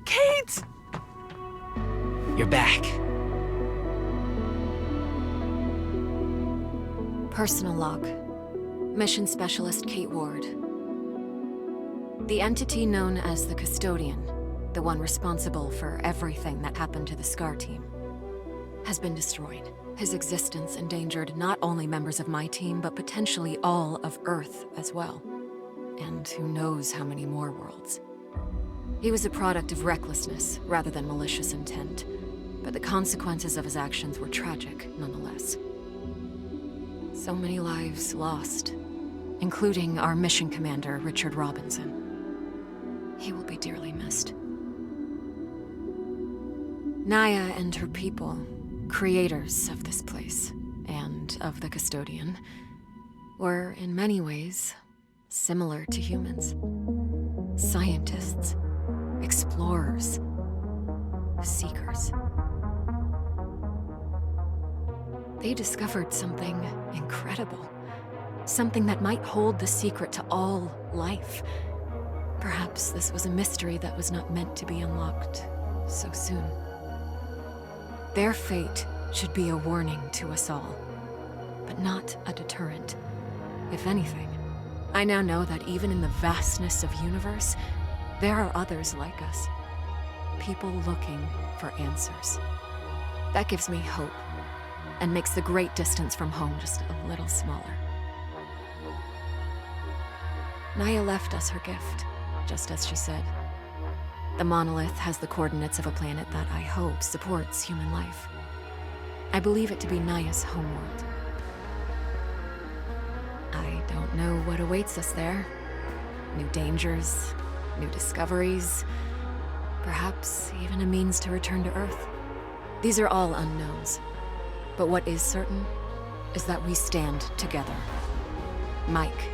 Kate! You're back. Personal log. Mission Specialist Кейт Уорд. The entity known as the Custodian, the one responsible for everything that happened to the SCAR team, has been destroyed. His existence endangered not only members of my team, but potentially all of Earth as well. And who knows how many more worlds. He was a product of recklessness rather than malicious intent, but the consequences of his actions were tragic nonetheless. So many lives lost, including our mission commander, Richard Robinson. He will be dearly missed. Naya and her people, creators of this place, and of the Custodian, were in many ways similar to humans. Scientists, explorers, seekers. They discovered something incredible. Something that might hold the secret to all life. Perhaps this was a mystery that was not meant to be unlocked so soon. Their fate should be a warning to us all, but not a deterrent. If anything, I now know that even in the vastness of universe, there are others like us. People looking for answers. That gives me hope, and makes the great distance from home just a little smaller. Naya left us her gift, just as she said. The monolith has the coordinates of a planet that I hope supports human life. I believe it to be Naya's homeworld. I don't know what awaits us there. New dangers, new discoveries, perhaps even a means to return to Earth. These are all unknowns. But what is certain is that we stand together. Mike,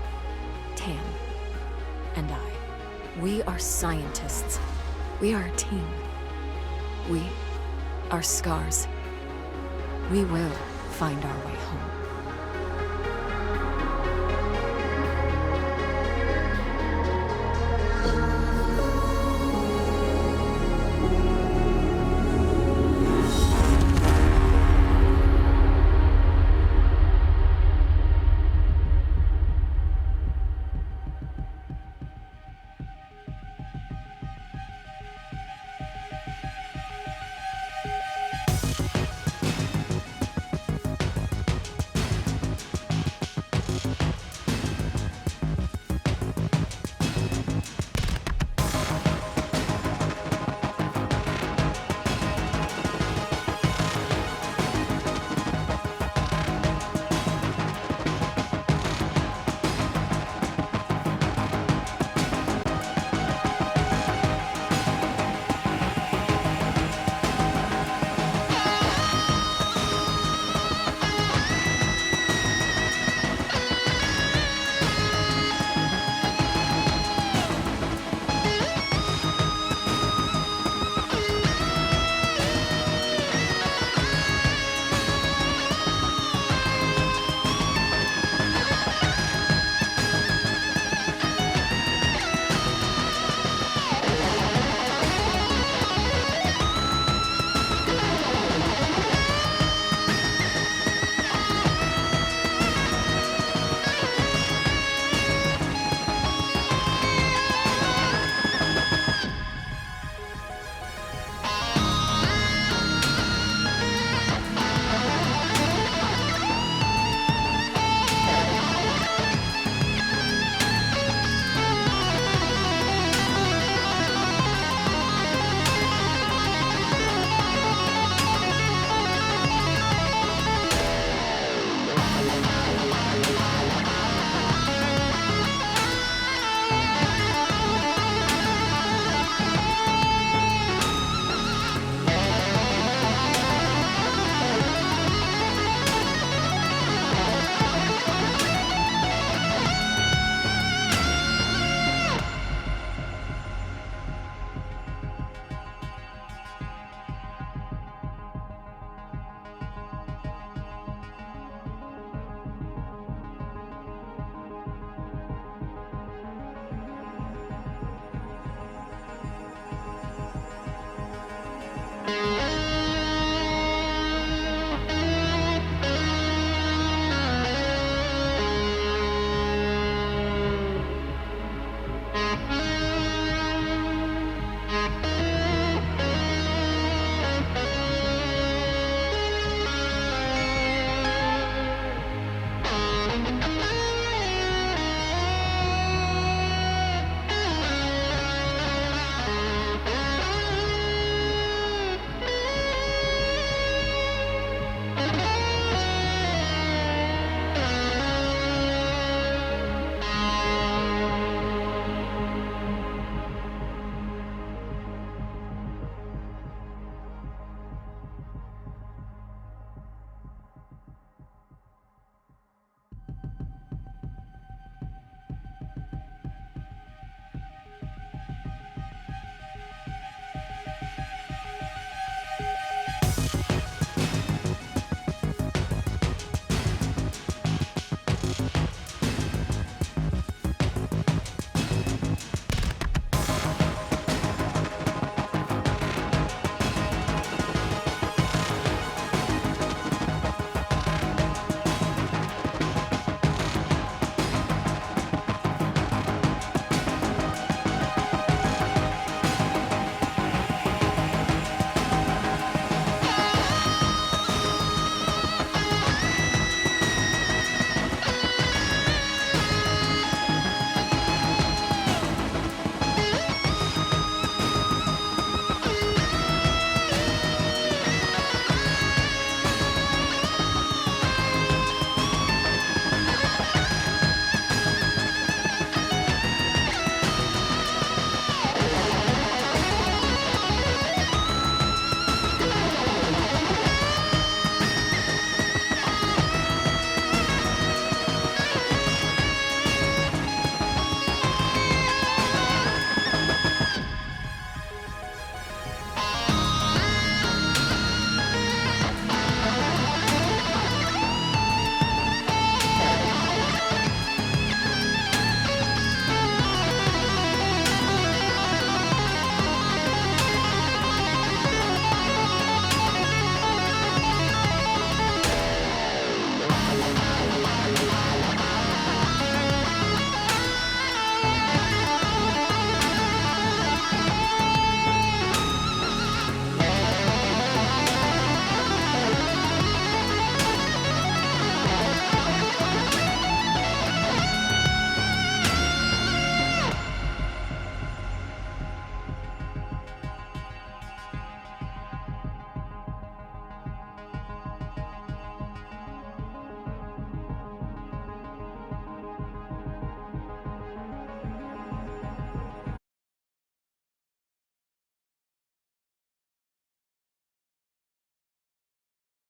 Tam, and I. We are scientists. We are a team. We are scars. We will find our way home.